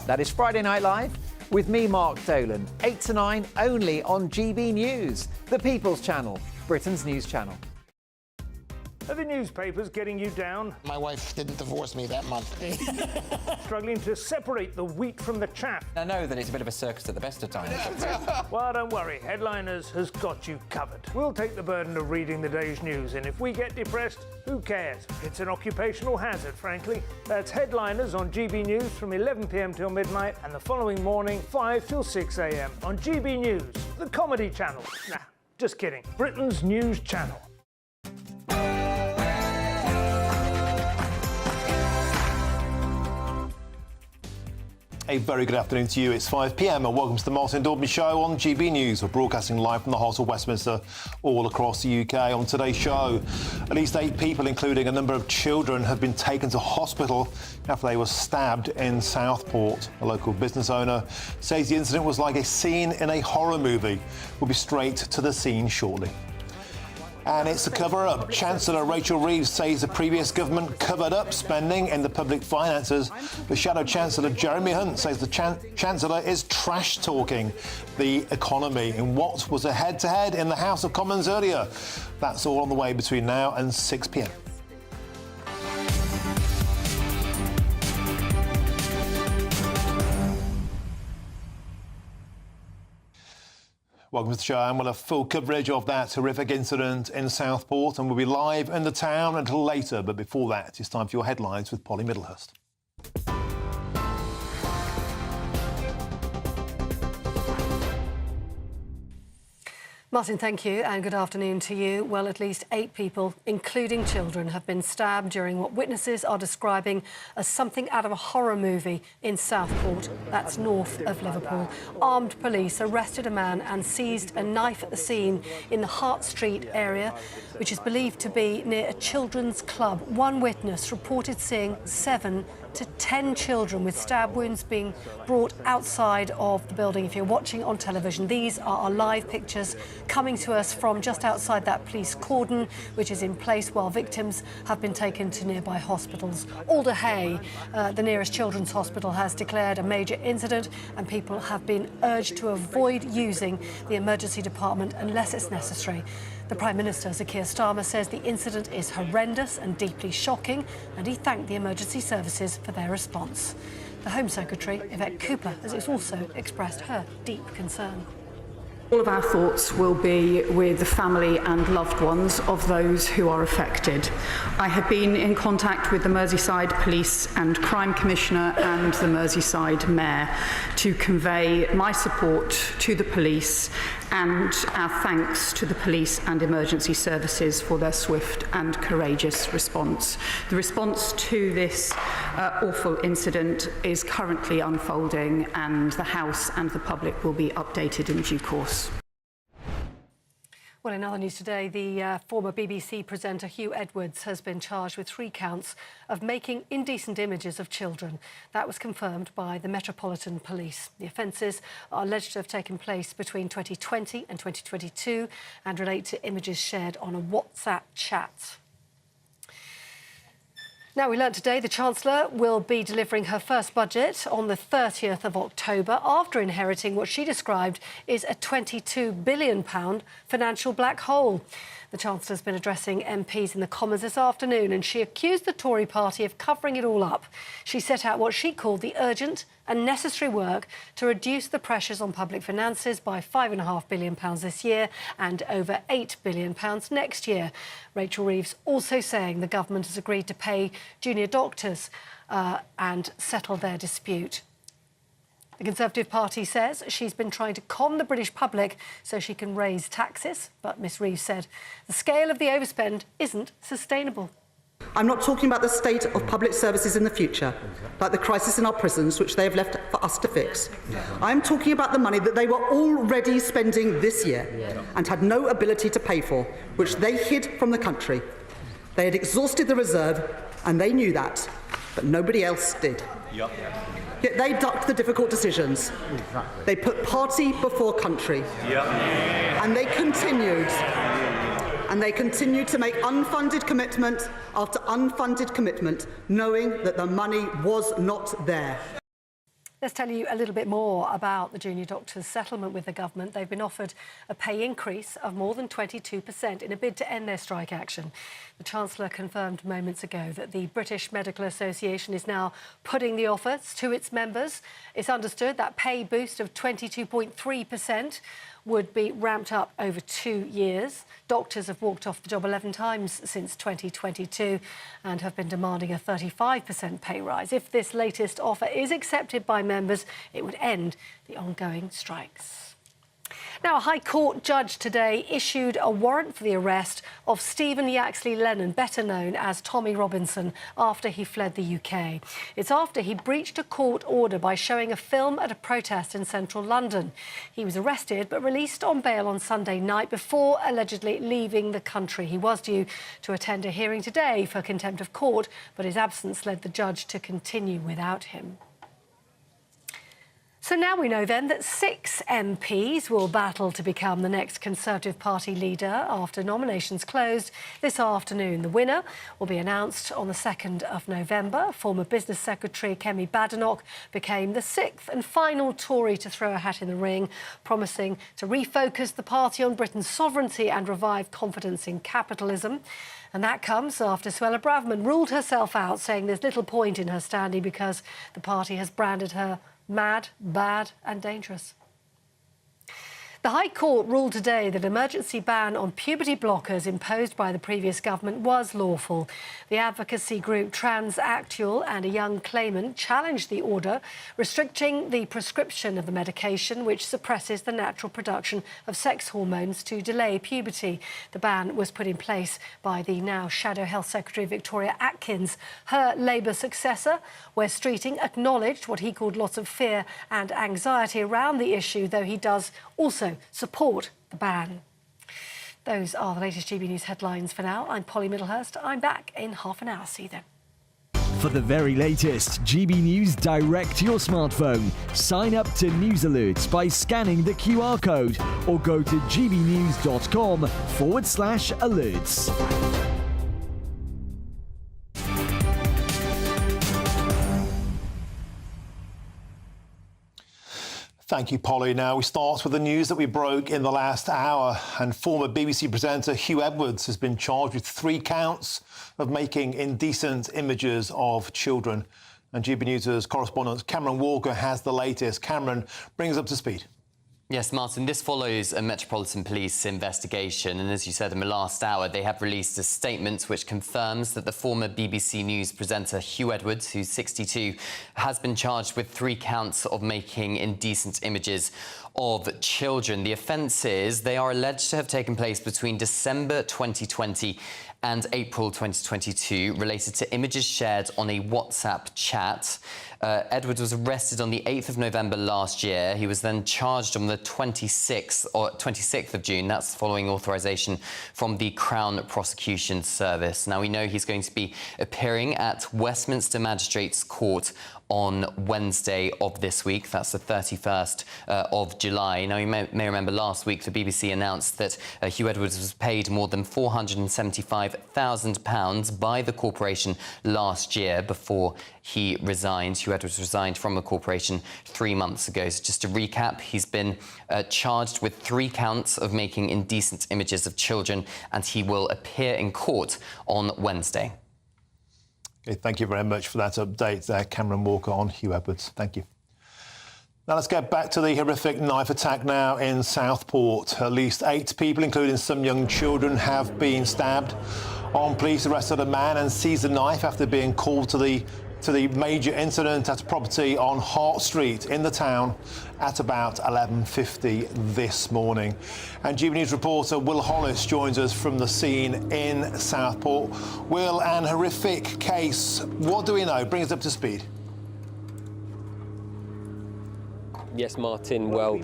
That is Friday Night Live with me, Mark Dolan. 8 to 9 only on GB News, the People's Channel, Britain's news channel. Are the newspapers getting you down? My wife didn't divorce me that month. Struggling to separate the wheat from the chaff? I know that it's a bit of a circus at the best of times. Well, don't worry. Headliners has got you covered. We'll take the burden of reading the day's news, and if we get depressed, who cares? It's an occupational hazard, frankly. That's Headliners on GB News from 11 p.m. till midnight, and the following morning, 5 till 6 a.m. on GB News, the comedy channel. Nah, just kidding. Britain's news channel. A very good afternoon to you. It's 5 p.m. and welcome to the Martin Daubney Show on GB News. We're broadcasting live from the heart of Westminster, all across the UK. On today's show, at least 8 people, including a number of children, have been taken to hospital after they were stabbed in Southport. A local business owner says the incident was like a scene in a horror movie. We'll be straight to the scene shortly. And it's a cover-up. Chancellor Rachel Reeves says the previous government covered up spending in the public finances. The Shadow Chancellor Jeremy Hunt says the Chancellor is trash-talking the economy in what was a head-to-head in the House of Commons earlier. That's all on the way between now and 6 p.m. Welcome to the show, and we'll have full coverage of that horrific incident in Southport, and we'll be live in the town until later. But before that, it's time for your headlines with Polly Middlehurst. Martin, thank you, and good afternoon to you. Well, at least 8 people, including children, have been stabbed during what witnesses are describing as something out of a horror movie in Southport. That's north of Liverpool. Armed police arrested a man and seized a knife at the scene in the Hart Street area, which is believed to be near a children's club. One witness reported seeing 7 to 10 children with stab wounds being brought outside of the building. If you're watching on television, these are our live pictures coming to us from just outside that police cordon, which is in place while victims have been taken to nearby hospitals. Alder Hey, the nearest children's hospital, has declared a major incident, and people have been urged to avoid using the emergency department unless it's necessary. The Prime Minister, Sir Keir Starmer, says the incident is horrendous and deeply shocking, and he thanked the emergency services for their response. The Home Secretary, Yvette Cooper, has also expressed her deep concern. All of our thoughts will be with the family and loved ones of those who are affected. I have been in contact with the Merseyside Police and Crime Commissioner and the Merseyside Mayor to convey my support to the police and our thanks to the police and emergency services for their swift and courageous response. The response to this awful incident is currently unfolding, and the House and the public will be updated in due course. Well, in other news today, the former BBC presenter Hugh Edwards has been charged with 3 counts of making indecent images of children. That was confirmed by the Metropolitan Police. The offences are alleged to have taken place between 2020 and 2022 and relate to images shared on a WhatsApp chat. Now, we learnt today the Chancellor will be delivering her first budget on the 30th of October after inheriting what she described is a £22 billion financial black hole. The Chancellor's been addressing MPs in the Commons this afternoon, and she accused the Tory party of covering it all up. She set out what she called the urgent and necessary work to reduce the pressures on public finances by £5.5 billion this year and over £8 billion next year. Rachel Reeves also saying the government has agreed to pay junior doctors and settle their dispute. The Conservative Party says she's been trying to con the British public so she can raise taxes, but Ms Reeves said the scale of the overspend isn't sustainable. I'm not talking about the state of public services in the future, like the crisis in our prisons, which they have left for us to fix. I'm talking about the money that they were already spending this year and had no ability to pay for, which they hid from the country. They had exhausted the reserve, and they knew that, but nobody else did. Yet they ducked the difficult decisions. They put party before country. And they continued to make unfunded commitment after unfunded commitment, knowing that the money was not there. Let's tell you a little bit more about the junior doctors' settlement with the government. They've been offered a pay increase of more than 22% in a bid to end their strike action. The Chancellor confirmed moments ago that the British Medical Association is now putting the offers to its members. It's understood that pay boost of 22.3% would be ramped up over 2 years. Doctors have walked off the job 11 times since 2022 and have been demanding a 35% pay rise. If this latest offer is accepted by members, it would end the ongoing strikes. Now, a High Court judge today issued a warrant for the arrest of Stephen Yaxley Lennon, better known as Tommy Robinson, after he fled the UK. It's after he breached a court order by showing a film at a protest in central London. He was arrested but released on bail on Sunday night before allegedly leaving the country. He was due to attend a hearing today for contempt of court, but his absence led the judge to continue without him. So now we know then that 6 MPs will battle to become the next Conservative Party leader after nominations closed this afternoon. The winner will be announced on the 2nd of November. Former Business Secretary Kemi Badenoch became the 6th and final Tory to throw a hat in the ring, promising to refocus the party on Britain's sovereignty and revive confidence in capitalism. And that comes after Suella Braverman ruled herself out, saying there's little point in her standing because the party has branded her mad, bad and dangerous. The High Court ruled today that an emergency ban on puberty blockers imposed by the previous government was lawful. The advocacy group Transactual and a young claimant challenged the order, restricting the prescription of the medication, which suppresses the natural production of sex hormones to delay puberty. The ban was put in place by the now Shadow Health Secretary Victoria Atkins. Her Labour successor, Wes Streeting, acknowledged what he called lots of fear and anxiety around the issue, though he does also support the ban. Those are the latest GB News headlines for now. I'm Polly Middlehurst. I'm back in half an hour. See you then. For the very latest GB News direct to your smartphone, sign up to News Alerts by scanning the QR code or go to gbnews.com/alerts. Thank you, Polly. Now we start with the news that we broke in the last hour. And former BBC presenter Hugh Edwards has been charged with 3 counts of making indecent images of children. And GB News' correspondent Cameron Walker has the latest. Cameron, bring us up to speed. Yes, Martin, this follows a Metropolitan Police investigation, and as you said in the last hour, they have released a statement which confirms that the former BBC News presenter Hugh Edwards, who's 62, has been charged with 3 counts of making indecent images of children. The offences, they are alleged to have taken place between December 2020 and April 2022, related to images shared on a WhatsApp chat. Edwards was arrested on the 8th of November last year. He was then charged on the 26th of June. That's following authorisation from the Crown Prosecution Service. Now, we know he's going to be appearing at Westminster Magistrates Court on Wednesday of this week. That's the 31st of July. Now, you may remember last week the BBC announced that Hugh Edwards was paid more than £475,000 by the corporation last year before he resigned. Hugh Edwards resigned from the corporation 3 months ago. So just to recap, he's been charged with 3 counts of making indecent images of children, and he will appear in court on Wednesday. Thank you very much for that update there, Cameron Walker, on Hugh Edwards. Thank you. Now let's get back to the horrific knife attack now in Southport. At least 8 people, including some young children, have been stabbed. Armed police arrested a man and seized a knife after being called to the major incident at a property on Hart Street in the town at about 11:50 this morning. And GB News reporter Will Hollis joins us from the scene in Southport. Will, an horrific case. What do we know? Bring us up to speed. Yes, Martin, well,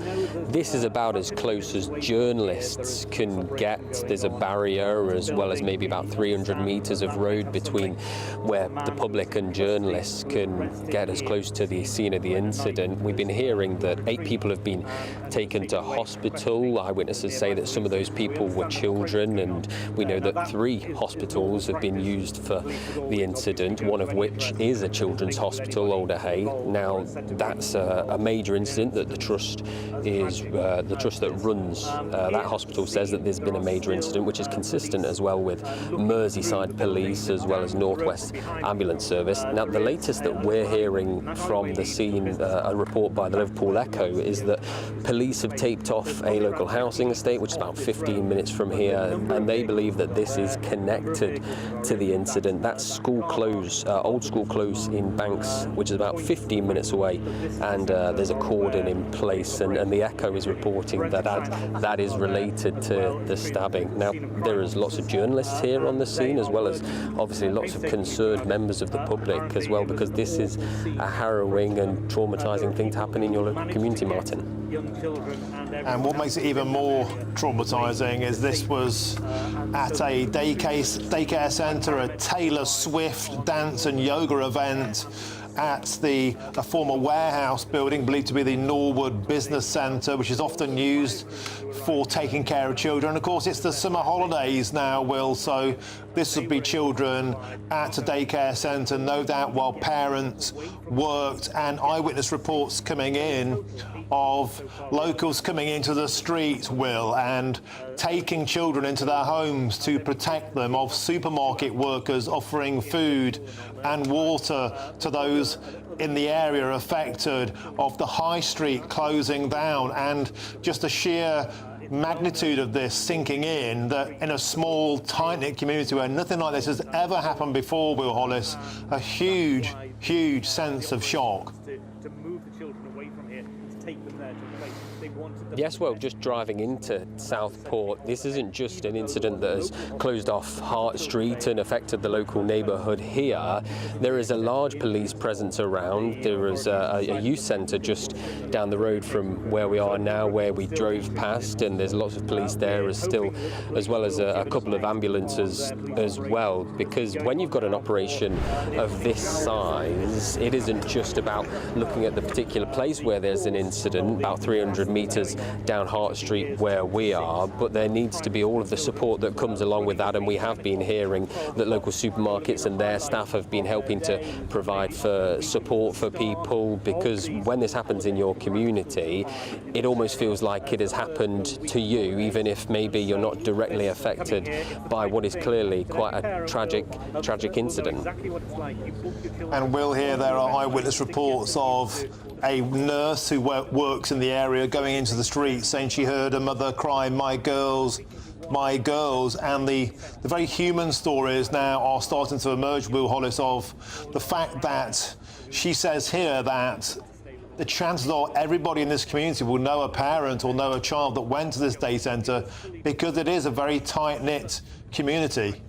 this is about as close as journalists can get. There's a barrier as well as maybe about 300 metres of road between where the public and journalists can get as close to the scene of the incident. We've been hearing that 8 people have been taken to hospital. Eyewitnesses say that some of those people were children, and we know that 3 hospitals have been used for the incident, one of which is a children's hospital, Alder Hey. Now, that's a major incident that the trust that runs that hospital says that there's been a major incident, which is consistent as well with Merseyside Police as well as North West Ambulance Service. Now, the latest that we're hearing from the scene, a report by the Liverpool Echo, is that police have taped off a local housing estate, which is about 15 minutes from here, and they believe that this is connected to the incident. That's School Close, Old School Close in Banks, which is about 15 minutes away, and there's a cordon in place, and the Echo is reporting that is related to the stabbing. Now, there is lots of journalists here on the scene, as well as obviously lots of concerned members of the public as well, because this is a harrowing and traumatising thing to happen in your local community, Martin. And what makes it even more traumatising is this was at a daycare centre, a Taylor Swift dance and yoga event at a former warehouse building believed to be the Norwood Business Centre, which is often used for taking care of children. And of course, it's the summer holidays now, Will, so this would be children at a daycare centre, no doubt while parents worked, and eyewitness reports coming in of locals coming into the street, Will, and taking children into their homes to protect them, of supermarket workers offering food and water to those in the area affected, of the high street closing down, and just the sheer magnitude of this sinking in, that in a small, tight-knit community where nothing like this has ever happened before, Will Hollis, a huge, huge sense of shock. To move the children away from here, to take them there to a place they wanted them. Yes, well, just driving into Southport, this isn't just an incident that has closed off Hart Street and affected the local neighbourhood here. There is a large police presence around. There is a youth centre just down the road from where we are now, where we drove past, and there's lots of police there as well as a couple of ambulances as well, because when you've got an operation of this size, it isn't just about looking at the particular place where there's an incident, about 300 metres down Hart Street where we are, but there needs to be all of the support that comes along with that, and we have been hearing that local supermarkets and their staff have been helping to provide for support for people, because when this happens in your community, it almost feels like it has happened to you, even if maybe you're not directly affected by what is clearly quite a tragic incident. And Will, here there are eyewitness reports of a nurse who works in the area going into the street saying she heard her mother cry, "My girls, my girls," and the very human stories now are starting to emerge, Will Hollis, of the fact that she says here that the chances are everybody in this community will know a parent or know a child that went to this day centre, because it is a very tight-knit community.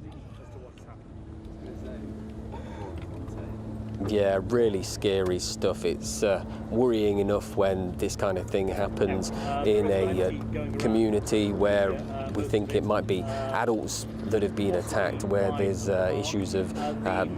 Yeah, really scary stuff. It's worrying enough when this kind of thing happens in a community where we think it might be adults that have been attacked, where there's issues of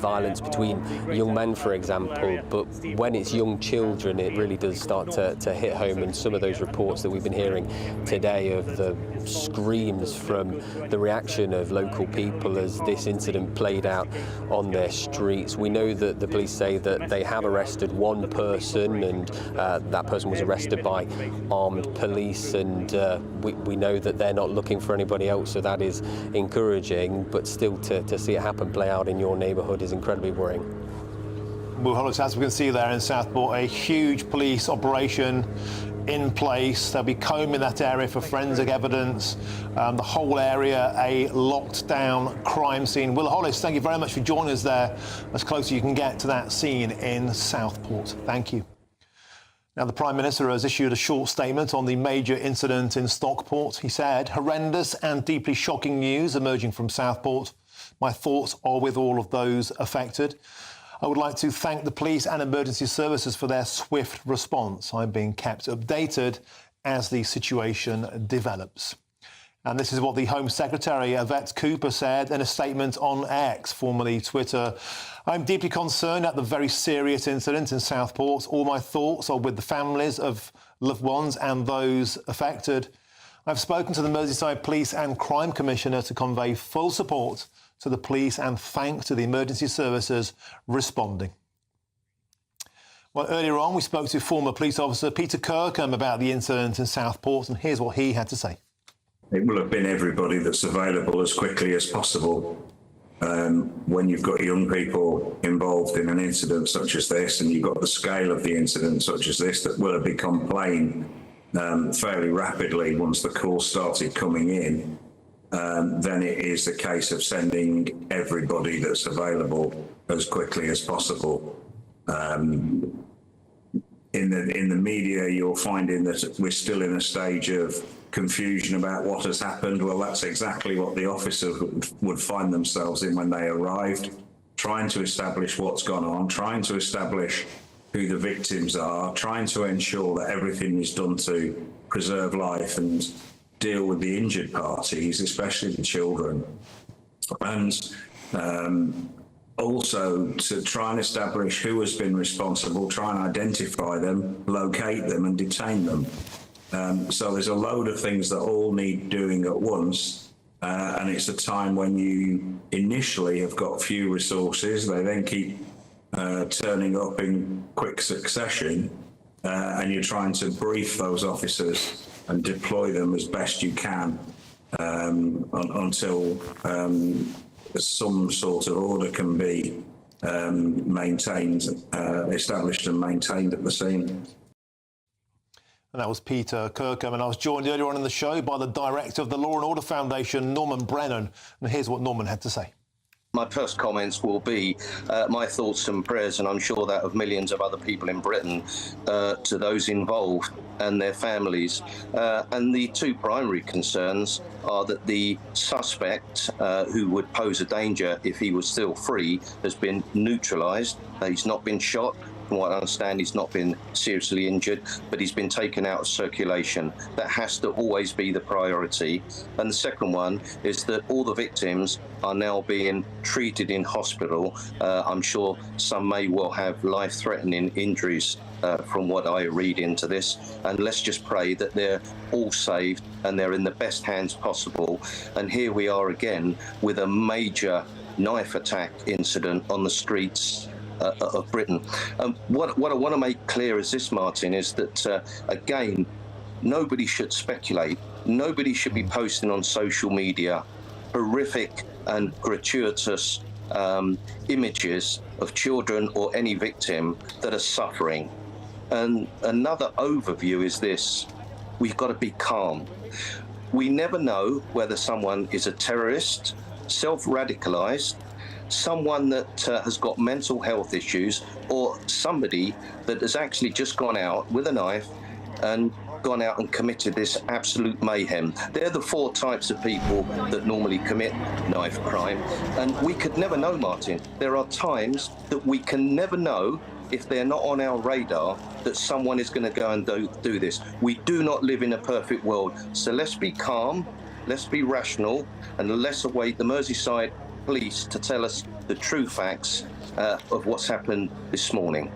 violence between young men, for example. But when it's young children, it really does start to hit home. And some of those reports that we've been hearing today of the screams from the reaction of local people as this incident played out on their streets. We know that the police say that they have arrested one person, and that person was arrested by armed police, and we know that they're not looking for anybody else, so that is encouraging, but still to see it happen, play out in your neighbourhood is incredibly worrying. Well, Hollis, as we can see there in Southport, a huge police operation in place. They'll be combing that area for forensic evidence. The whole area a locked down crime scene. Will Hollis, thank you very much for joining us there, as close as you can get to that scene in Southport. Thank you. Now, the Prime Minister has issued a short statement on the major incident in Stockport. He said, "Horrendous and deeply shocking news emerging from Southport. My thoughts are with all of those affected. I would like to thank the police and emergency services for their swift response. I'm being kept updated as the situation develops." And this is what the Home Secretary, Yvette Cooper, said in a statement on X, formerly Twitter. "I'm deeply concerned at the very serious incident in Southport. All my thoughts are with the families of loved ones and those affected. I've spoken to the Merseyside Police and Crime Commissioner to convey full support to the police and thanks to the emergency services responding." Well, earlier on, we spoke to former police officer Peter Kirkham about the incident in Southport, and here's what he had to say. It will have been everybody that's available as quickly as possible. When you've got young people involved in an incident such as this, and you've got the scale of the incident such as this, that will have become plain fairly rapidly once the calls started coming in, then it is a case of sending everybody that's available as quickly as possible. In the media, you're finding that we're still in a stage of confusion about what has happened. Well, that's exactly what the officers would find themselves in when they arrived, trying to establish what's gone on, trying to establish who the victims are, trying to ensure that everything is done to preserve life and deal with the injured parties, especially the children. And also to try and establish who has been responsible, try and identify them, locate them and detain them. So there's a load of things that all need doing at once, and it's a time when you initially have got few resources. They then keep turning up in quick succession, and you're trying to brief those officers and deploy them as best you can until some sort of order can be established and maintained at the scene. And that was Peter Kirkham, and I was joined earlier on in the show by the director of the Law and Order Foundation, Norman Brennan, and here's what Norman had to say. My first comments will be my thoughts and prayers, and I'm sure that of millions of other people in Britain, to those involved and their families. And the two primary concerns are that the suspect, who would pose a danger if he was still free, has been neutralised. He's not been shot. From what I understand, he's not been seriously injured, but he's been taken out of circulation. That has to always be the priority. And the second one is that all the victims are now being treated in hospital. I'm sure some may well have life-threatening injuries from what I read into this. And let's just pray that they're all saved and they're in the best hands possible. And here we are again with a major knife attack incident on the streets of Britain. What I want to make clear is this, Martin, is that, again, nobody should speculate. Nobody should be posting on social media horrific and gratuitous images of children or any victim that are suffering. And another overview is this: we've got to be calm. We never know whether someone is a terrorist, self-radicalised, someone that has got mental health issues, or somebody that has actually just gone out with a knife and gone out and committed this absolute mayhem. They're the four types of people that normally commit knife crime. And we could never know, Martin. There are times that we can never know, if they're not on our radar, that someone is going to go and do this. We do not live in a perfect world. So let's be calm, let's be rational, and let's await the Merseyside police to tell us the true facts of what's happened this morning.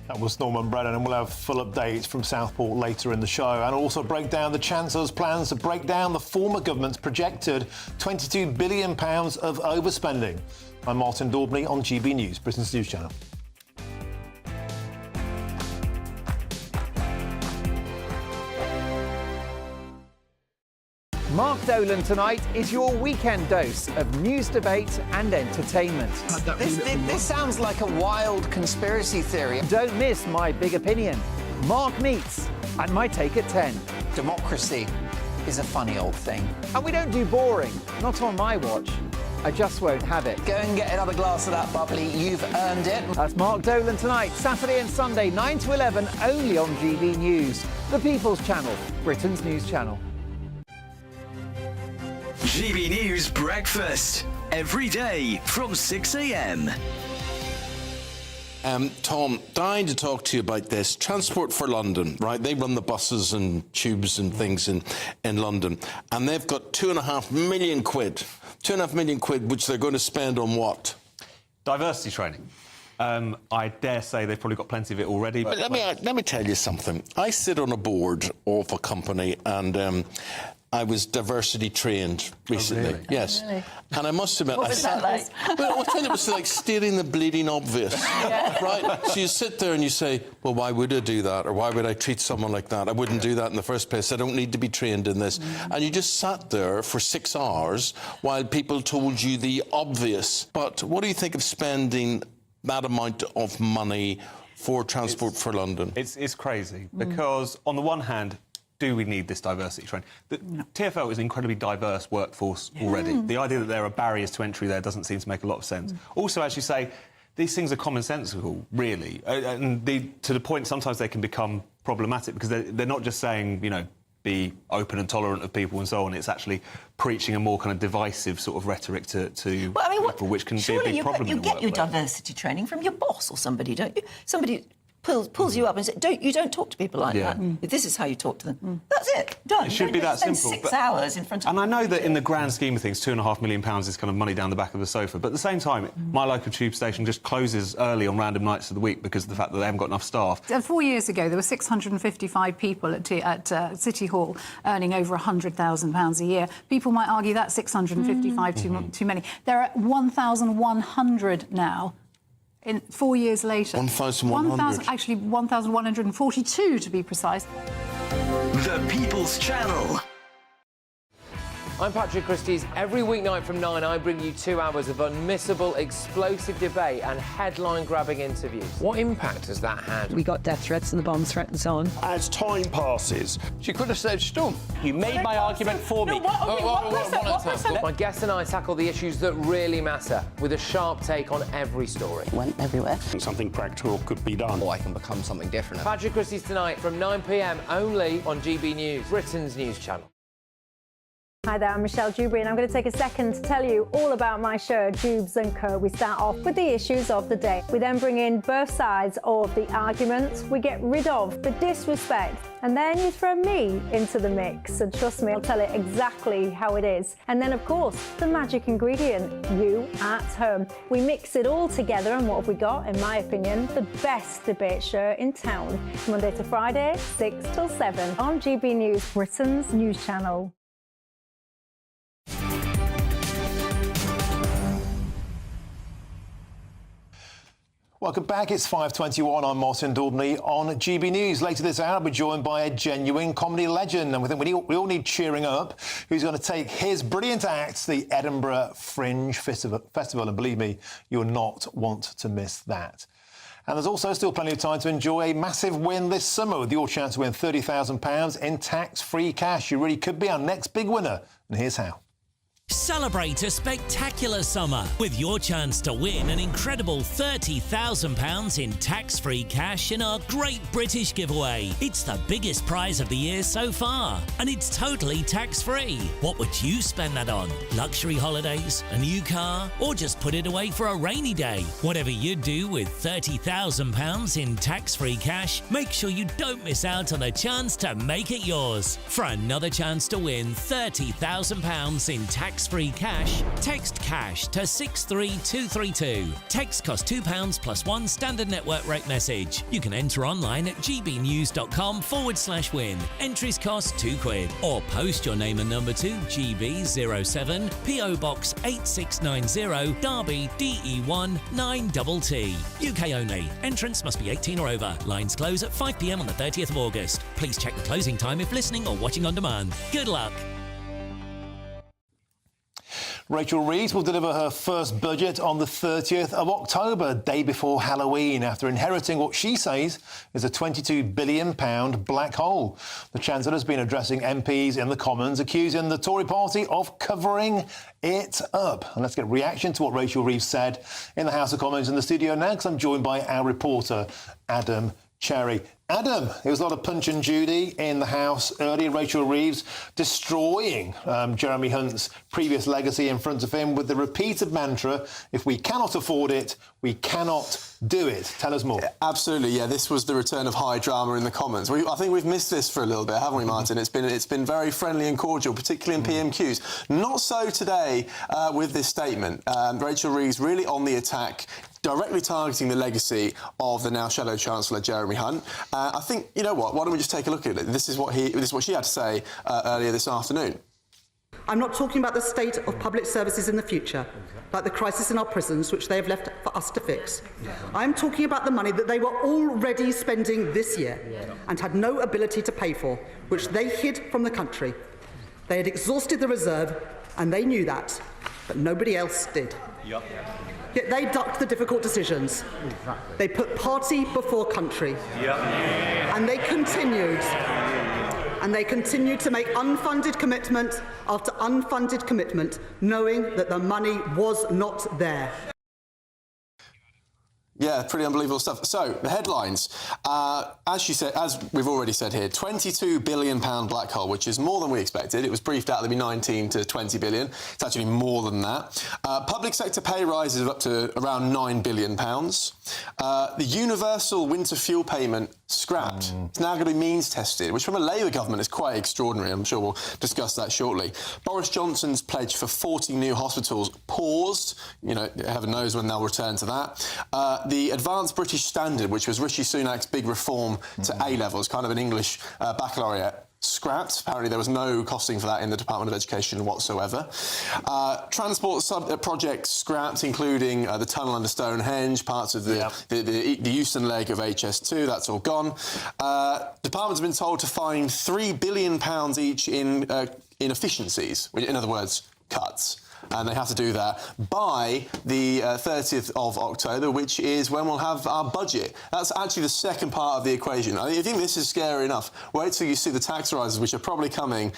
That was Norman Brennan, and we'll have full updates from Southport later in the show, and also break down the Chancellor's plans to break down the former government's projected £22 billion of overspending. I'm Martin Daubney on GB News, Britain's news channel. Mark Dolan tonight is your weekend dose of news, debate and entertainment. This sounds like a wild conspiracy theory. Don't miss my big opinion. Mark Meets and my take at 10. Democracy is a funny old thing. And we don't do boring, not on my watch. I just won't have it. Go and get another glass of that bubbly, you've earned it. That's Mark Dolan tonight, Saturday and Sunday, 9 to 11, only on GB News, the People's Channel, Britain's news channel. GB News Breakfast, every day from 6 a.m. Tom, dying to talk to you about this. Transport for London, right? They run the buses and tubes and things in London, and they've got £2.5 million. £2.5 million, which they're going to spend on what? Diversity training. I dare say they've probably got plenty of it already. But let me tell you something. I sit on a board of a company, and I was diversity trained recently. Oh, really? Yes. Oh, really? And I must admit, What was that like? Well, I think it was like stating the bleeding obvious. Yeah. Right? So you sit there and you say, well, why would I do that? Or why would I treat someone like that? I wouldn't do that in the first place. I don't need to be trained in this. And you just sat there for 6 hours while people told you the obvious. But what do you think of spending that amount of money for Transport for London? It's crazy because, on the one hand, do we need this diversity training? The TfL is an incredibly diverse workforce already. The idea that there are barriers to entry there doesn't seem to make a lot of sense. Also, as you say, these things are commonsensical, really. And to the point, sometimes they can become problematic because they're not just saying, you know, be open and tolerant of people and so on. It's actually preaching a more kind of divisive sort of rhetoric to people, which can be a big problem in the get your workplace. diversity training from your boss or somebody, don't you? Somebody pulls you up and says, you don't talk to people like that. This is how you talk to them. That's it. Done. It should be that spend simple. 6 hours in front of... And I know that in the grand scheme of things, £2.5 million is kind of money down the back of the sofa. But at the same time, my local tube station just closes early on random nights of the week because of the fact that they haven't got enough staff. 4 years ago, there were 655 people at City Hall earning over £100,000 a year. People might argue that's 655 too many. There are 1,100 now. In 4 years later. 1,100? Actually, 1,142 to be precise. The People's Channel. I'm Patrick Christie's. Every weeknight from 9, I bring you 2 hours of unmissable, explosive debate and headline-grabbing interviews. What impact has that had? We got death threats and the bomb threat and so on. As time passes, she could have said, "Storm, you made my argument for me." My guests and I tackle the issues that really matter, with a sharp take on every story. Went everywhere. Something practical could be done. Or I can become something different. Patrick Christie's tonight from 9 p.m. only on GB News, Britain's news channel. Hi there, I'm Michelle Dewberry and I'm going to take a second to tell you all about my show, Dubes & Co. We start off with the issues of the day. We then bring in both sides of the arguments. We get rid of the disrespect. And then you throw me into the mix. And trust me, I'll tell it exactly how it is. And then, of course, the magic ingredient, you at home. We mix it all together and what have we got, in my opinion, the best debate show in town. Monday to Friday, 6 till 7 on GB News, Britain's news channel. Welcome back. It's 5:21. I'm Martin Daubney on GB News. Later this hour, we're joined by a genuine comedy legend, and we think we all need cheering up. Who's going to take his brilliant act to the Edinburgh Fringe Festival? And believe me, you'll not want to miss that. And there's also still plenty of time to enjoy a massive win this summer with your chance to win £30,000 in tax-free cash. You really could be our next big winner. And here's how. Celebrate a spectacular summer with your chance to win an incredible £30,000 in tax-free cash in our Great British Giveaway. It's the biggest prize of the year so far, and it's totally tax-free. What would you spend that on? Luxury holidays, a new car, or just put it away for a rainy day? Whatever you do with £30,000 in tax-free cash, make sure you don't miss out on a chance to make it yours. For another chance to win £30,000 in tax-free cash, text cash to 63232. Text costs £2 plus one standard network rate message. You can enter online at gbnews.com/win. Entries cost £2. Or post your name and number to GB07 PO Box 8690 Derby DE1 9TT. UK only. Entrance must be 18 or over. Lines close at 5 p.m. on the 30th of August. Please check the closing time if listening or watching on demand. Good luck. Rachel Reeves will deliver her first budget on the 30th of October, day before Halloween, after inheriting what she says is a £22 billion black hole. The Chancellor has been addressing MPs in the Commons, accusing the Tory party of covering it up. And let's get a reaction to what Rachel Reeves said in the House of Commons in the studio now, because I'm joined by our reporter, Adam Cherry. Adam, there was a lot of Punch and Judy in the House earlier. Rachel Reeves destroying Jeremy Hunt's previous legacy in front of him with the repeated mantra, if we cannot afford it, we cannot do it. Tell us more. Absolutely, yeah. This was the return of high drama in the Commons. I think we've missed this for a little bit, haven't we, Martin? It's been very friendly and cordial, particularly in PMQs. Not so today with this statement. Rachel Reeves really on the attack, directly targeting the legacy of the now Shadow Chancellor Jeremy Hunt. I think, you know what, why don't we just take a look at it? This is what she had to say earlier this afternoon. I'm not talking about the state of public services in the future, like the crisis in our prisons, which they have left for us to fix. I'm talking about the money that they were already spending this year and had no ability to pay for, which they hid from the country. They had exhausted the reserve, and they knew that, but nobody else did. Yet they ducked the difficult decisions. They put party before country. And they continued. And they continued to make unfunded commitment after unfunded commitment, knowing that the money was not there. Yeah, pretty unbelievable stuff. So, the headlines. As she said, as we've already said here, £22 billion black hole, which is more than we expected. It was briefed out to be 19 to 20 billion. It's actually more than that. Public sector pay rises of up to around £9 billion. The universal winter fuel payment scrapped. It's now going to be means tested, which from a Labour government is quite extraordinary. I'm sure we'll discuss that shortly. Boris Johnson's pledge for 40 new hospitals paused. You know, heaven knows when they'll return to that. The Advanced British Standard, which was Rishi Sunak's big reform to A-levels, kind of an English baccalaureate, scrapped. Apparently there was no costing for that in the Department of Education whatsoever. Transport projects scrapped, including the tunnel under Stonehenge, parts of the Euston leg of HS2, that's all gone. Departments have been told to find £3 billion each in inefficiencies, in other words, cuts. And they have to do that by the 30th of October, which is when we'll have our budget. That's actually the second part of the equation. I think this is scary enough. Wait till you see the tax rises, which are probably coming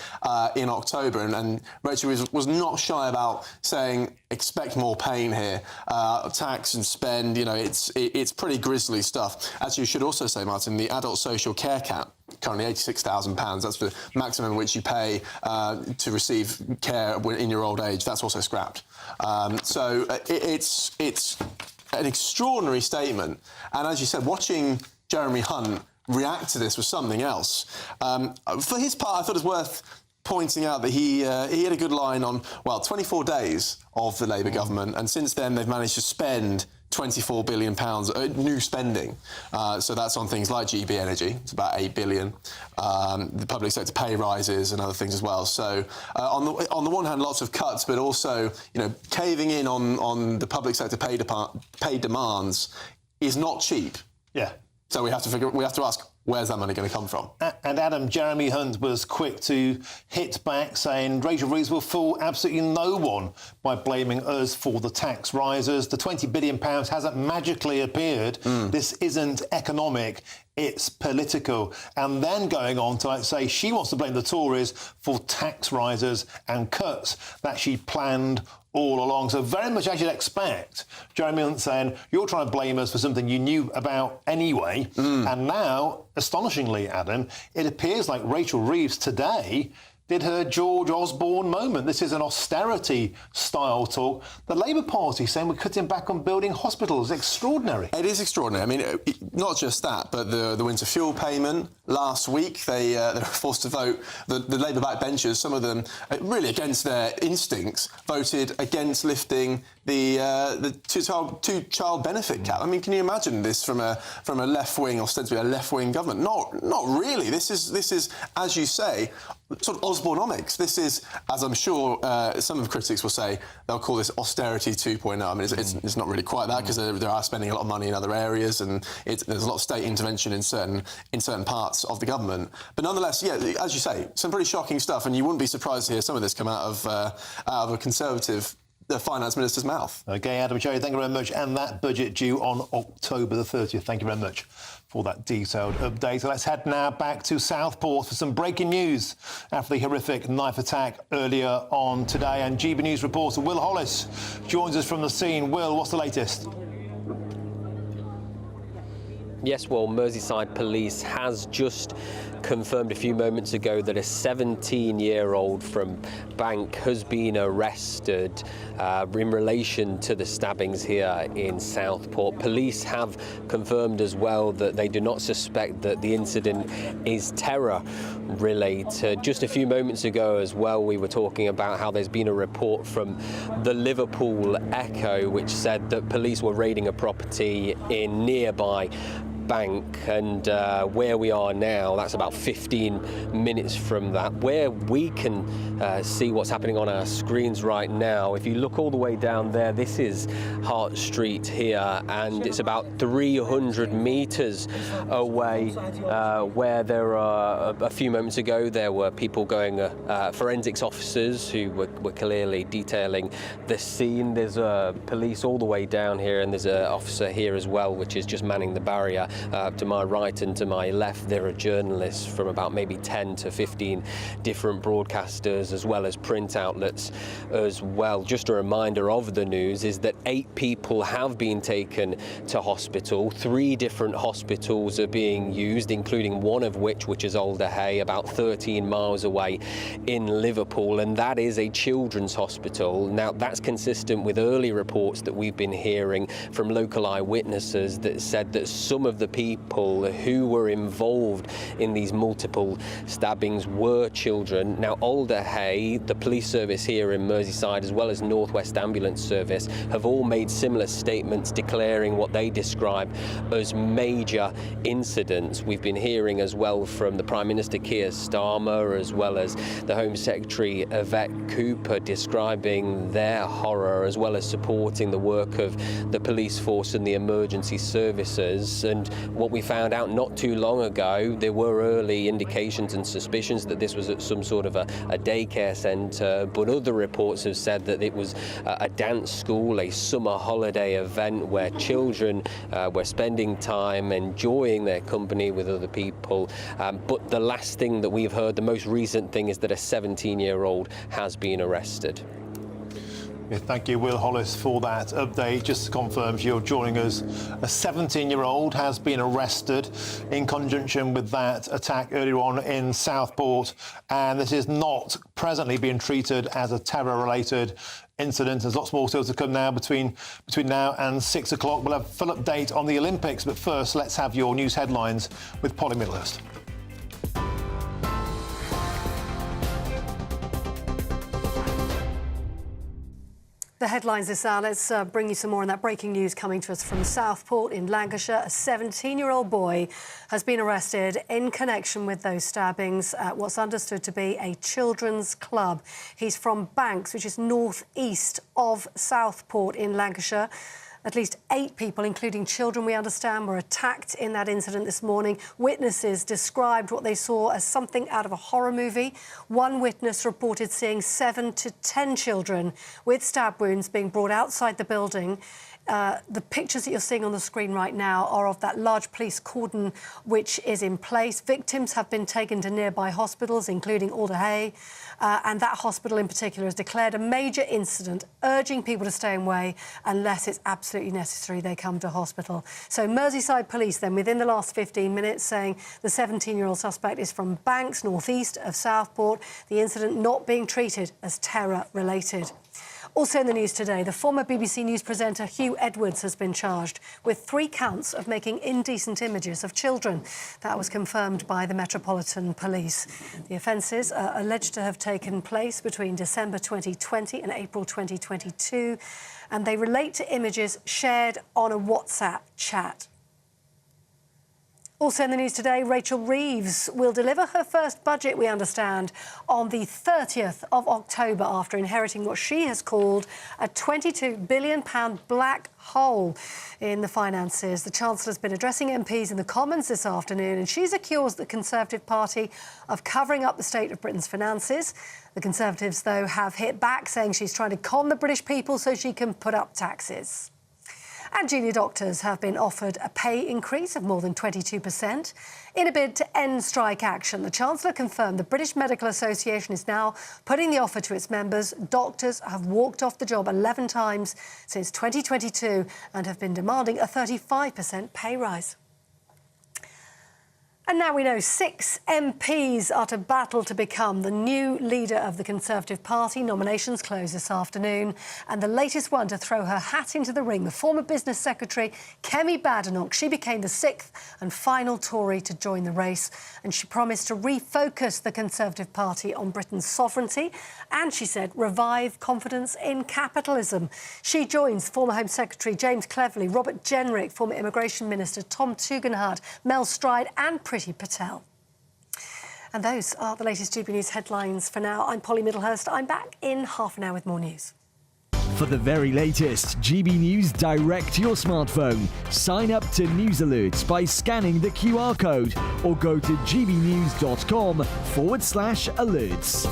in October. And Rachel was not shy about saying, expect more pain here. Tax and spend, you know, it's pretty grisly stuff. Actually, you should also say, Martin, the adult social care cap, currently £86,000. That's the maximum which you pay to receive care in your old age. That's also scrapped. So it's an extraordinary statement. And as you said, watching Jeremy Hunt react to this was something else. For his part, I thought it was worth pointing out that he had a good line on, well, 24 days of the Labour government, and since then they've managed to spend £24 billion new spending. So that's on things like GBNersy, it's about £8 billion. The public sector pay rises and other things as well. So on the one hand, lots of cuts, but also, you know, caving in on the public sector pay demands is not cheap. Yeah. So we have to ask, where's that money going to come from? And Adam, Jeremy Hunt was quick to hit back, saying Rachel Reeves will fool absolutely no one by blaming us for the tax rises. The £20 billion hasn't magically appeared. This isn't economic, it's political. And then going on to say she wants to blame the Tories for tax rises and cuts that she planned all along. So very much as you'd expect, Jeremy Hunt saying, you're trying to blame us for something you knew about anyway. And now, astonishingly, Adam, it appears like Rachel Reeves today did her George Osborne moment. This is an austerity-style talk. The Labour Party saying we're cutting back on building hospitals. Extraordinary. It is extraordinary. I mean, not just that, but the winter fuel payment. Last week, they were forced to vote. The Labour backbenchers, some of them, really against their instincts, voted against lifting the two-child benefit cap. I mean, can you imagine this from a left-wing, ostensibly a left-wing government? Not really. This is, as you say, sort of Osborneomics. This is, as I'm sure some of the critics will say, they'll call this austerity 2.0. I mean, it's not really quite that, because they are spending a lot of money in other areas, and there's a lot of state intervention in certain parts of the government. But nonetheless, yeah, as you say, some pretty shocking stuff, and you wouldn't be surprised to hear some of this come out of a Conservative Finance Minister's mouth. OK, Adam Cherry, thank you very much. And that budget due on October the 30th. Thank you very much for that detailed update. So let's head now back to Southport for some breaking news after the horrific knife attack earlier on today. And GB News reporter Will Hollis joins us from the scene. Will, what's the latest? Yes, well, Merseyside Police has just confirmed a few moments ago that a 17-year-old from Bank has been arrested in relation to the stabbings here in Southport. Police have confirmed as well that they do not suspect that the incident is terror-related. Just a few moments ago as well, we were talking about how there's been a report from the Liverpool Echo which said that police were raiding a property in nearby Bank, and where we are now, that's about 15 minutes from that. Where we can see what's happening on our screens right now, if you look all the way down there, this is Hart Street here, and it's about 300 metres away where there are, a few moments ago, there were people going, forensics officers who were clearly detailing the scene. There's police all the way down here, and there's an officer here as well, which is just manning the barrier. To my right and to my left, there are journalists from about maybe 10 to 15 different broadcasters, as well as print outlets as well. Just a reminder of the news is that 8 people have been taken to hospital. 3 different hospitals are being used, including one of which is Alder Hey, about 13 miles away in Liverpool, and that is a children's hospital. Now, that's consistent with early reports that we've been hearing from local eyewitnesses that said that some of the people who were involved in these multiple stabbings were children. Now, Alder Hey, the police service here in Merseyside, as well as North West Ambulance Service, have all made similar statements declaring what they describe as major incidents. We've been hearing as well from the Prime Minister Keir Starmer, as well as the Home Secretary Yvette Cooper, describing their horror, as well as supporting the work of the police force and the emergency services. And what we found out not too long ago, there were early indications and suspicions that this was at some sort of a daycare centre, but other reports have said that it was a dance school, a summer holiday event where children were spending time enjoying their company with other people. But the last thing that we've heard, the most recent thing, is that a 17-year-old has been arrested. Yeah, thank you, Will Hollis, for that update. Just to confirm, you're joining us. A 17-year-old has been arrested in conjunction with that attack earlier on in Southport, and this is not presently being treated as a terror-related incident. There's lots more still to come now between now and 6 o'clock. We'll have a full update on the Olympics, but first, let's have your news headlines with Polly Middlehurst. The headlines this hour. Let's bring you some more on that breaking news coming to us from Southport in Lancashire. A 17-year-old boy has been arrested in connection with those stabbings at what's understood to be a children's club. He's from Banks, which is north-east of Southport in Lancashire. At least 8 people, including children, we understand, were attacked in that incident this morning. Witnesses described what they saw as something out of a horror movie. One witness reported seeing 7 to 10 children with stab wounds being brought outside the building. The pictures that you're seeing on the screen right now are of that large police cordon which is in place. Victims have been taken to nearby hospitals, including Alderhay, and that hospital in particular has declared a major incident, urging people to stay away unless it's absolutely necessary they come to hospital. So Merseyside police then, within the last 15 minutes, saying the 17-year-old suspect is from Banks, north-east of Southport, the incident not being treated as terror-related. Also in the news today, the former BBC News presenter Hugh Edwards has been charged with 3 counts of making indecent images of children. That was confirmed by the Metropolitan Police. The offences are alleged to have taken place between December 2020 and April 2022, and they relate to images shared on a WhatsApp chat. Also in the news today, Rachel Reeves will deliver her first budget, we understand, on the 30th of October after inheriting what she has called a £22 billion black hole in the finances. The Chancellor's been addressing MPs in the Commons this afternoon, and she's accused the Conservative Party of covering up the state of Britain's finances. The Conservatives, though, have hit back, saying she's trying to con the British people so she can put up taxes. And junior doctors have been offered a pay increase of more than 22%. In a bid to end strike action, the Chancellor confirmed the British Medical Association is now putting the offer to its members. Doctors have walked off the job 11 times since 2022 and have been demanding a 35% pay rise. And now we know 6 MPs are to battle to become the new leader of the Conservative Party. Nominations close this afternoon. And the latest one to throw her hat into the ring, the former Business Secretary, Kemi Badenoch. She became the 6th and final Tory to join the race. And she promised to refocus the Conservative Party on Britain's sovereignty. And, she said, revive confidence in capitalism. She joins former Home Secretary James Cleverly, Robert Jenrick, former Immigration Minister Tom Tugendhat, Mel Stride and Priti Patel. And those are the latest GB News headlines for now. I'm Polly Middlehurst. I'm back in half an hour with more news. For the very latest GB News direct to your smartphone, sign up to News Alerts by scanning the QR code or go to gbnews.com/alerts.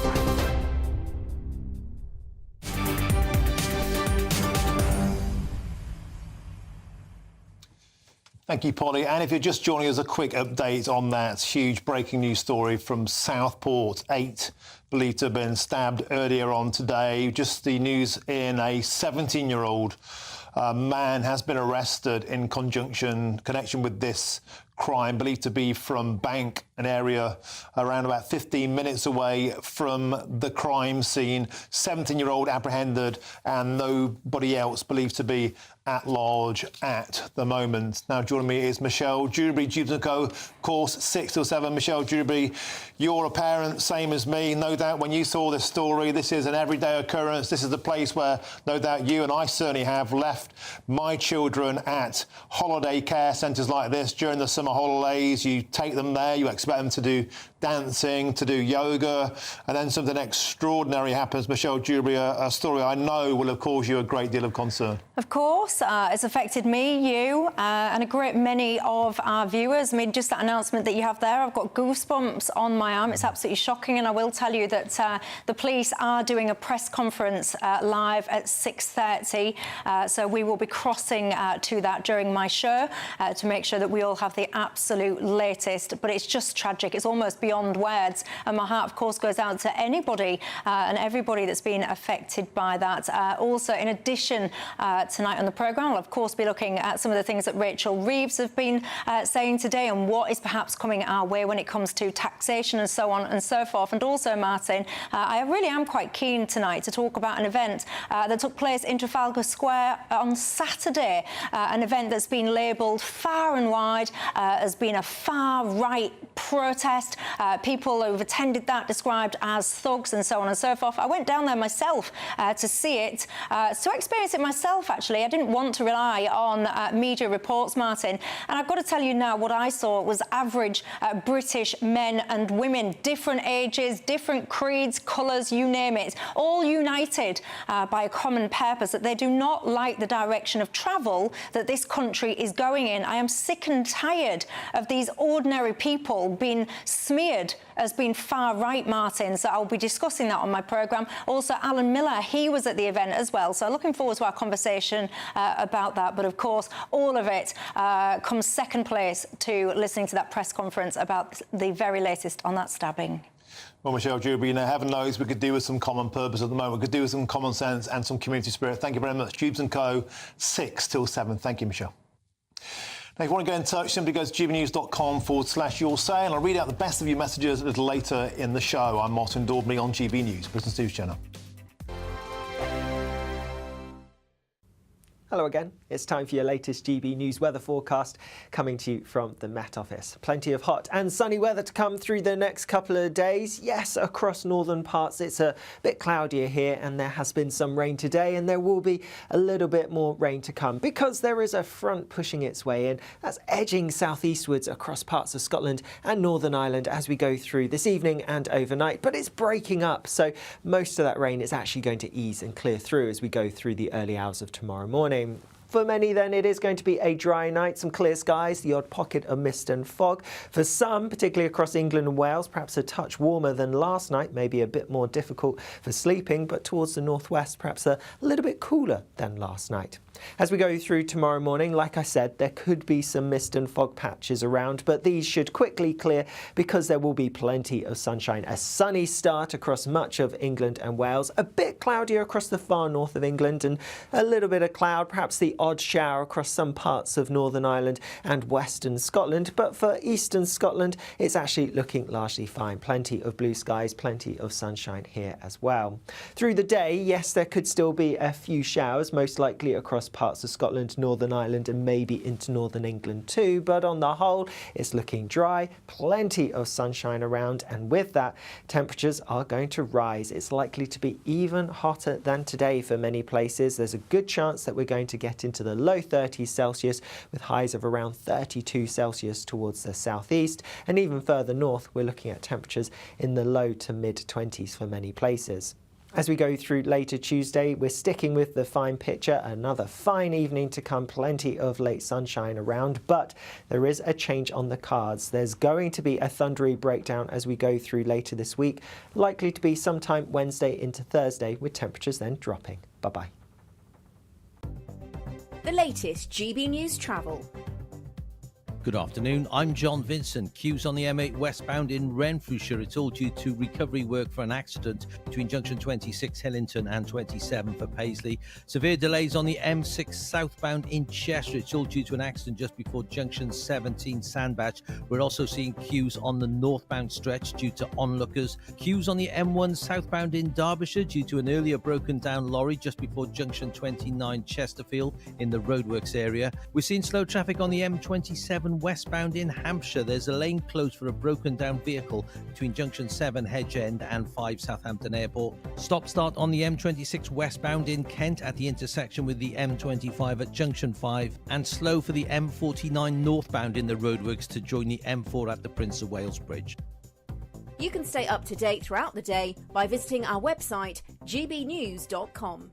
Thank you, Polly. And if you're just joining us, a quick update on that huge breaking news story from Southport. 8 believed to have been stabbed earlier on today. Just the news in a 17-year-old man has been arrested in connection with this crime, believed to be from Bank, an area around about 15 minutes away from the crime scene. 17-year-old apprehended and nobody else believed to be at large at the moment. Now joining me is Michelle Dewberry, Dewberry & Co, course 6 till 7. Michelle Dewberry, you're a parent, same as me. No doubt when you saw this story, this is an everyday occurrence. This is the place where no doubt you and I certainly have left my children at holiday care centres like this during the summer summer holidays, you take them there, you expect them to do dancing, to do yoga, and then something extraordinary happens. Michelle Dewberry, a story I know will have caused you a great deal of concern. Of course, it's affected me, you, and a great many of our viewers. I mean, just that announcement that you have there, I've got goosebumps on my arm. It's absolutely shocking, and I will tell you that the police are doing a press conference live at 6:30, so we will be crossing to that during my show to make sure that we all have the absolute latest. But it's just tragic. It's almost beyond words, and my heart, of course, goes out to anybody and everybody that's been affected by that. Also, in addition, tonight on the programme, I'll, of course, be looking at some of the things that Rachel Reeves have been saying today and what is perhaps coming our way when it comes to taxation and so on and so forth. And also, Martin, I really am quite keen tonight to talk about an event that took place in Trafalgar Square on Saturday, an event that's been labelled far and wide as being a far-right protest. People who've attended that described as thugs and so on and so forth. I went down there myself to see it, to experience it myself, actually. I didn't want to rely on media reports, Martin. And I've got to tell you now, what I saw was average British men and women, different ages, different creeds, colours, you name it, all united by a common purpose, that they do not like the direction of travel that this country is going in. I am sick and tired of these ordinary people being smeared as being far right, Martin. So I'll be discussing that on my programme. Also, Alan Miller, he was at the event as well. So looking forward to our conversation about that. But of course, all of it comes second place to listening to that press conference about the very latest on that stabbing. Well, Michelle Dewberry, you know, heaven knows we could do with some common purpose at the moment. We could do with some common sense and some community spirit. Thank you very much. Jubes & Co, 6 till 7. Thank you, Michelle. Now, if you want to get in touch, simply go to gbnews.com/your say, and I'll read out the best of your messages a little later in the show. I'm Martin Daubney on GB News, Business News Channel. Hello again. It's time for your latest GB News weather forecast coming to you from the Met Office. Plenty of hot and sunny weather to come through the next couple of days. Yes, across northern parts it's a bit cloudier here, and there has been some rain today, and there will be a little bit more rain to come because there is a front pushing its way in. That's edging southeastwards across parts of Scotland and Northern Ireland as we go through this evening and overnight, but it's breaking up, so most of that rain is actually going to ease and clear through as we go through the early hours of tomorrow morning. For many, then, it is going to be a dry night, some clear skies, the odd pocket of mist and fog. For some, particularly across England and Wales, perhaps a touch warmer than last night, maybe a bit more difficult for sleeping, but towards the northwest, perhaps a little bit cooler than last night. As we go through tomorrow morning, like I said, there could be some mist and fog patches around, but these should quickly clear because there will be plenty of sunshine. A sunny start across much of England and Wales, a bit cloudier across the far north of England, and a little bit of cloud, perhaps the odd shower across some parts of Northern Ireland and western Scotland. But for eastern Scotland, it's actually looking largely fine. Plenty of blue skies, plenty of sunshine here as well. Through the day, yes, there could still be a few showers, most likely across parts of Scotland, Northern Ireland and maybe into northern England too, but on the whole it's looking dry, plenty of sunshine around, and with that temperatures are going to rise. It's likely to be even hotter than today for many places. There's a good chance that we're going to get into the low 30s Celsius with highs of around 32 Celsius towards the southeast, and even further north we're looking at temperatures in the low to mid 20s for many places. As we go through later Tuesday, we're sticking with the fine picture. Another fine evening to come, plenty of late sunshine around, but there is a change on the cards. There's going to be a thundery breakdown as we go through later this week, likely to be sometime Wednesday into Thursday, with temperatures then dropping. Bye-bye. The latest GB News travel. Good afternoon, I'm John Vincent. Queues on the M8 westbound in Renfrewshire. It's all due to recovery work for an accident between junction 26 Hillington and 27 for Paisley. Severe delays on the M6 southbound in Cheshire. It's all due to an accident just before junction 17 Sandbach. We're also seeing queues on the northbound stretch due to onlookers. Queues on the M1 southbound in Derbyshire due to an earlier broken down lorry just before junction 29 Chesterfield in the roadworks area. We're seeing slow traffic on the M27 M1 westbound in Hampshire. There's a lane closed for a broken down vehicle between junction 7 Hedge End and 5 Southampton Airport. Stop-start on the M26 westbound in Kent at the intersection with the M25 at junction 5, and slow for the M49 northbound in the roadworks to join the M4 at the Prince of Wales Bridge. You can stay up to date throughout the day by visiting our website, gbnews.com.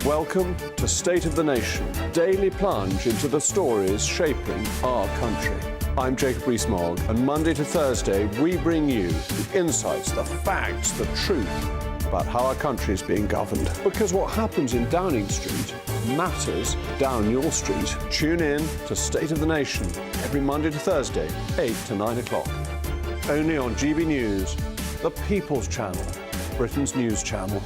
Welcome to State of the Nation, daily plunge into the stories shaping our country. I'm Jacob Rees-Mogg, and Monday to Thursday we bring you the insights, the facts, the truth about how our country is being governed. Because what happens in Downing Street matters down your street. Tune in to State of the Nation every Monday to Thursday, 8 to 9 o'clock. Only on GB News, the People's Channel, Britain's news channel.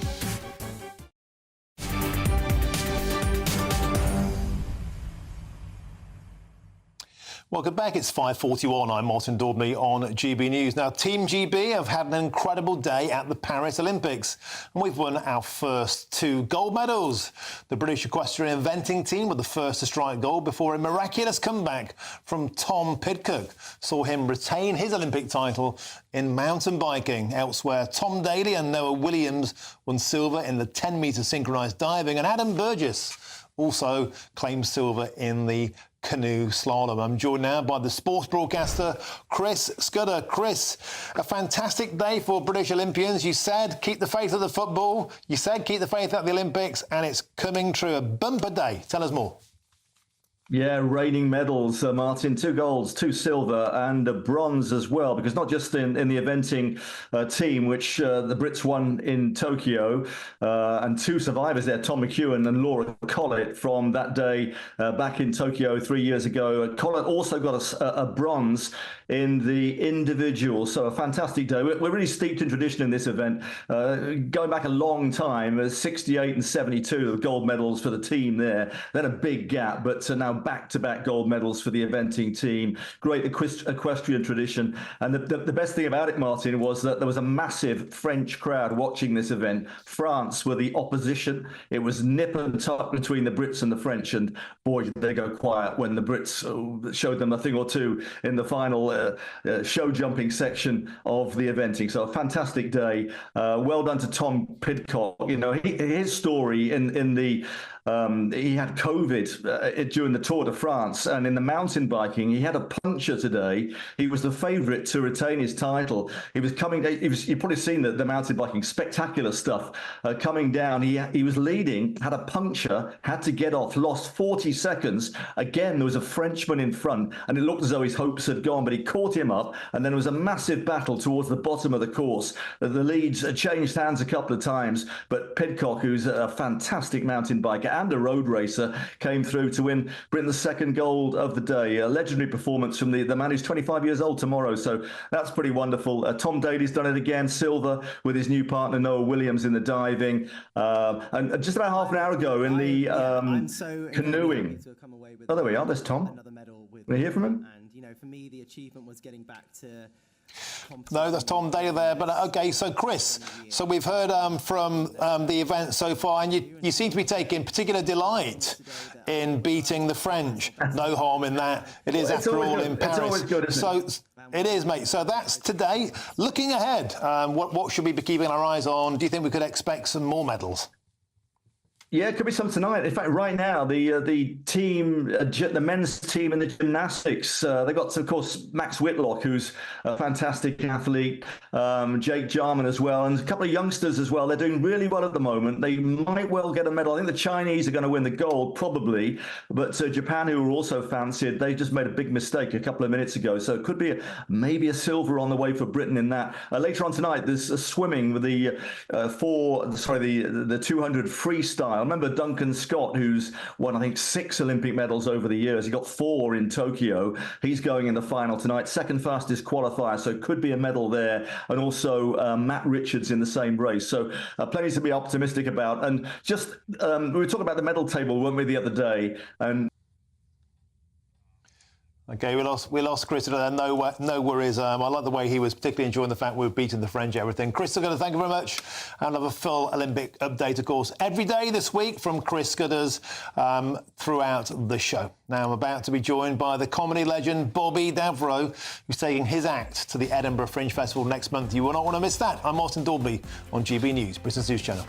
Welcome back. It's 5:41. I'm Martin Daubney on GB News. Now, Team GB have had an incredible day at the Paris Olympics, and we've won our first 2 gold medals. The British equestrian eventing team were the first to strike gold before a miraculous comeback from Tom Pidcock saw him retain his Olympic title in mountain biking. Elsewhere, Tom Daley and Noah Williams won silver in the 10-metre synchronised diving, and Adam Burgess also claimed silver in the canoe slalom. I'm joined now by the sports broadcaster Chris Scudder. Chris, a fantastic day for British Olympians. You said keep the faith of the football. You said keep the faith at the Olympics, and it's coming true. A bumper day. Tell us more. Yeah, reigning medals, Martin. 2 golds, 2 silver and a bronze as well, because not just in the eventing team, which the Brits won in Tokyo, and 2 survivors there, Tom McEwen and Laura Collett from that day back in Tokyo 3 years ago. Collett also got a bronze in the individual, so a fantastic day. We're really steeped in tradition in this event, going back a long time, 68 and 72 of gold medals for the team there, then a big gap, but now back-to-back gold medals for the eventing team. Great equestrian tradition. And the best thing about it, Martin, was that there was a massive French crowd watching this event. France were the opposition. It was nip and tuck between the Brits and the French, and boy, did they go quiet when the Brits showed them a thing or two in the final show jumping section of the eventing. So a fantastic day. Well done to Tom Pidcock. You know, his story in the he had COVID during the Tour de France, and in the mountain biking, he had a puncture today. He was the favourite to retain his title. He was coming. You've probably seen the mountain biking, spectacular stuff. Coming down, he was leading, had a puncture, had to get off, lost 40 seconds. Again, there was a Frenchman in front, and it looked as though his hopes had gone, but he caught him up, and then there was a massive battle towards the bottom of the course. The leads changed hands a couple of times, but Pidcock, who's a fantastic mountain biker and a road racer, came through to win Britain's 2nd gold of the day. A legendary performance from the man who's 25 years old tomorrow, so that's pretty wonderful. Tom Daley's done it again, silver, with his new partner Noah Williams in the diving. And just about half an hour ago in the canoeing. Oh, there we are. There's Tom. Can we hear from him? And, you know, for me, the achievement was getting back to... No, that's Tom Daley there. But OK, so Chris, so we've heard from the event so far, and you seem to be taking particular delight in beating the French. No harm in that. It is, after all, in Paris. It's always good, isn't it? It is, mate. So that's today. Looking ahead, what should we be keeping our eyes on? Do you think we could expect some more medals? Yeah, it could be some tonight. In fact, right now, the team, the men's team in the gymnastics, they got, of course, Max Whitlock, who's a fantastic athlete, Jake Jarman as well, and a couple of youngsters as well. They're doing really well at the moment. They might well get a medal. I think the Chinese are going to win the gold, probably, but Japan, who were also fancied, they just made a big mistake a couple of minutes ago. So it could be maybe a silver on the way for Britain in that. Later on tonight, there's swimming with the 200 freestyle. Remember Duncan Scott, who's won, I think, 6 Olympic medals over the years. He got 4 in Tokyo. He's going in the final tonight. 2nd fastest qualifier, so it could be a medal there. And also Matt Richards in the same race. So plenty to be optimistic about. And just, we were talking about the medal table, weren't we, the other day? And OK, we lost Chris there. No worries. I like the way he was particularly enjoying the fact we were beating the French, everything. Chris Scudder, thank you very much. And have a full Olympic update, of course, every day this week from Chris Scudder's throughout the show. Now I'm about to be joined by the comedy legend Bobby Davro, who's taking his act to the Edinburgh Fringe Festival next month. You will not want to miss that. I'm Martin Daubney on GB News, Britain's news channel.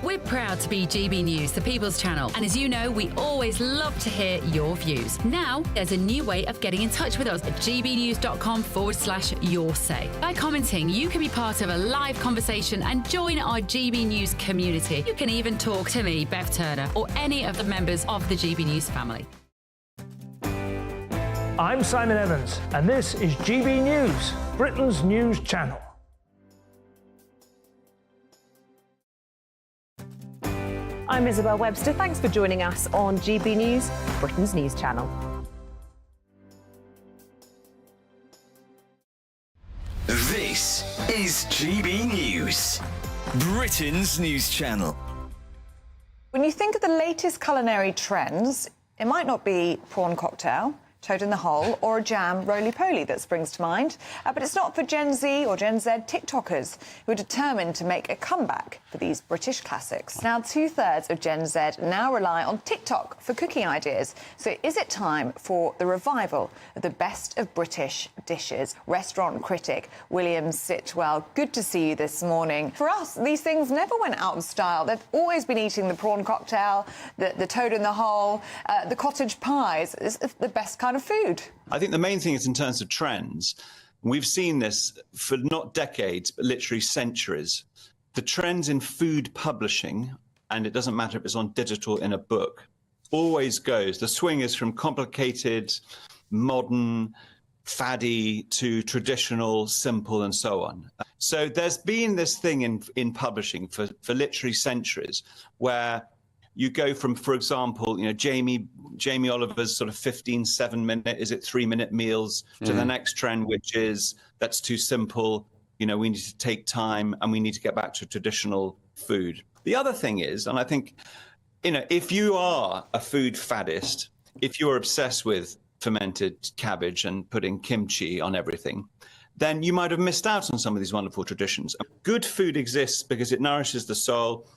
We're proud to be GB News, the People's Channel. And as you know, we always love to hear your views. Now, there's a new way of getting in touch with us at gbnews.com/yoursay. By commenting, you can be part of a live conversation and join our GB News community. You can even talk to me, Bev Turner, or any of the members of the GB News family. I'm Simon Evans, and this is GB News, Britain's news channel. I'm Isabel Webster. Thanks for joining us on GB News, Britain's news channel. This is GB News, Britain's news channel. When you think of the latest culinary trends, it might not be prawn cocktail, toad in the hole, or a jam roly-poly that springs to mind. But it's not for Gen Z or Gen Z TikTokers who are determined to make a comeback for these British classics. Now, 2/3 of Gen Z now rely on TikTok for cooking ideas. So is it time for the revival of the best of British dishes? Restaurant critic William Sitwell, good to see you this morning. For us, these things never went out of style. They've always been eating the prawn cocktail, the toad in the hole, the cottage pies. It's the best kind of food. I think the main thing is in terms of trends. We've seen this for not decades, but literally centuries. The trends in food publishing, and it doesn't matter if it's on digital in a book, always goes. The swing is from complicated, modern, faddy to traditional, simple, and so on. So there's been this thing in publishing for literally centuries where you go from, for example, Jamie Oliver's sort of 15, 7-minute, is it 3-minute meals, to the next trend, which is that's too simple. We need to take time and we need to get back to traditional food. The other thing is, and I think, if you are a food faddist, if you're obsessed with fermented cabbage and putting kimchi on everything, then you might have missed out on some of these wonderful traditions. Good food exists because it nourishes the soul.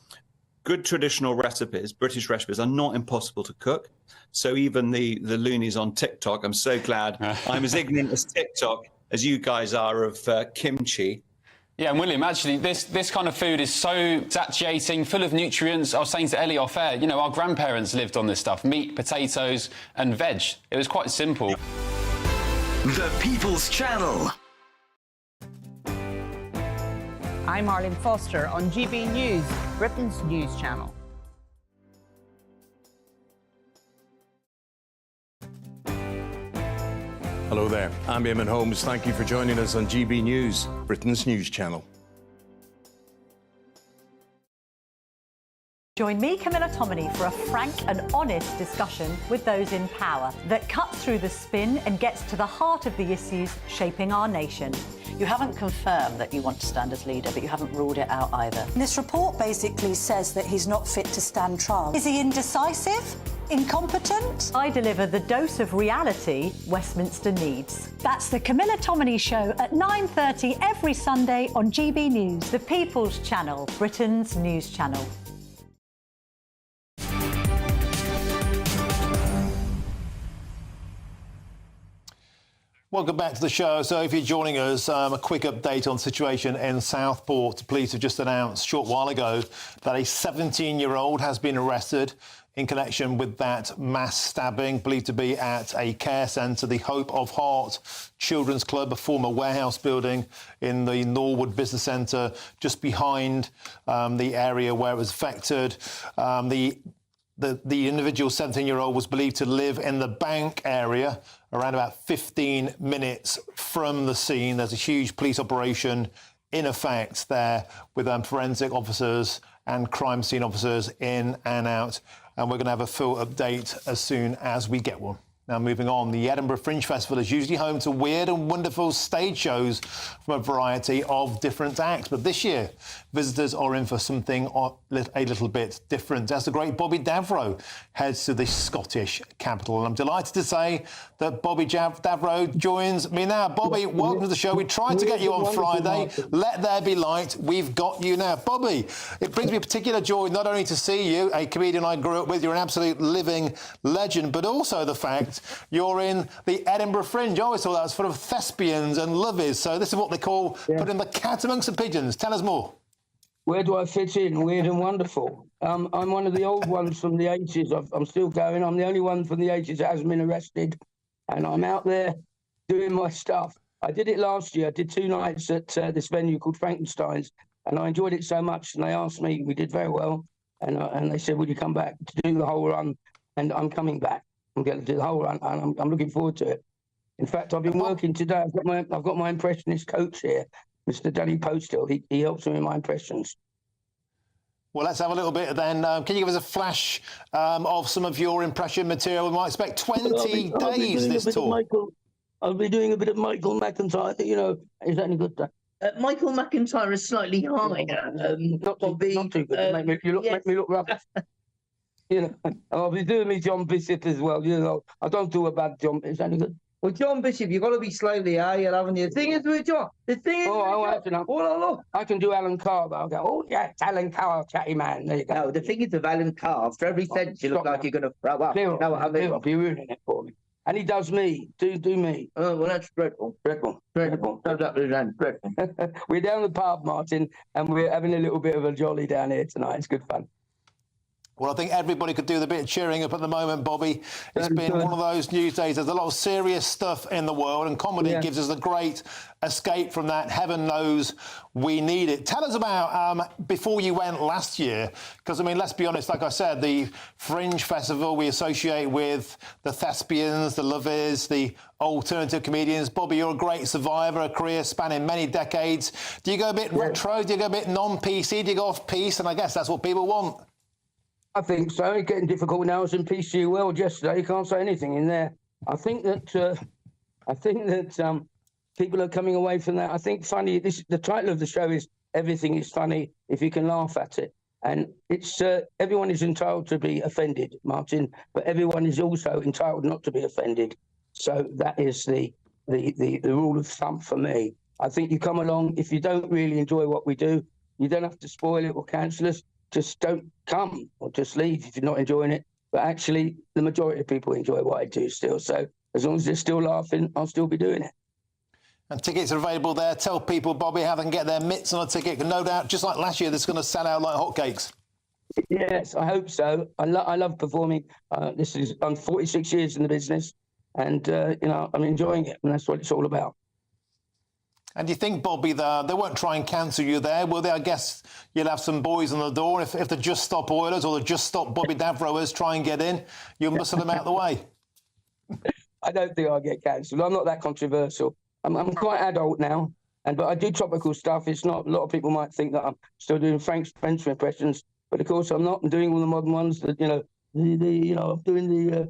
Good traditional recipes, British recipes, are not impossible to cook. So even the loonies on TikTok, I'm so glad I'm as ignorant as TikTok as you guys are of kimchi. Yeah, and William, actually, this kind of food is so satiating, full of nutrients. I was saying to Ellie off air, our grandparents lived on this stuff, meat, potatoes and veg. It was quite simple. The People's Channel. I'm Arlene Foster on GB News, Britain's news channel. Hello there, I'm Eamon Holmes. Thank you for joining us on GB News, Britain's news channel. Join me, Camilla Tominey, for a frank and honest discussion with those in power that cuts through the spin and gets to the heart of the issues shaping our nation. You haven't confirmed that you want to stand as leader, but you haven't ruled it out either. This report basically says that he's not fit to stand trial. Is he indecisive? Incompetent? I deliver the dose of reality Westminster needs. That's the Camilla Tominey Show at 9:30 every Sunday on GB News, the People's Channel, Britain's news channel. Welcome back to the show. So if you're joining us, a quick update on the situation in Southport. Police have just announced a short while ago that a 17-year-old has been arrested in connection with that mass stabbing, believed to be at a care centre, the Hope of Heart Children's Club, a former warehouse building in the Norwood Business Centre, just behind the area where it was affected. The individual 17-year-old was believed to live in the bank area, around about 15 minutes from the scene. There's a huge police operation in effect there with forensic officers and crime scene officers in and out. And we're going to have a full update as soon as we get one. Now, moving on, the Edinburgh Fringe Festival is usually home to weird and wonderful stage shows from a variety of different acts. But this year, visitors are in for something a little bit different, as the great Bobby Davro heads to the Scottish capital. And I'm delighted to say that Bobby Davro joins me now. Bobby, welcome to the show. We tried to get you on Friday. Let there be light. We've got you now. Bobby, it brings me a particular joy not only to see you, a comedian I grew up with, you're an absolute living legend, but also the fact you're in the Edinburgh Fringe. I always thought that was full of thespians and lovies. So this is what they call putting the cat amongst the pigeons. Tell us more. Where do I fit in? Weird and wonderful. I'm one of the old ones from the 80s. I'm still going. I'm the only one from the 80s that hasn't been arrested. And I'm out there doing my stuff. I did it last year. I did 2 nights at this venue called Frankenstein's. And I enjoyed it so much. And they asked me, we did very well. And they said, would you come back to do the whole run? And I'm coming back. I'm going to do the whole run, and I'm looking forward to it. In fact, I've been working today. I've got my impressionist coach here, Mr. Danny Postel. He helps me with my impressions. Well, let's have a little bit then. Can you give us a flash of some of your impression material? We might expect 20 days this tour. I'll be doing a bit of Michael McIntyre. You know, is that any good? Michael McIntyre is slightly higher. Not too good. Make me look rubbish. You know, I'll be doing me John Bishop as well. You know, I don't do a bad John. Is that any good? Well, John Bishop, you've got to be slightly higher, haven't you? The thing is with John. The thing is look. I can do Alan Carr, but I'll go, oh, yeah, it's Alan Carr, chatty man. There you go. No, the thing is with Alan Carr, for every sentence you look like you're going to throw up. Clear up, you're ruining it for me. And he does me. Do me. Oh, well, that's dreadful. Dreadful. Does up his hand. Dreadful. We're down the pub, Martin, and we're having a little bit of a jolly down here tonight. It's good fun. Well, I think everybody could do the bit of cheering up at the moment, Bobby. It's been one of those news days. There's a lot of serious stuff in the world, and comedy gives us a great escape from that. Heaven knows we need it. Tell us about before you went last year, because, I mean, let's be honest, like I said, the Fringe Festival we associate with the thespians, the lovies, the alternative comedians. Bobby, you're a great survivor, a career spanning many decades. Do you go a bit retro? Do you go a bit non-PC? Do you go off-piece? And I guess that's what people want. I think so. It's getting difficult now. I was in PC World yesterday. You can't say anything in there. I think that people are coming away from that. I think funny. The title of the show is "Everything is Funny If You Can Laugh at It," and it's everyone is entitled to be offended, Martin, but everyone is also entitled not to be offended. So that is the rule of thumb for me. I think you come along. If you don't really enjoy what we do, you don't have to spoil it or cancel us. Just don't come or just leave if you're not enjoying it. But actually, the majority of people enjoy what I do still. So as long as they're still laughing, I'll still be doing it. And tickets are available there. Tell people, Bobby, how they can get their mitts on a ticket. No doubt, just like last year, this is going to sell out like hotcakes. Yes, I hope so. I love performing. I'm 46 years in the business, and you know, I'm enjoying it, and that's what it's all about. And do you think, Bobby, they won't try and cancel you there, will they? I guess you'll have some boys on the door. If the Just Stop Oilers or the Just Stop Bobby Davroers try and get in, you'll muscle them out of the way. I don't think I'll get cancelled. I'm not that controversial. I'm quite adult now, but I do topical stuff. It's not. A lot of people might think that I'm still doing Frank Spencer impressions, but of course I'm not. I'm doing all the modern ones. That I'm doing the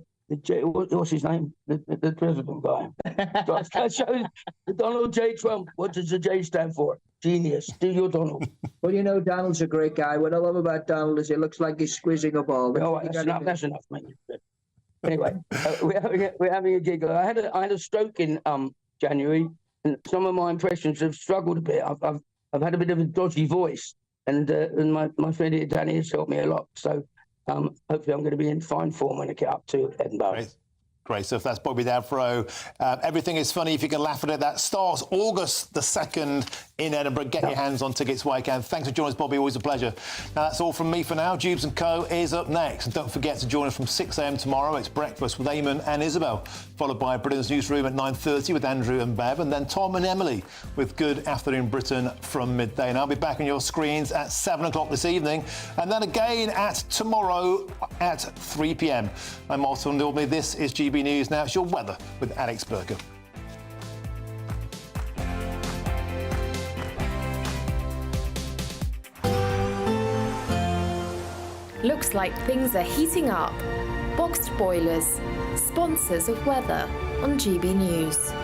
what's his name? The president guy. That shows Donald J. Trump. What does the J stand for? Genius. Do your Donald. Well, you know, Donald's a great guy. What I love about Donald is it looks like he's squeezing a ball. Oh, that's enough, mate. Anyway, we're having a giggle. I had a stroke in January, and some of my impressions have struggled a bit. I've had a bit of a dodgy voice, and my friend here, Danny, has helped me a lot. So. Hopefully I'm going to be in fine form when I get up to Edinburgh. Great stuff. That's Bobby Davro. Everything is funny if you can laugh at it. That starts August the 2nd in Edinburgh. Get your hands on tickets while you can. Thanks for joining us, Bobby. Always a pleasure. Now, that's all from me for now. Jubes & Co. is up next. And don't forget to join us from 6 a.m. tomorrow. It's Breakfast with Eamon and Isabel, followed by Britain's Newsroom at 9:30 with Andrew and Bev, and then Tom and Emily with Good Afternoon Britain from midday. And I'll be back on your screens at 7 o'clock this evening, and then again at tomorrow at 3 p.m. I'm Martin Daubney. This is GB News. Now it's your weather with Alex Burker. Looks like things are heating up. Boxed boilers, sponsors of weather on GB News.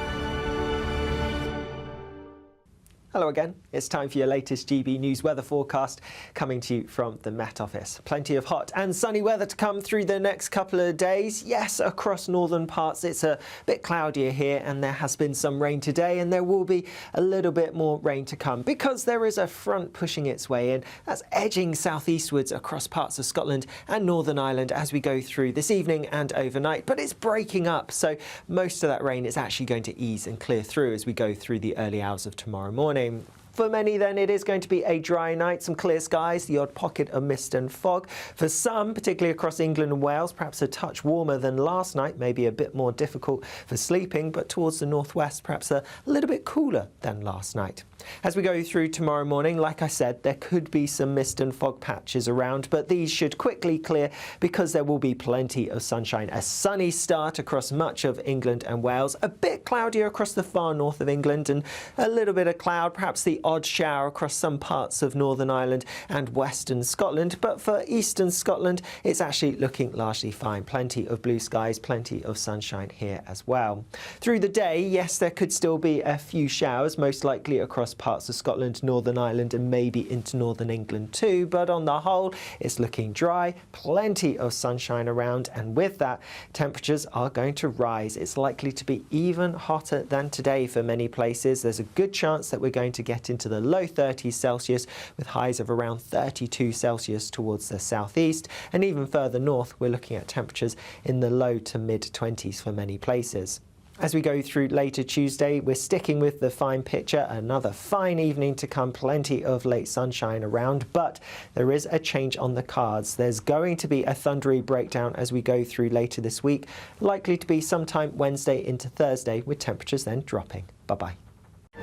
Hello again. It's time for your latest GB News weather forecast coming to you from the Met Office. Plenty of hot and sunny weather to come through the next couple of days. Yes, across northern parts it's a bit cloudier here and there has been some rain today, and there will be a little bit more rain to come because there is a front pushing its way in. That's edging southeastwards across parts of Scotland and Northern Ireland as we go through this evening and overnight, but it's breaking up, so most of that rain is actually going to ease and clear through as we go through the early hours of tomorrow morning. For many then it is going to be a dry night, some clear skies, the odd pocket of mist and fog. For some, particularly across England and Wales, perhaps a touch warmer than last night, maybe a bit more difficult for sleeping, but towards the northwest perhaps a little bit cooler than last night. As we go through tomorrow morning, like I said, there could be some mist and fog patches around, but these should quickly clear because there will be plenty of sunshine. A sunny start across much of England and Wales, a bit cloudier across the far north of England, and a little bit of cloud, perhaps the odd shower across some parts of Northern Ireland and Western Scotland. But for Eastern Scotland, it's actually looking largely fine. Plenty of blue skies, plenty of sunshine here as well. Through the day, yes, there could still be a few showers, most likely across parts of Scotland, Northern Ireland and maybe into Northern England too, but on the whole it's looking dry, plenty of sunshine around, and with that temperatures are going to rise. It's likely to be even hotter than today for many places. There's a good chance that we're going to get into the low 30s Celsius with highs of around 32 Celsius towards the southeast, and even further north we're looking at temperatures in the low to mid 20s for many places. As we go through later Tuesday, we're sticking with the fine picture. Another fine evening to come, plenty of late sunshine around, but there is a change on the cards. There's going to be a thundery breakdown as we go through later this week, likely to be sometime Wednesday into Thursday, with temperatures then dropping. Bye-bye.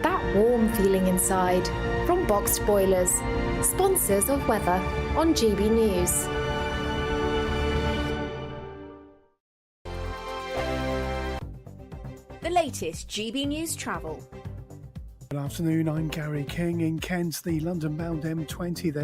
That warm feeling inside from Boxed Boilers, sponsors of weather on GB News. The latest GB News travel. Good afternoon, I'm Gary King. In Kent, the London-bound M20 there.